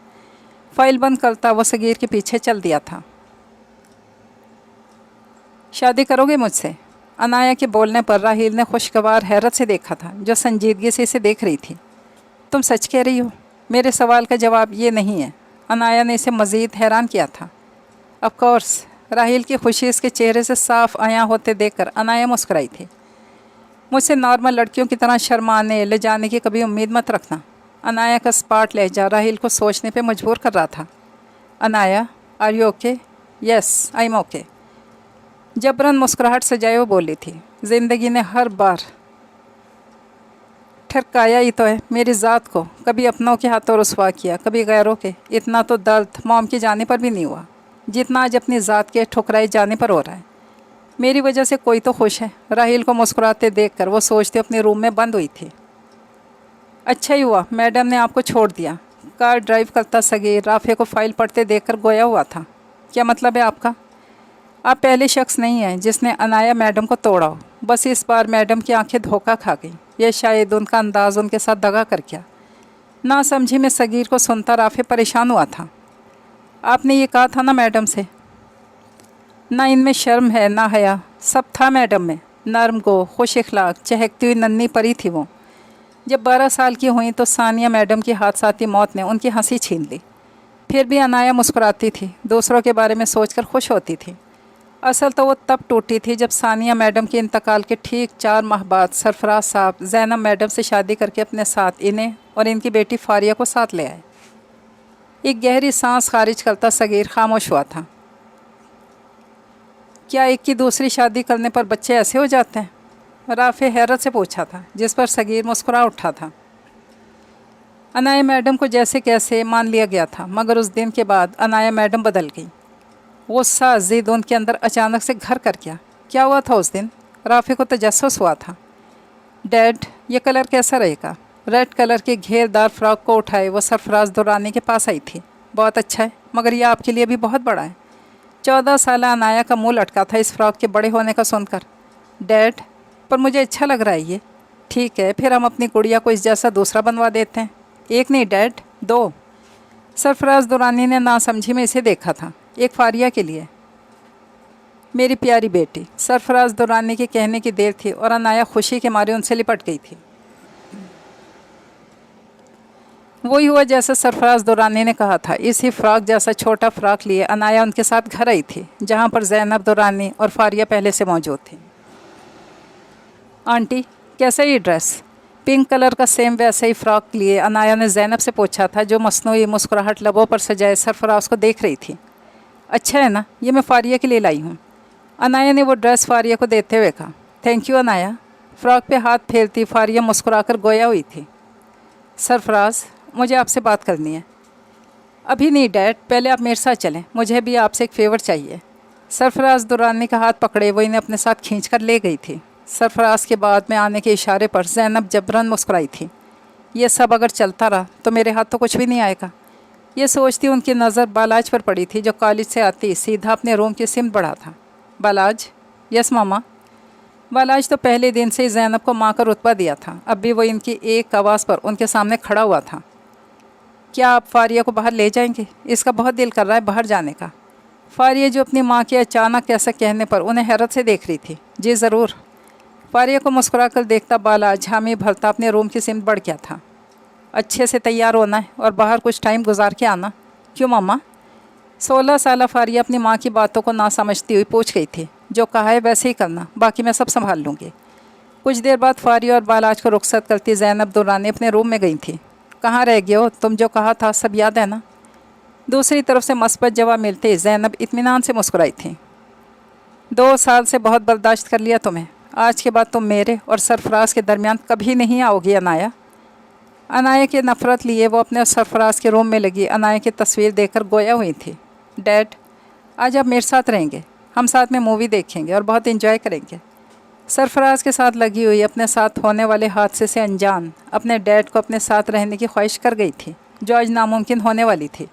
फ़ाइल बंद करता वो सगीर के पीछे चल दिया था। शादी करोगे मुझसे? अनाया के बोलने पर राहील ने खुशगवार हैरत से देखा था, जो संजीदगी से इसे देख रही थी। तुम सच कह रही हो? मेरे सवाल का जवाब ये नहीं है। अनाया ने इसे मज़ीद हैरान किया था। Of course. राहील की खुशी इसके चेहरे से साफ आया होते देखकर अनाया मुस्कुराई थी। मुझसे नॉर्मल लड़कियों की तरह शर्माने ले जाने की कभी उम्मीद मत रखना। अनाया का स्पार्ट लहजा राहील को सोचने पे मजबूर कर रहा था। Anaya, are you okay? Yes, I am okay. जबरन मुस्कुराहट सजाए वो बोली थी, ज़िंदगी ने हर बार ठरकाया ही तो है मेरी ज़ात को, कभी अपनों के हाथों रुसवा किया, कभी गैरों के। इतना तो दर्द मॉम के जाने पर भी नहीं हुआ जितना आज अपनी ज़ात के ठुकराए जाने पर हो रहा है। मेरी वजह से कोई तो खुश है। राहिल को मुस्कुराते देखकर वो सोचते अपने रूम में बंद हुई थी। अच्छा ही हुआ मैडम ने आपको छोड़ दिया। कार ड्राइव करता सगीर राफे को फाइल पढ़ते देखकर गोया हुआ था। क्या मतलब है आपका? आप पहले शख्स नहीं हैं जिसने अनाया मैडम को तोड़ा हो। बस इस बार मैडम की आंखें धोखा खा गई, या शायद उनका अंदाज़ उनके साथ दगा कर गया। ना समझी में सगीर को सुनता राफे परेशान हुआ था। आपने ये कहा था ना मैडम से। ना इनमें शर्म है ना हया, सब था मैडम में। नर्म गो, खुश इखलाक, चहकती हुई नन्ही परी थी वो। जब 12 साल की हुई तो सानिया मैडम की हादसाती मौत ने उनकी हंसी छीन ली। फिर भी अनाया मुस्कुराती थी, दूसरों के बारे में सोचकर खुश होती थी। असल तो वो तब टूटी थी जब सानिया मैडम के इंतकाल के ठीक 4 माह बाद सरफराज साहब ज़ैनब मैडम से शादी करके अपने साथ इन्हें और इनकी बेटी फारिया को साथ ले आए। एक गहरी सांस खारिज करता सगीर खामोश हुआ था। क्या एक की दूसरी शादी करने पर बच्चे ऐसे हो जाते हैं? राफे हैरत से पूछा था, जिस पर सगीर मुस्कुरा उठा था। अनाया मैडम को जैसे कैसे मान लिया गया था, मगर उस दिन के बाद अनाया मैडम बदल गई। गुस्सा ज़िद उनके अंदर अचानक से घर कर गया। क्या हुआ था उस दिन? राफे को तजस्सुस हुआ था। डैड, ये कलर कैसा रहेगा? रेड कलर के घेरदार फ्रॉक को उठाए वो सरफराज दुरानी के पास आई थी। बहुत अच्छा है, मगर यह आपके लिए भी बहुत बड़ा है। 14 साल अनाया का मुँह लटका था इस फ्रॉक के बड़े होने का सुनकर। डैड, पर मुझे अच्छा लग रहा है ये। ठीक है, फिर हम अपनी गुड़िया को इस जैसा दूसरा बनवा देते हैं। एक नहीं डैड, 2। सरफराज दुरानी ने नासमझी में इसे देखा था। एक फारिया के लिए। मेरी प्यारी बेटी। सरफराज दुरानी के कहने की देर थी और अनाया खुशी के मारे उनसे लिपट गई थी। वही हुआ जैसा सरफराज दुरानी ने कहा था। इसी फ्रॉक जैसा छोटा फ्रॉक लिए अनाया उनके साथ घर आई थी, जहाँ पर ज़ैनब दुरानी और फारिया पहले से मौजूद थी। आंटी, कैसा ये ड्रेस? पिंक कलर का सेम वैसे ही फ्रॉक लिए अनाया ने ज़ैनब से पूछा था, जो मसनूई मुस्कुराहट लबों पर सजाए सरफराज को देख रही थी। अच्छा है ना, ये मैं फारिया के लिए लाई हूँ। अनाया ने वो ड्रेस फारिया को देते हुए कहा। Thank you Anaya. फ्रॉक पे हाथ फेरती फारिया मुस्कुराकर गोया हुई थी। सरफराज, मुझे आपसे बात करनी है। अभी नहीं डैड, पहले आप मेरे साथ चलें, मुझे भी आपसे एक फेवर चाहिए। सरफराज दुरानी का हाथ पकड़े वो इन्हें अपने साथ खींचकर ले गई थी। सरफराज के बाद में आने के इशारे पर ज़ैनब जबरन मुस्कुराई थी। ये सब अगर चलता रहा तो मेरे हाथ तो कुछ भी नहीं आएगा। ये सोचती उनकी नज़र बालाज पर पड़ी थी, जो कॉलेज से आती सीधा अपने रूम की सिमत बढ़ा था। बालाज? यस मामा। बालाज तो पहले दिन से ही ज़ैनब को माँ का रुतबा दिया था। अब भी वो इनकी एक आवाज़ पर उनके सामने खड़ा हुआ था। क्या आप फारिया को बाहर ले जाएंगे? इसका बहुत दिल कर रहा है बाहर जाने का। फारिया जो अपनी माँ के अचानक ऐसा कहने पर उन्हें हैरत से देख रही थी। जी ज़रूर। फारिया को मुस्कुरा कर देखता बालाज हामी भरता अपने रूम की सिमत बढ़ गया था। अच्छे से तैयार होना है और बाहर कुछ टाइम गुजार के आना। क्यों मामा? 16 साल फारिया अपनी माँ की बातों को ना समझती हुई पूछ गई थी। जो कहा है वैसे ही करना, बाकी मैं सब संभाल लूँगी। कुछ देर बाद फारिया और बालाज को रुखसत करती ज़ैनब दुरानी अपने रूम में गई थी। कहाँ रह गए हो? तुम जो कहा था सब याद है ना? दूसरी तरफ से मस्बत जवाब मिलते ज़ैनब इत्मीनान से मुस्कुराई थी। 2 साल से बहुत बर्दाश्त कर लिया तुम्हें, आज के बाद तुम मेरे और सरफराज के दरमियान कभी नहीं आओगी अनाया। अनाया की नफ़रत लिए वो अपने सरफराज के रूम में लगी अनाया की तस्वीर देखकर गोया हुई थी। डैड, आज आप मेरे साथ रहेंगे, हम साथ में मूवी देखेंगे और बहुत एंजॉय करेंगे। सरफराज के साथ लगी हुई अपने साथ होने वाले हादसे से अनजान अपने डैड को अपने साथ रहने की ख्वाहिश कर गई थी, जो आज नामुमकिन होने वाली थी।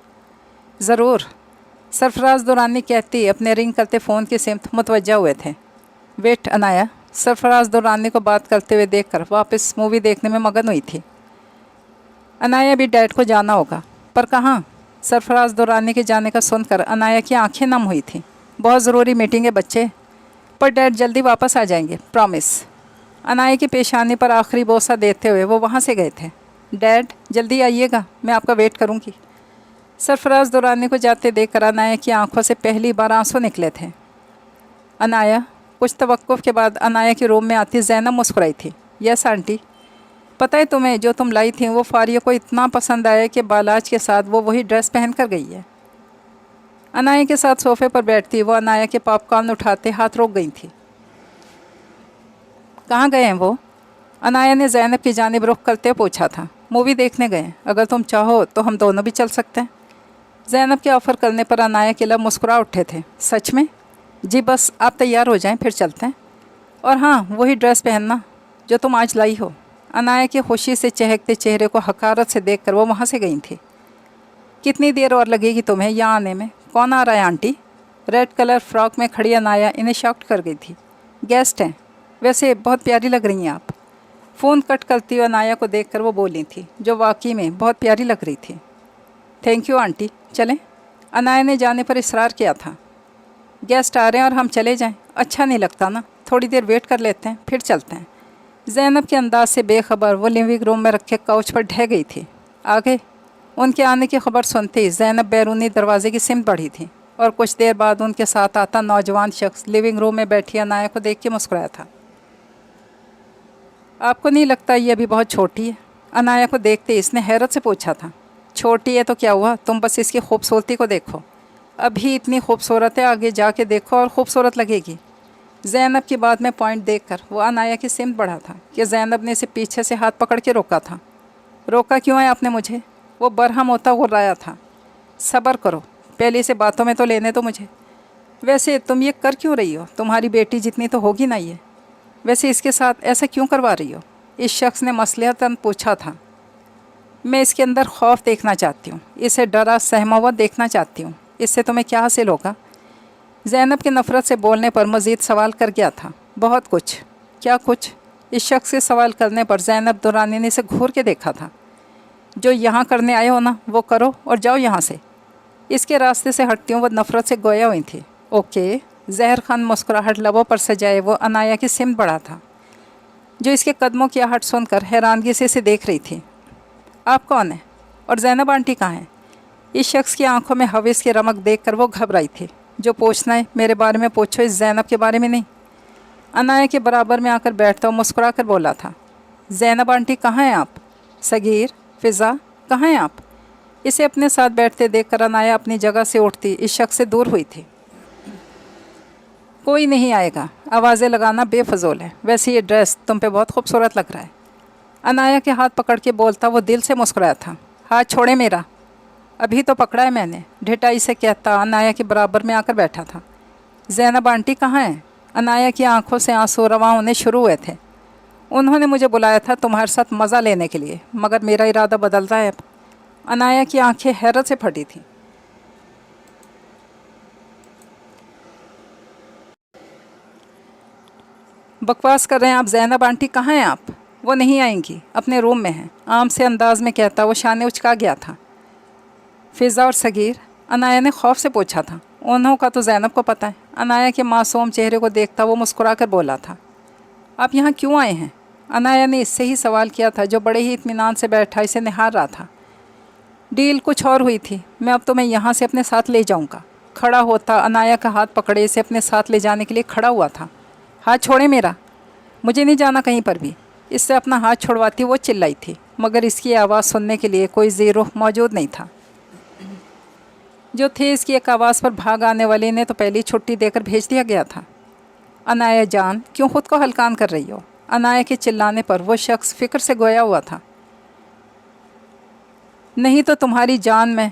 ज़रूर, सरफराज दुरानी कहती अपने रिंग करते फ़ोन की सिमत मुतवज्जा हुए थे। वेट अनाया। सरफराज दुरानी को बात करते हुए देखकर वापस मूवी देखने में मगन हुई थी। अनाया भी डैड को जाना होगा, पर कहाँ? सरफराज दुरानी के जाने का सुनकर अनाया की आंखें नम हुई थी। बहुत ज़रूरी मीटिंग है बच्चे, पर डैड जल्दी वापस आ जाएंगे, प्रॉमिस। अनाया की पेशानी पर आखिरी बोसा देते हुए वो वहाँ से गए थे। डैड जल्दी आइएगा, मैं आपका वेट करूँगी। सरफराज दुरानी को जाते देखकर अनाया की आंखों से पहली बार आंसू निकले थे। अनाया। कुछ तवक्कुफ़ के बाद अनाया के रूम में आती ज़ैनब मुस्कुराई थी। Yes aunty. पता है तुम्हें, जो तुम लाई थी वो फारिया को इतना पसंद आया कि बालाज के साथ वो वही ड्रेस पहन कर गई है। अनाया के साथ सोफे पर बैठती वो अनाया के पॉपकॉर्न उठाते हाथ रोक गई थी। कहाँ गए हैं वो? अनाया ने ज़ैनब की जानिब रुख करते पूछा था। मूवी देखने गए, अगर तुम चाहो तो हम दोनों भी चल सकते हैं। ज़ैनब के ऑफ़र करने पर अनाया के लब मुस्कुरा उठे थे। सच में? जी बस आप तैयार हो जाएं फिर चलते हैं। और हाँ, वही ड्रेस पहनना जो तुम आज लाई हो। अनाया की खुशी से चहकते चेहरे को हकारत से देखकर वो वहाँ से गई थी। कितनी देर और लगेगी तुम्हें यहाँ आने में? कौन आ रहा है आंटी? रेड कलर फ्रॉक में खड़ी अनाया इन्हें शॉक्ड कर गई थी। गेस्ट हैं। वैसे बहुत प्यारी लग रही हैं आप। फ़ोन कट करती हुई अनाया को देखकर वो बोली थी, जो वाकई में बहुत प्यारी लग रही थी। थैंक यू आंटी, चलें? अनाया ने जाने पर इसरार किया था। गेस्ट आ रहे हैं और हम चले जाएं, अच्छा नहीं लगता ना। थोड़ी देर वेट कर लेते हैं फिर चलते हैं। ज़ैनब के अंदाज से बेखबर वो लिविंग रूम में रखे काउच पर ढह गई थी। आगे उनके आने की खबर सुनते ही ज़ैनब बैरूनी दरवाजे की सिमत बढ़ी थी और कुछ देर बाद उनके साथ आता नौजवान शख्स लिविंग रूम में बैठी अनाया को देख के मुस्कुराया था। आपको नहीं लगता ये अभी बहुत छोटी है? अनाया को देखते इसने हैरत से पूछा था। छोटी है तो क्या हुआ, तुम बस इसकी खूबसूरती को देखो। अभी इतनी खूबसूरत है, आगे जाके देखो और खूबसूरत लगेगी। ज़ैनब की बात में पॉइंट देखकर वो अनाया की सिमत बढ़ा था कि ज़ैनब ने इसे पीछे से हाथ पकड़ के रोका था। रोका क्यों है आपने मुझे? वो बरहम होता गुर्राया था। सब्र करो, पहले से बातों में तो लेने दो मुझे। वैसे तुम ये कर क्यों रही हो? तुम्हारी बेटी जितनी तो होगी ना ये। वैसे इसके साथ ऐसा क्यों करवा रही हो? इस शख्स ने मसलहतन पूछा था। मैं इसके अंदर खौफ देखना चाहती हूँ, इसे डरा सहमा हुआ देखना चाहती हूँ। इससे तुम्हें क्या हासिल होगा? ज़ैनब की नफ़रत से बोलने पर मज़ीद सवाल कर गया था। बहुत कुछ। क्या कुछ? इस शख्स से सवाल करने पर ज़ैनब दुरानी ने इसे घूर के देखा था। जो यहाँ करने आए हो ना वो करो और जाओ यहाँ से। इसके रास्ते से हटती हूँ वो नफ़रत से गोया हुई थी। ओके। ज़हर खान मुस्कुराहट लबों पर सजाए वो अनाया की सिमत बढ़ा था, जो इसके कदमों की आहट सुनकर हैरानगी से इसे देख रही थी। आप कौन हैं? और ज़ैनब आंटी कहाँ हैं? इस शख्स की आंखों में हविस की रमक देखकर वो घबराई थी। जो पूछना है मेरे बारे में पूछो, इस ज़ैनब के बारे में नहीं। अनाया के बराबर में आकर बैठता हुआ मुस्कुरा कर बोला था। ज़ैनब आंटी कहाँ हैं आप? सगीर, फ़िज़ा, कहाँ हैं आप? इसे अपने साथ बैठते देखकर अनाया अपनी जगह से उठती इस शख्स से दूर हुई थी। कोई नहीं आएगा, आवाज़ें लगाना बेफजूल है। वैसे ये ड्रेस तुम पे बहुत खूबसूरत लग रहा है। अनाया के हाथ पकड़ के बोलता वो दिल से मुस्कुराया था। हाथ छोड़े मेरा, अभी तो पकड़ा है मैंने, ढिठाई से कहता अनाया के बराबर में आकर बैठा था। ज़ैनब आंटी कहाँ हैं? अनाया की आंखों से आंसू रवां होने शुरू हुए थे। उन्होंने मुझे बुलाया था तुम्हारे साथ मज़ा लेने के लिए, मगर मेरा इरादा बदल रहा है अब। अनाया की आंखें हैरत से फटी थीं। बकवास कर रहे हैं आप? ज़ैनब आंटी कहाँ हैं आप? वो नहीं आएंगी, अपने रूम में हैं, आम से अंदाज में कहता वो शाने उचका गया था। फ़िज़ा और सगीर? अनाया ने खौफ से पूछा था। उन्हों का तो ज़ैनब को पता है। अनाया के मासूम चेहरे को देखता वो मुस्कुरा कर बोला था। आप यहाँ क्यों आए हैं? अनाया ने इससे ही सवाल किया था, जो बड़े ही इत्मीनान से बैठा इसे निहार रहा था। डील कुछ और हुई थी, मैं अब तुम्हें यहाँ से अपने साथ ले जाऊँगा। खड़ा होता अनाया का हाथ पकड़े इसे अपने साथ ले जाने के लिए खड़ा हुआ था। हाथ छोड़े मेरा, मुझे नहीं जाना कहीं पर भी। इससे अपना हाथ छुड़वाती वो चिल्लाई थी, मगर इसकी आवाज़ सुनने के लिए कोई ज़ीरो मौजूद नहीं था। जो थे इसकी एक आवाज़ पर भाग आने वाले ने तो पहली छुट्टी देकर भेज दिया गया था। अनाया जान, क्यों ख़ुद को हल्कान कर रही हो? अनाया के चिल्लाने पर वो शख्स फ़िक्र से गोया हुआ था। नहीं तो तुम्हारी जान में।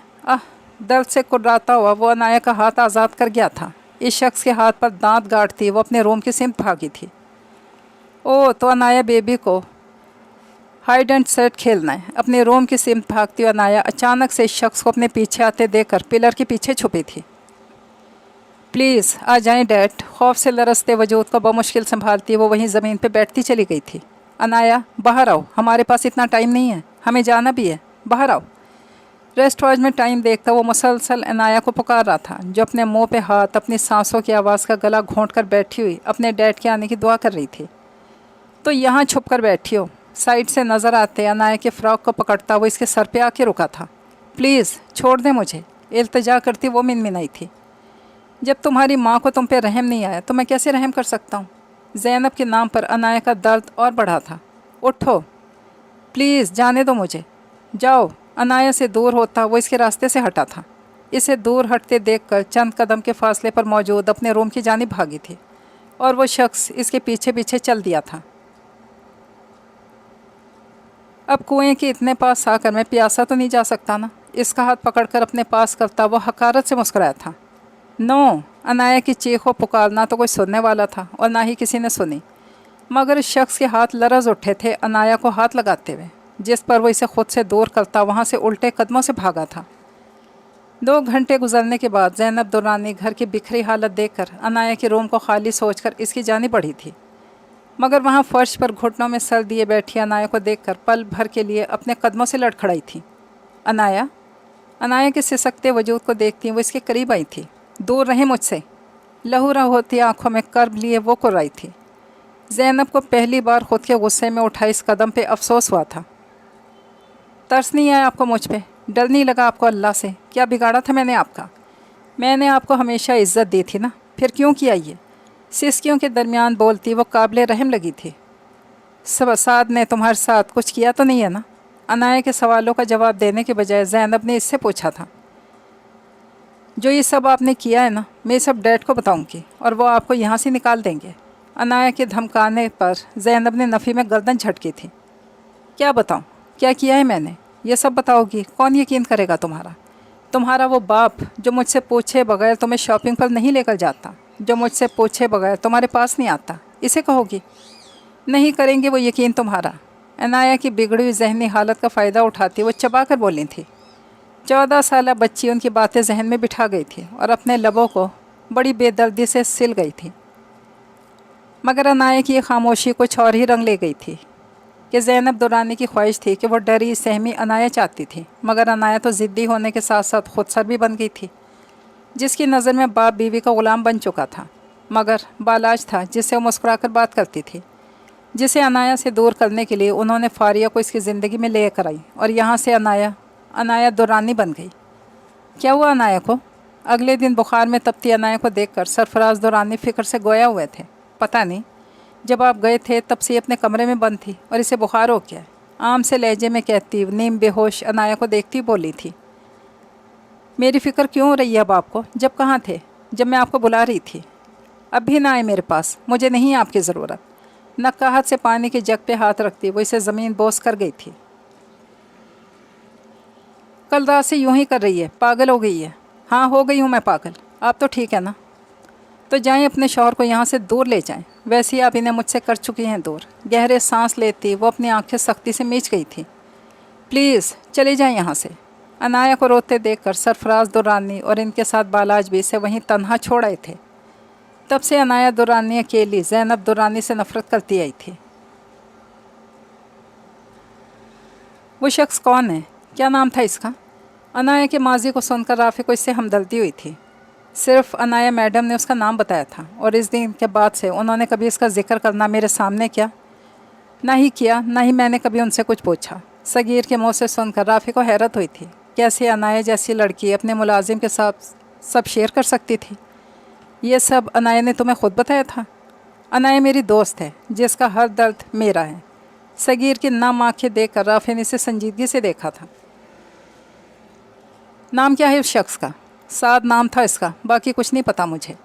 दर्द से कुर्राता हुआ वो अनाया का हाथ आज़ाद कर गया था। इस शख्स के हाथ पर दांत गाड़ती वो अपने रूम की सिमत भागी थी। ओ तो अनाया बेबी को हाइड एंड सेट खेलना है। अपने रूम की सिमत भागती हुई अनाया अचानक से इस शख्स को अपने पीछे आते देखकर पिलर के पीछे छुपी थी। प्लीज़ आ जाएं डैड। खौफ से लरसते वजूद को बमुश्किल संभालती वो वहीं ज़मीन पे बैठती चली गई थी। अनाया बाहर आओ, हमारे पास इतना टाइम नहीं है, हमें जाना भी है, बाहर आओ। रेस्ट हाउस में टाइम देखता वो मुसलसल अनाया को पुकार रहा था, जो अपने मुंह पे हाथ, अपनी सांसों की आवाज़ का गला घोंट कर बैठी हुई अपने डैड के आने की दुआ कर रही थी। तो यहाँ छुप कर बैठी हो? साइड से नज़र आते अनाया के फ़्रॉक को पकड़ता वो इसके सर पे आके रुका था। प्लीज़ छोड़ दे मुझे, इल्तिजा करती वो मिनमिनाई थी। जब तुम्हारी माँ को तुम पे रहम नहीं आया तो मैं कैसे रहम कर सकता हूँ? ज़ैनब के नाम पर अनाया का दर्द और बढ़ा था। उठो प्लीज़, जाने दो मुझे, जाओ। अनाया से दूर होता वो इसके रास्ते से हटा था। इसे दूर हटते देखकर चंद कदम के फासले पर मौजूद अपने रूम की जानिब भागी थी और वो शख्स इसके पीछे पीछे चल दिया था। अब कुएं के इतने पास आकर मैं प्यासा तो नहीं जा सकता ना, इसका हाथ पकड़कर अपने पास करता वो हकारत से मुस्कुराया था। नो, अनाया की चीख व पुकारना तो कोई सुनने वाला था और ना ही किसी ने सुनी, मगर इस शख्स के हाथ लरज उठे थे अनाया को हाथ लगाते हुए, जिस पर वो इसे खुद से दूर करता वहाँ से उल्टे कदमों से भागा था। 2 घंटे गुजरने के बाद ज़ैनब दुरानी घर की बिखरी हालत देखकर अनाया के रूम को खाली सोचकर इसकी जानी बढ़ी थी, मगर वहाँ फर्श पर घुटनों में सर दिए बैठी अनाया को देखकर पल भर के लिए अपने कदमों से लड़खड़ाई थी। अनाया अनाया के सिसकते वजूद को देखती वो इसके करीब आई थी। दूर रहे मुझसे, लहूरा होती आंखों में कर्ब लिए वो कुर्राई थी। ज़ैनब को पहली बार खुद के गुस्से में उठाए इस कदम पे अफसोस हुआ था। तरस नहीं आया आपको मुझ पे? डर नहीं लगा आपको अल्लाह से? क्या बिगाड़ा था मैंने आपका? मैंने आपको हमेशा इज्जत दी थी ना, फिर क्यों किया ये? सिसकियों के दरमियान बोलती वो काबिल रहम लगी थी। सब साद ने तुम्हारे साथ कुछ किया तो नहीं है ना? अनाया के सवालों का जवाब देने के बजाय ज़ैनब ने इससे पूछा था। जो ये सब आपने किया है ना, मैं सब डैड को बताऊंगी और वो आपको यहाँ से निकाल देंगे। अनाया के धमकाने पर ज़ैनब ने नफ़ी में गर्दन झटकी थी। क्या बताऊं, क्या किया है मैंने? ये सब बताओगी, कौन यकीन करेगा तुम्हारा वो बाप जो मुझसे पूछे बगैर तुम्हें शॉपिंग पर नहीं लेकर जाता, जो मुझसे पूछे बगैर तुम्हारे पास नहीं आता, इसे कहोगी? नहीं करेंगे वो यकीन तुम्हारा। अनाया की बिगड़ी हुई जहनी हालत का फ़ायदा उठाती वो चबा कर बोली थी। 14 साला बच्ची उनकी बातें जहन में बिठा गई थी और अपने लबों को बड़ी बेदर्दी से सिल गई थी, मगर अनाया की खामोशी कुछ और ही रंग ले गई थी कि ज़ैनब दुरानी की ख्वाहिश थी कि वो डरी सहमी अनाया चाहती थी, मगर अनाया तो ज़िद्दी होने के साथ साथ खुदसर भी बन गई थी, जिसकी नज़र में बाप बीवी का ग़ुलाम बन चुका था। मगर बालाज था जिससे वो मुस्कुरा कर बात करती थी, जिसे अनाया से दूर करने के लिए उन्होंने फारिया को इसकी ज़िंदगी में ले कर आई और यहाँ से अनाया दुरानी बन गई। क्या हुआ अनाया को? अगले दिन बुखार में तपती अनाया को देखकर सरफराज दुरानी फ़िक्र से गोया हुए थे। पता नहीं, जब आप गए थे तब से अपने कमरे में बंद थी और इसे बुखार हो गया। आम से लहजे में कहती नीम बेहोश अनाया को देखती बोली थी। मेरी फ़िक्र क्यों हो रही है अब आपको? जब कहाँ थे? जब मैं आपको बुला रही थी। अब भी ना आए मेरे पास, मुझे नहीं है आपकी ज़रूरत। नक्काहत से पानी के जग पे हाथ रखती वो इसे ज़मीन बोस कर गई थी। कल रात से यूं ही कर रही है, पागल हो गई है। हाँ, हो गई हूँ मैं पागल। आप तो ठीक है ना? तो जाएं अपने शौहर को यहाँ से दूर ले जाएं। वैसे ही आप इन्हें मुझसे कर चुकी हैं दूर। गहरे सांस लेती वो अपनी आंखें सख्ती से मीच गई थी। प्लीज़ चले जाएं यहाँ से। अनाया को रोते देखकर सरफराज दुरानी और इनके साथ बालाज भी इसे वहीं तन्हा छोड़ आए थे। तब से अनाया दुरानी अकेली ज़ैनब दुरानी से नफ़रत करती आई थी। वो शख्स कौन है? क्या नाम था इसका? अनाया के माजी को सुनकर राफ़ी को इससे हमदर्दी हुई थी। सिर्फ अनाया मैडम ने उसका नाम बताया था और इस दिन के बाद से उन्होंने कभी इसका जिक्र करना मेरे सामने ना ही मैंने कभी उनसे कुछ पूछा। सगीर के मुँह से सुनकर राफ़ी को हैरत हुई थी। कैसे अनाया जैसी लड़की अपने मुलाजिम के साथ सब शेयर कर सकती थी? ये सब अनाया ने तुम्हें खुद बताया था? अनाया मेरी दोस्त है जिसका हर दर्द मेरा है। सगीर की नम आँखें देखकर राफ़ी ने इसे संजीदगी से देखा था। नाम क्या है उस शख्स का? साद नाम था इसका, बाकी कुछ नहीं पता मुझे,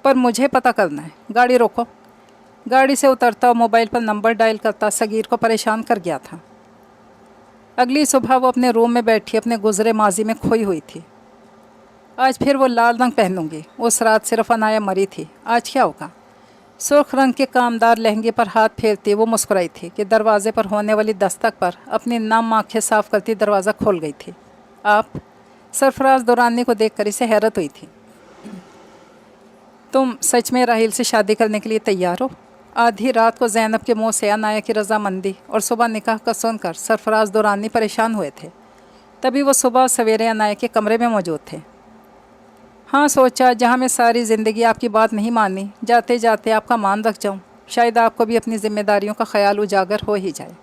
पर मुझे पता करना है। गाड़ी रोको। गाड़ी से उतरता और मोबाइल पर नंबर डायल करता सगीर को परेशान कर गया था। अगली सुबह वो अपने रूम में बैठी अपने गुजरे माजी में खोई हुई थी। आज फिर वो लाल रंग पहनूंगी। उस रात सिर्फ अनाया मरी थी, आज क्या होगा? सुर्ख रंग के कामदार लहंगे पर हाथ फेरती वो मुस्कुराई थी कि दरवाजे पर होने वाली दस्तक पर अपनी नम आँखें साफ करती दरवाज़ा खोल गई थी। आप? सरफराज दुरानी को देखकर इसे हैरत हुई थी। तुम सच में राहिल से शादी करने के लिए तैयार हो? आधी रात को ज़ैनब के मुंह से अनाया की रजामंदी और सुबह निकाह का सुनकर सरफराज दुरानी परेशान हुए थे। तभी वो सुबह सवेरे अनाया के कमरे में मौजूद थे। हाँ, सोचा जहाँ मैं सारी ज़िंदगी आपकी बात नहीं मानी, जाते जाते आपका मान रख जाऊँ, शायद आपको भी अपनी ज़िम्मेदारियों का ख्याल उजागर हो ही जाए।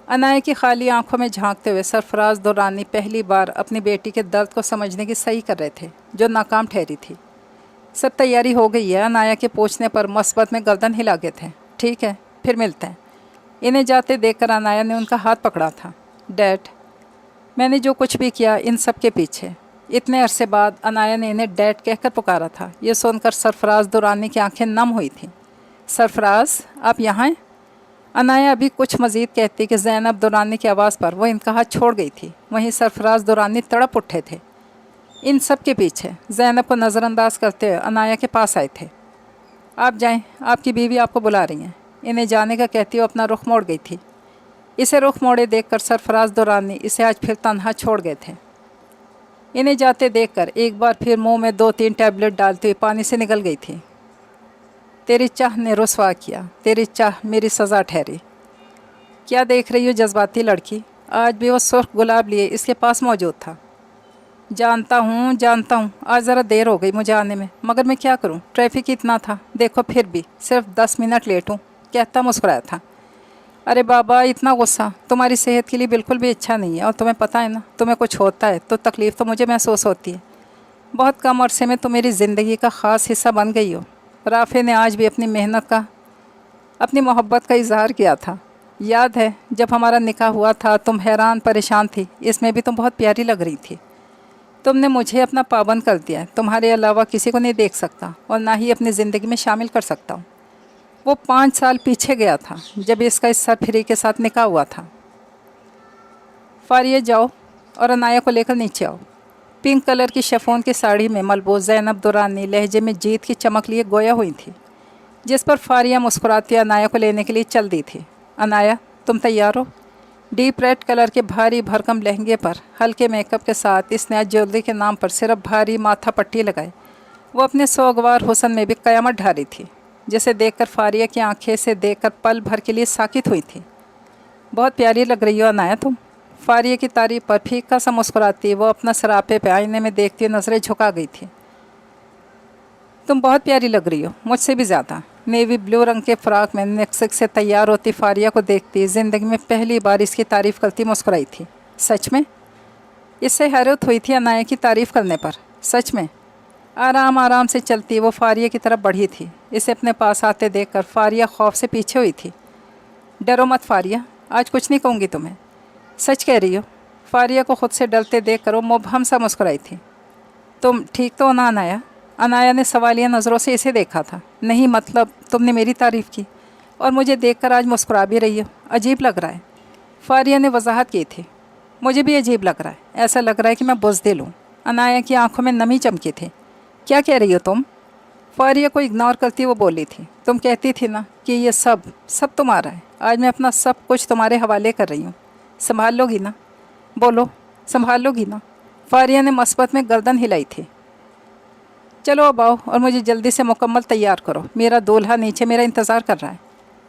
अनाया की खाली आंखों में झांकते हुए सरफराज दुरानी पहली बार अपनी बेटी के दर्द को समझने की सही कर रहे थे, जो नाकाम ठहरी थी। सब तैयारी हो गई है? अनाया के पूछने पर मस्बत में गर्दन हिला गए थे। ठीक है, फिर मिलते हैं। इन्हें जाते देखकर अनाया ने उनका हाथ पकड़ा था। डैड, मैंने जो कुछ भी किया इन सब के पीछे इतने अरसे बाद अनाया ने इन्हें डैड कहकर पुकारा था। ये सुनकर सरफराज दुरानी की आंखें नम हुई थीं। सरफराज, आप यहाँ हैं? अनाया अभी कुछ मज़ीद कहती कि ज़ैनब दुरानी की आवाज़ पर वो इनका हाथ छोड़ गई थी। वहीं सरफराज दुरानी तड़प उठे थे। इन सब के पीछे ज़ैनब को नज़रअंदाज करते हुए अनाया के पास आए थे। आप जाएं, आपकी बीवी आपको बुला रही हैं। इन्हें जाने का कहती हुए अपना रुख मोड़ गई थी। इसे रुख मोड़े देखकर सरफराज दुरानी इसे आज फिर तन्हा छोड़ गए थे। इन्हें जाते देखकर एक बार फिर मुंह में 2-3 टैबलेट डालते हुए पानी से निकल गई थी। तेरी चाह ने रुसवा किया, तेरी चाह मेरी सज़ा ठहरी। क्या देख रही हो जज्बाती लड़की? आज भी वो सुर्ख गुलाब लिए इसके पास मौजूद था। जानता हूँ, आज ज़रा देर हो गई मुझे आने में, मगर मैं क्या करूँ, ट्रैफिक इतना था। देखो फिर भी सिर्फ 10 मिनट लेट हूँ, कहता मुस्कुराया था। अरे बाबा, इतना गुस्सा तुम्हारी सेहत के लिए बिल्कुल भी अच्छा नहीं है। और तुम्हें पता है ना, तुम्हें कुछ होता है तो तकलीफ़ तो मुझे महसूस होती है। बहुत कम अरसे में तुम मेरी ज़िंदगी का ख़ास हिस्सा बन गई हो। राफ़े ने आज भी अपनी मेहनत का, अपनी मोहब्बत का इजहार किया था। याद है जब हमारा निकाह हुआ था, तुम हैरान परेशान थी। इसमें भी तुम बहुत प्यारी लग रही थी। तुमने मुझे अपना पाबंद कर दिया है। तुम्हारे अलावा किसी को नहीं देख सकता और ना ही अपनी ज़िंदगी में शामिल कर सकता हूँ। वो 5 साल पीछे गया था जब इसका इस सरफिरी के साथ निकाह हुआ था। फारिया, जाओ और अनाया को लेकर नीचे आओ। पिंक कलर की शिफॉन की साड़ी में मलबूस ज़ैनब दुरानी लहजे में जीत की चमक लिए गोया हुई थी, जिस पर फारिया मुस्कुराती अनाया को लेने के लिए चल दी थी। अनाया, तुम तैयार हो? डीप रेड कलर के भारी भरकम लहंगे पर हल्के मेकअप के साथ इसने आज ज्वेलरी के नाम पर सिर्फ भारी माथा पट्टी लगाई वो अपने सोगवार हुस्न में भी क़यामत ढा रही थी, जिसे देखकर फारिया की आंखें से देखकर पल भर के लिए साकित हुई थी। बहुत प्यारी लग रही हो अनाया तुम। फारिया की तारीफ पर फीका सा मुस्कुराती वो अपना सरापे पे आईने में देखती हुई नज़रें झुका गई थी। तुम बहुत प्यारी लग रही हो, मुझसे भी ज़्यादा। नेवी ब्लू रंग के फ़्रॉक में नेक्सिक से तैयार होती फारिया को देखती ज़िंदगी में पहली बार इसकी तारीफ़ करती मुस्कुराई थी। सच में? इससे हैरत हुई थी अनाया की तारीफ़ करने पर। सच में? आराम आराम से चलती वो फारिया की तरफ बढ़ी थी। इसे अपने पास आते देखकर फारिया खौफ से पीछे हुई थी। डरो मत फारिया, आज कुछ नहीं कहूँगी तुम्हें। सच कह रही हो? फारिया को खुद से डरते देख कर वो मुबहम सा मुस्कुराई थी। तुम ठीक तो हो ना अनाया? अनाया ने सवालिया नज़रों से इसे देखा था। नहीं, मतलब तुमने मेरी तारीफ़ की और मुझे देखकर आज मुस्कुरा भी रही हो, अजीब लग रहा है। फारिया ने वजाहत की थी। मुझे भी अजीब लग रहा है, ऐसा लग रहा है कि मैं बुज़दिल हूँ। अनाया की आंखों में नमी चमकी थी। क्या कह रही हो तुम? फारिया को इग्नोर करती वो बोली थी। तुम कहती थी ना कि ये सब तुम्हारा है। आज मैं अपना सब कुछ तुम्हारे हवाले कर रही हूँ। संभाल लोगी ना? बोलो, संभाल लोगी ना? फारिया ने मस्बत में गर्दन हिलाई थी। चलो अब आओ और मुझे जल्दी से मुकम्मल तैयार करो, मेरा दूल्हा नीचे मेरा इंतज़ार कर रहा है।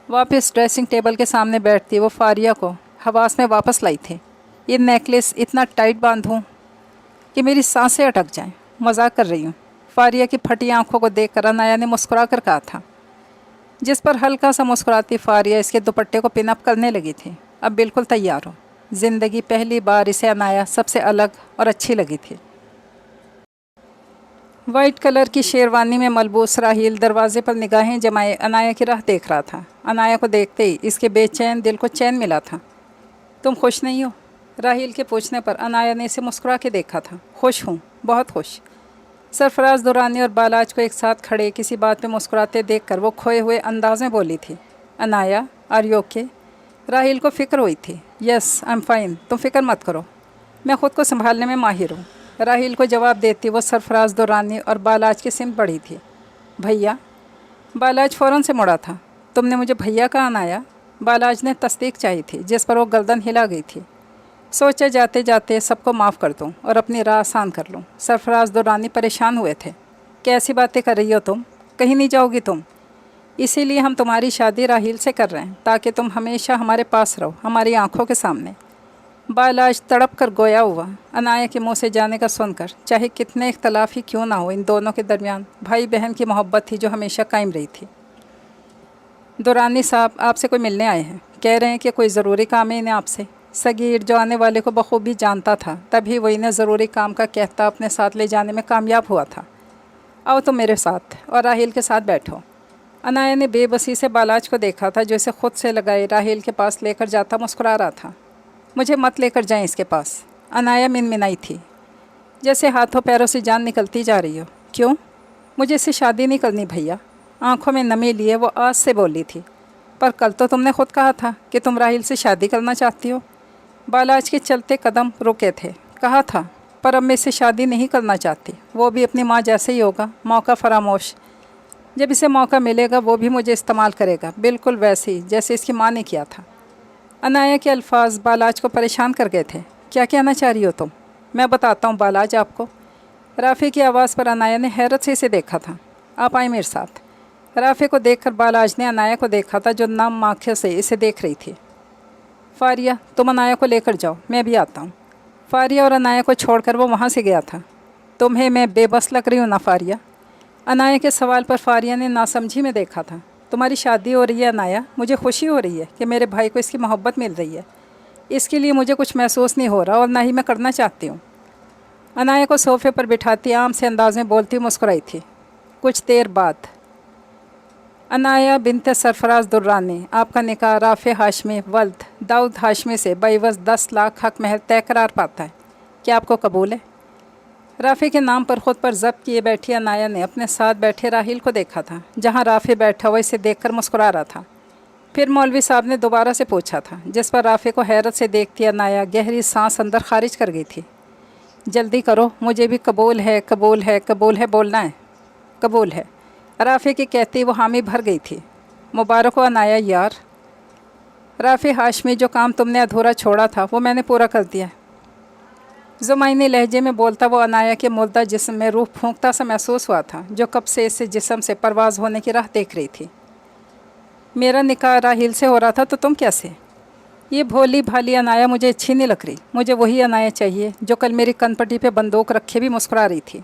वापस ड्रेसिंग टेबल के सामने बैठती वो फारिया को हवास में वापस लाई थी। ये नेकलेस इतना टाइट बांधूँ कि मेरी सांसें अटक जाएं। मजाक कर रही हूँ। फारिया की फटी आंखों को देखकर अनाया ने मुस्कुरा कर कहा था, जिस पर हल्का सा मुस्कुराती फारिया इसके दुपट्टे को पिन अप करने लगी थी। अब बिल्कुल तैयार हो। ज़िंदगी पहली बार इसे अनाया सबसे अलग और अच्छी लगी थी। वाइट कलर की शेरवानी में मलबूस राहील दरवाजे पर निगाहें जमाए अनाया की राह देख रहा था। अनाया को देखते ही इसके बेचैन दिल को चैन मिला था। तुम खुश नहीं हो? राहील के पूछने पर अनाया ने इसे मुस्कुरा के देखा था। खुश हूँ, बहुत खुश। सरफराज दुरानी और बालाज को एक साथ खड़े किसी बात पे मुस्कुराते देखकर वो खोए हुए अंदाज में बोली थी, अनाया, आर यू ओके? राहील को फ़िक्र हुई थी। यस, आई एम फाइन, तुम फिक्र मत करो, मैं ख़ुद को संभालने में माहिर हूँ। राहील को जवाब देती वो सरफराज दुरानी और बालाज की सिमत बढ़ी थी। भैया? बालाज फ़ौरन से मुड़ा था। तुमने मुझे भैया कहा अनाया? बालाज ने तस्दीक चाहिए थी, जिस पर वो गर्दन हिला गई थी। सोचा जाते जाते सबको माफ़ कर दूँ और अपनी राह आसान कर लूँ। सरफराज दुरानी परेशान हुए थे। कैसी बातें कर रही हो तुम? कहीं नहीं जाओगी तुम? इसीलिए हम तुम्हारी शादी राहील से कर रहे हैं, ताकि तुम हमेशा हमारे पास रहो, हमारी आंखों के सामने। बालाज तड़प कर गोया हुआ अनाया के मुंह से जाने का सुनकर। चाहे कितने इख्तलाफ ही क्यों ना हो, इन दोनों के दरमियान भाई बहन की मोहब्बत थी जो हमेशा कायम रही थी। दुरानी साहब आपसे कोई मिलने आए हैं, कह रहे हैं कि कोई ज़रूरी काम है इन्हें आपसे। सगीर जो आने वाले को बखूबी जानता था, तभी वो इन्हें ज़रूरी काम का कहता अपने साथ ले जाने में कामयाब हुआ था। आओ तुम मेरे साथ और राहील के साथ बैठो। अनाया ने बेबसी से बालाज को देखा था, जो इसे खुद से लगाए राहील के पास लेकर जाता मुस्कुरा रहा था। मुझे मत लेकर जाएं इसके पास, अनाया मिनमिनाई थी। जैसे हाथों पैरों से जान निकलती जा रही हो। क्यों? मुझे इससे शादी नहीं करनी भैया। आंखों में नमी लिए वो आज से बोली थी। पर कल तो तुमने खुद कहा था कि तुम राहिल से शादी करना चाहती हो। बालाज के चलते कदम रुके थे। कहा था, पर अब मैं इससे शादी नहीं करना चाहती। वो भी अपनी माँ जैसे ही होगा, मौका फरामोश। जब इसे मौका मिलेगा वो भी मुझे इस्तेमाल करेगा, बिल्कुल वैसे ही जैसे इसकी माँ ने किया था। अनाया के अल्फाज बालाज को परेशान कर गए थे। क्या कहना चाह रही हो तुम? मैं बताता हूँ बालाज आपको। राफ़ी की आवाज़ पर अनाया ने हैरत से इसे देखा था। आप आए मेरे साथ। राफ़ी को देखकर बालाज ने अनाया को देखा था, जो नाम आँखों से इसे देख रही थी। फारिया, तुम अनाया को लेकर जाओ, मैं भी आता हूँ। फारिया और अनाया को छोड़कर वो वहाँ से गया था। तुम्हें मैं बेबस लग रही हूँ ना फारिया? अनाया के सवाल पर फारिया ने नासमझी में देखा था। तुम्हारी शादी हो रही है अनाया, मुझे खुशी हो रही है कि मेरे भाई को इसकी मोहब्बत मिल रही है। इसके लिए मुझे कुछ महसूस नहीं हो रहा और ना ही मैं करना चाहती हूँ। अनाया को सोफे पर बिठाती आम से अंदाज में बोलती मुस्कुराई थी। कुछ देर बाद, अनाया बिनते सरफराज दुर्रानी, आपका निकाह राफ़े हाशमी वल्द दाऊद हाशमी से बइवज़ 10 लाख हक महल तय करार पाता है। क्या आपको कबूल है? राफ़े के नाम पर ख़ुद पर ज़ब्त किए बैठी अनाया ने अपने साथ बैठे राहिल को देखा था, जहाँ राफ़े बैठा हुआ इसे देखकर मुस्कुरा रहा था। फिर मौलवी साहब ने दोबारा से पूछा था, जिस पर राफ़े को हैरत से देखती अनाया गहरी सांस अंदर खारिज कर गई थी। जल्दी करो, मुझे भी कबूल है, कबूल है, कबूल है बोलना है। कबूल है, राफ़े के कहते ही वो हामी भर गई थी। मुबारक हो अनाया यार। राफ़े हाशमी, जो काम तुमने अधूरा छोड़ा था वो मैंने पूरा कर दिया। ज़ुमाइनी लहजे में बोलता वो अनाया के मुर्दा जिस्म में रूह फूंकता सा महसूस हुआ था, जो कब से इससे जिस्म से परवाज़ होने की राह देख रही थी। मेरा निकाह राहिल से हो रहा था तो तुम कैसे? ये भोली भाली अनाया मुझे अच्छी नहीं लग रही। मुझे वही अनाया चाहिए जो कल मेरी कनपटी पे बंदूक रखे भी मुस्कुरा रही थी।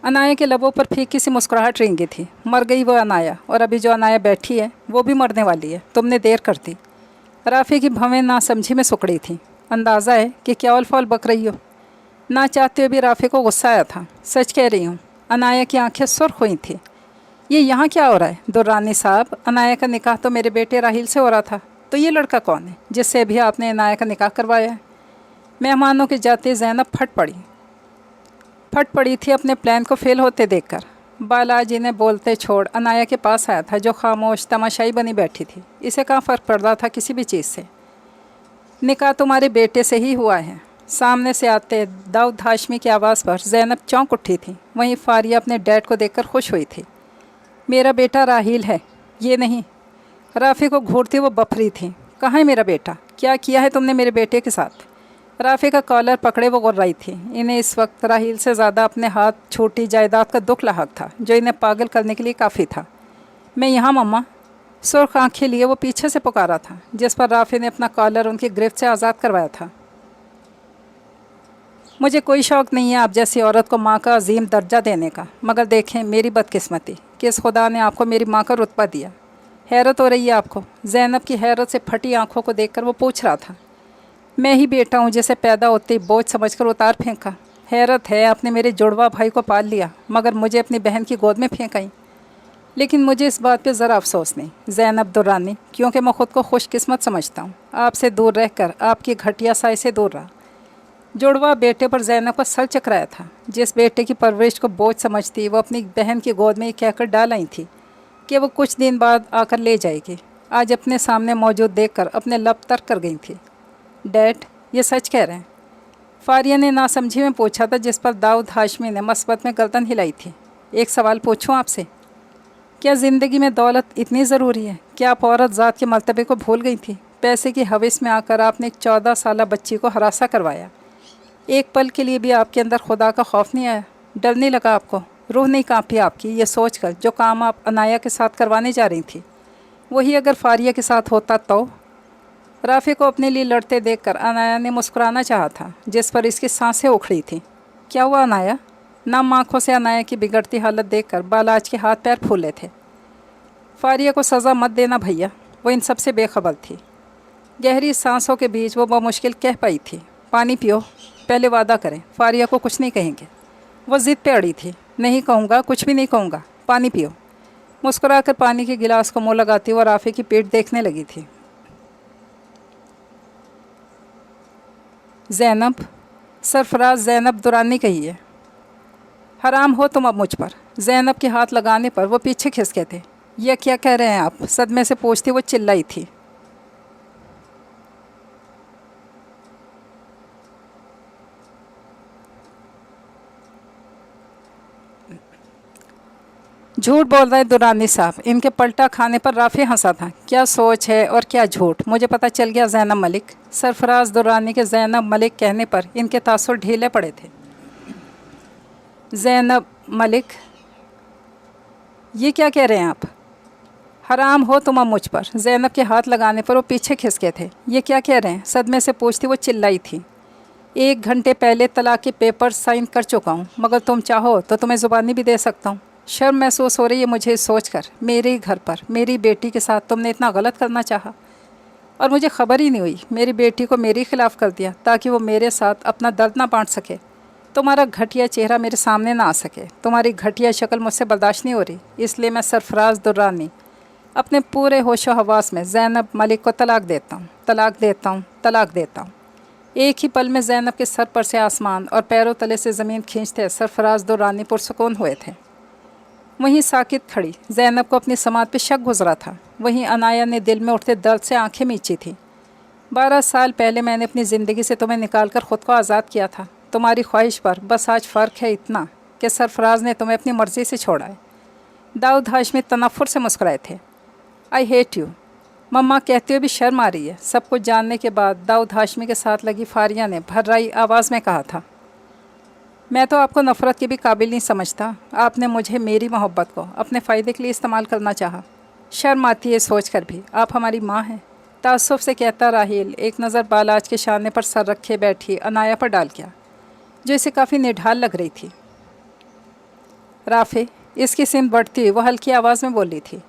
अनाया के लबों पर फीकी सी मुस्कुराहट रेंगी थी। मर गई वो अनाया, और अभी जो अनाया बैठी है वो भी मरने वाली है। तुमने देर कर दी। राफ़ी की भवें नासमझी में सुकड़ी थी। अंदाज़ा है कि क्या उलफौल बक रही हो। ना चाहते हुए भी राफ़ी को गुस्सा आया था। सच कह रही हूँ। अनाया की आंखें सुर्ख हुई थी। ये यहाँ क्या हो रहा है दुर्रानी साहब? अनाया का निकाह तो मेरे बेटे राहिल से हो रहा था, तो ये लड़का कौन है जिससे भी आपने अनाया का निकाह करवाया है? मेहमानों के जाते ज़ैनब फट पड़ी थी अपने प्लान को फेल होते देखकर। बालाजी ने बोलते छोड़ अनाया के पास आया था, जो खामोश तमाशाई बनी बैठी थी। इसे कहाँ फ़र्क पड़ रहा था किसी भी चीज़ से। निकाह तुम्हारे बेटे से ही हुआ है। सामने से आते दाऊद हाशमी की आवाज़ पर ज़ैनब चौंक उठी थी। वहीं फारिया अपने डैड को देखकर खुश हुई थी। मेरा बेटा राहिल है, ये नहीं। राफ़ी को घूरती वो बफरी थी। कहाँ है मेरा बेटा? क्या किया है तुमने मेरे बेटे के साथ? राफ़ी का कॉलर पकड़े वो गुर्राई रही थी। इन्हें इस वक्त राहिल से ज़्यादा अपने हाथ छोटी जायदाद का दुख लाहक था, जो इन्हें पागल करने के लिए काफ़ी था। मैं यहाँ मम्मा। सुर्ख आंखें लिए वो पीछे से पुकारा था, जिस पर राफ़ी ने अपना कॉलर उनकी गिरफ्त से आज़ाद करवाया था। मुझे कोई शौक़ नहीं है आप जैसी औरत को माँ का अजीम दर्जा देने का, मगर देखें मेरी बदकिस्मती कि इस खुदा ने आपको मेरी माँ का रुतबा दिया। हैरत हो रही है आपको? ज़ैनब की हैरत से फटी आंखों को देखकर वो पूछ रहा था। मैं ही बेटा हूँ जिसे पैदा होते ही बोझ समझकर उतार फेंका। हैरत है, आपने मेरे जुड़वा भाई को पाल लिया, मगर मुझे अपनी बहन की गोद में फेंकाई। लेकिन मुझे इस बात पे ज़रा अफसोस नहीं ज़ैनब दुर्रानी, क्योंकि मैं ख़ुद को खुशकिस्मत समझता हूँ। आपसे दूर रहकर आपकी घटिया साई से दूर रहा। जुड़वा बेटे पर ज़ैनब का सर चकराया था। जिस बेटे की परवरिश को बोझ समझती वो अपनी बहन की गोद में कहकर डाल आई थी कि वो कुछ दिन बाद आकर ले जाएगी। आज अपने सामने मौजूद देखकर अपने लब तर्क कर गई थी। डैड, ये सच कह रहे हैं? फारिया ने नासमझी में पूछा था, जिस पर दाऊद हाशमी ने मस्बत में गर्दन हिलाई थी। एक सवाल पूछूं आपसे? क्या ज़िंदगी में दौलत इतनी ज़रूरी है? क्या आप औरत ज़ात के मर्तबे को भूल गई थी? पैसे की हविस में आकर आपने एक 14 साला बच्ची को हरासा करवाया। एक पल के लिए भी आपके अंदर खुदा का खौफ नहीं आया? डर नहीं लगा आपको? रूह नहीं कांपी आपकी ये सोचकर जो काम आप अनाया के साथ करवाने जा रही थी वही अगर फारिया के साथ होता तो? राफ़ी को अपने लिए लड़ते देखकर अनाया ने मुस्कुराना चाहा था, जिस पर इसकी सांसें उखड़ी थीं। क्या हुआ अनाया? नम आँखों से अनाया की बिगड़ती हालत देखकर बालाज के हाथ पैर फूले थे। फारिया को सज़ा मत देना भैया, वो इन सब से बेखबर थी। गहरी सांसों के बीच वो मुश्किल कह पाई थी, पानी पियो, पहले वादा करें फारिया को कुछ नहीं कहेंगे। वो ज़िद पे अड़ी थी। नहीं कहूँगा, कुछ भी नहीं कहूँगा, पानी पियो। मुस्कुराकर पानी के गिलास को मुँह लगाती वो राफ़ी की पीठ देखने लगी थी। ज़ैनब, सरफराज ज़ैनब दुरानी कही है। हराम हो तुम अब मुझ पर। ज़ैनब के हाथ लगाने पर वो पीछे खिसके थे। यह क्या कह रहे हैं आप? सदमे से पूछती वो चिल्लाई थी। झूठ बोल रहे दुरानी साहब। इनके पलटा खाने पर राफी हंसा था। क्या सोच है और क्या झूठ, मुझे पता चल गया ज़ैनब मलिक। सरफराज दुरानी के ज़ैनब मलिक कहने पर इनके तासुर ढीले पड़े थे। ज़ैनब मलिक? ये क्या कह रहे हैं आप? हराम हो तुम अब मुझ पर। ज़ैनब के हाथ लगाने पर वो पीछे खिसके थे। ये क्या कह रहे हैं? सदमे से पूछती वो चिल्लाई थी। 1 घंटे पहले तलाक के पेपर साइन कर चुका हूँ, मगर तुम चाहो तो तुम्हें ज़ुबानी भी दे सकता हूँ। शर्म महसूस हो रही है मुझे सोचकर, मेरे ही घर पर मेरी बेटी के साथ तुमने इतना गलत करना चाहा और मुझे खबर ही नहीं हुई। मेरी बेटी को मेरे खिलाफ़ कर दिया ताकि वो मेरे साथ अपना दर्द ना बांट सके। तुम्हारा घटिया चेहरा मेरे सामने ना आ सके। तुम्हारी घटिया शक्ल मुझसे बर्दाश्त नहीं हो रही। इसलिए मैं सरफराज दुर्रानी अपने पूरे होशो हवास में ज़ैनब मलिक को तलाक देता हूँ, तलाक देता हूँ, तलाक देता हूँ। एक ही पल में ज़ैनब के सर पर से आसमान और पैरों तले से ज़मीन खींचते सरफराज दुर्रानी पुरसुकून हुए थे। वहीं साकित खड़ी ज़ैनब को अपनी समात पे शक गुजरा था। वहीं अनाया ने दिल में उठते दर्द से आंखें मींची थी। 12 साल पहले मैंने अपनी ज़िंदगी से तुम्हें निकाल कर ख़ुद को आज़ाद किया था, तुम्हारी ख्वाहिश पर। बस आज फ़र्क है इतना कि सरफराज ने तुम्हें अपनी मर्ज़ी से छोड़ा है। दाऊद हाशमी तनफ़ुर से मुस्कुराए थे। आई हेट यू, मम्मा कहते हुए भी शर्म आ रही है। सब कुछ जानने के बाद दाऊद हाशमी के साथ लगी फारिया ने भर्राई आवाज़ में कहा था, मैं तो आपको नफ़रत के भी काबिल नहीं समझता। आपने मुझे मेरी मोहब्बत को अपने फ़ायदे के लिए इस्तेमाल करना चाहा। शर्म आती है सोच कर भी, आप हमारी माँ हैं। तासुफ़ से कहता राहिल एक नज़र बालाज के शाने पर सर रखे बैठी अनाया पर डाल गया, जो इसे काफ़ी निढाल लग रही थी। राफ़े, इसकी सिमत बढ़ती हुई वह हल्की आवाज़ में बोली थी।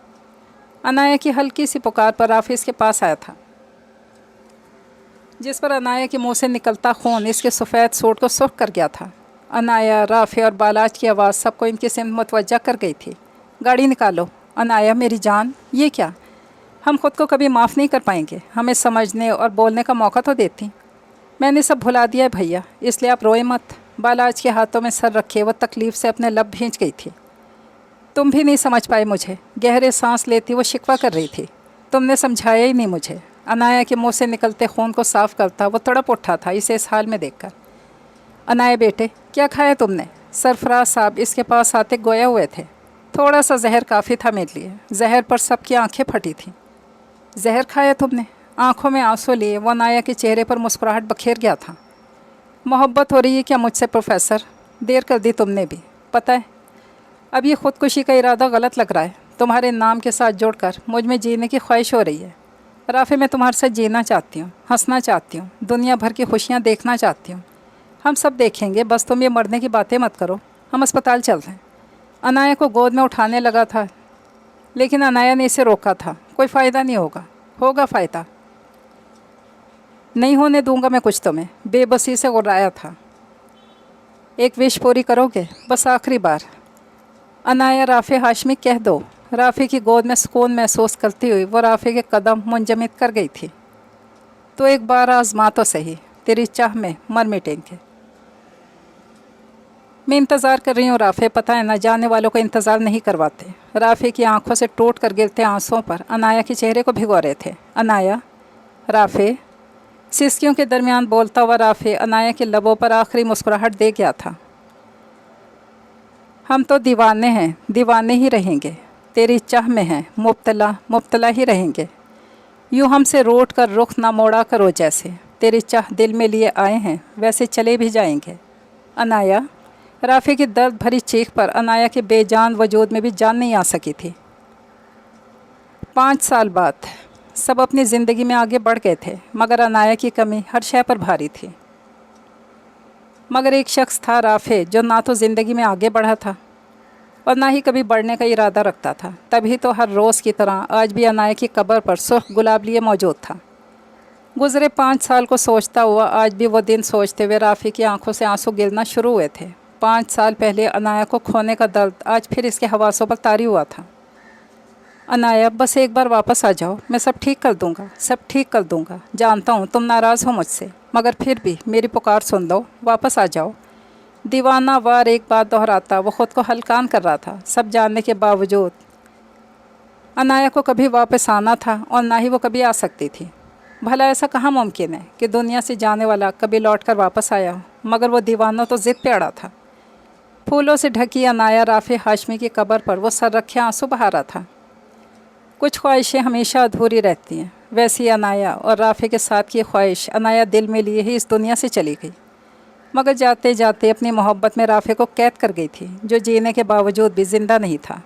अनाया की हल्की सी पुकार पर राफ़े इसके पास आया था, जिस पर अनाया के मुंह से निकलता खून इसके सफ़ेद सूट को सुर्ख कर गया था। अनाया, राफ़े और बालाज की आवाज़ सबको इनकी सिमत मुतवज्जा कर गई थी। गाड़ी निकालो। अनाया मेरी जान, ये क्या? हम ख़ुद को कभी माफ़ नहीं कर पाएंगे। हमें समझने और बोलने का मौका तो देती। मैंने सब भुला दिया है भैया, इसलिए आप रोए मत। बालाज के हाथों में सर रखे वह तकलीफ़ से अपने लब भींच गई थी। तुम भी नहीं समझ पाए मुझे। गहरे सांस लेती वो शिकवा कर रही थी। तुमने समझाया ही नहीं मुझे। अनाया के मुंह से निकलते खून को साफ़ करता वो तड़प उठा था इसे इस हाल में देखकर। अनाया बेटे, क्या खाया तुमने? सरफराज साहब इसके पास आते गोया हुए थे। थोड़ा सा जहर काफ़ी था मेरे लिए। जहर पर सबकी आंखें फटी थीं। जहर खाया तुमने? आंखों में आंसू लिए वो अनाया के चेहरे पर मुस्कुराहट बखेर गया था। मोहब्बत हो रही है क्या मुझसे प्रोफेसर? देर कर दी तुमने भी। पता है, अब ये ख़ुदकुशी का इरादा गलत लग रहा है। तुम्हारे नाम के साथ जोड़कर मुझ में जीने की ख्वाहिश हो रही है। राफ़े, मैं तुम्हारे साथ जीना चाहती हूँ, हंसना चाहती हूँ, दुनिया भर की खुशियाँ देखना चाहती हूँ। हम सब देखेंगे, बस तुम ये मरने की बातें मत करो। हम अस्पताल चलते हैं। अनाया को गोद में उठाने लगा था, लेकिन अनाया ने इसे रोका था। कोई फ़ायदा नहीं होगा। होगा फ़ायदा। नहीं होने दूंगा मैं कुछ तुम्हें। बेबसी से गुर्राया था। एक विश पूरी करोगे? बस आखिरी बार। अनाया, राफ़े हाशमी कह दो। राफ़े की गोद में सुकून महसूस करती हुई वो राफ़े के कदम मुंजमद कर गई थी। तो एक बार आजमा तो सही, तेरी चाह में मर मिटेंगे। मैं इंतज़ार कर रही हूँ राफ़े, पता है ना जाने वालों को इंतज़ार नहीं करवाते। राफ़े की आंखों से टूट कर गिरते आंसुओं पर अनाया के चेहरे को भिगो रहे थे। अनाया, राफ़े, सिसकियों के दरमियान बोलता हुआ राफ़े अनाया के लबों पर आखिरी मुस्कुराहट दे गया था। हम तो दीवाने हैं, दीवाने ही रहेंगे। तेरी चाह में हैं, मुब्तला मुब्तला ही रहेंगे। यूँ हमसे रूठ कर रुख ना मोड़ा करो, जैसे तेरी चाह दिल में लिए आए हैं वैसे चले भी जाएंगे। अनाया, राफ़े की दर्द भरी चीख पर अनाया के बेजान वजूद में भी जान नहीं आ सकी थी। 5 साल बाद सब अपनी ज़िंदगी में आगे बढ़ गए थे, मगर अनाया की कमी हर शय पर भारी थी। मगर एक शख्स था राफ़े, जो ना तो ज़िंदगी में आगे बढ़ा था और ना ही कभी बढ़ने का इरादा रखता था। तभी तो हर रोज़ की तरह आज भी अनाया की कब्र पर सुर्ख गुलाब लिए मौजूद था। गुज़रे 5 साल को सोचता हुआ आज भी वो दिन सोचते हुए राफ़े की आंखों से आंसू गिरना शुरू हुए थे। 5 साल पहले अनाया को खोने का दर्द आज फिर इसके हवासों पर तारी हुआ था। अनाया, बस एक बार वापस आ जाओ, मैं सब ठीक कर दूंगा, सब ठीक कर दूंगा। जानता हूँ तुम नाराज़ हो मुझसे, मगर फिर भी मेरी पुकार सुन लो, वापस आ जाओ। दीवाना वार एक बात दोहराता वो ख़ुद को हलकान कर रहा था। सब जानने के बावजूद अनाया को कभी वापस आना था और ना ही वो कभी आ सकती थी। भला ऐसा कहाँ मुमकिन है कि दुनिया से जाने वाला कभी लौट कर वापस आया हो? मगर वो दीवाना तो ज़िद पे अड़ा था। फूलों से ढकी अनाया राफ़े हाशमी की कब्र पर वो सर रखे आंसू बहा रहा था। कुछ ख्वाहिशें हमेशा अधूरी रहती हैं, वैसी अनाया और राफ़े के साथ की ख्वाहिश अनाया दिल में लिए ही इस दुनिया से चली गई। मगर जाते जाते अपनी मोहब्बत में राफ़े को कैद कर गई थी, जो जीने के बावजूद भी ज़िंदा नहीं था।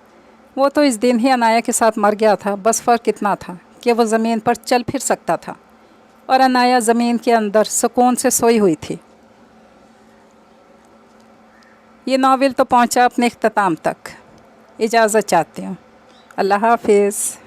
वो तो इस दिन ही अनाया के साथ मर गया था, बस फ़र्क इतना था कि वो ज़मीन पर चल फिर सकता था और अनाया ज़मीन के अंदर सुकून से सोई हुई थी। ये नावल तो पहुंचा अपने इख्तिताम तक। इजाज़त चाहती हूँ। अल्लाह हाफिज़।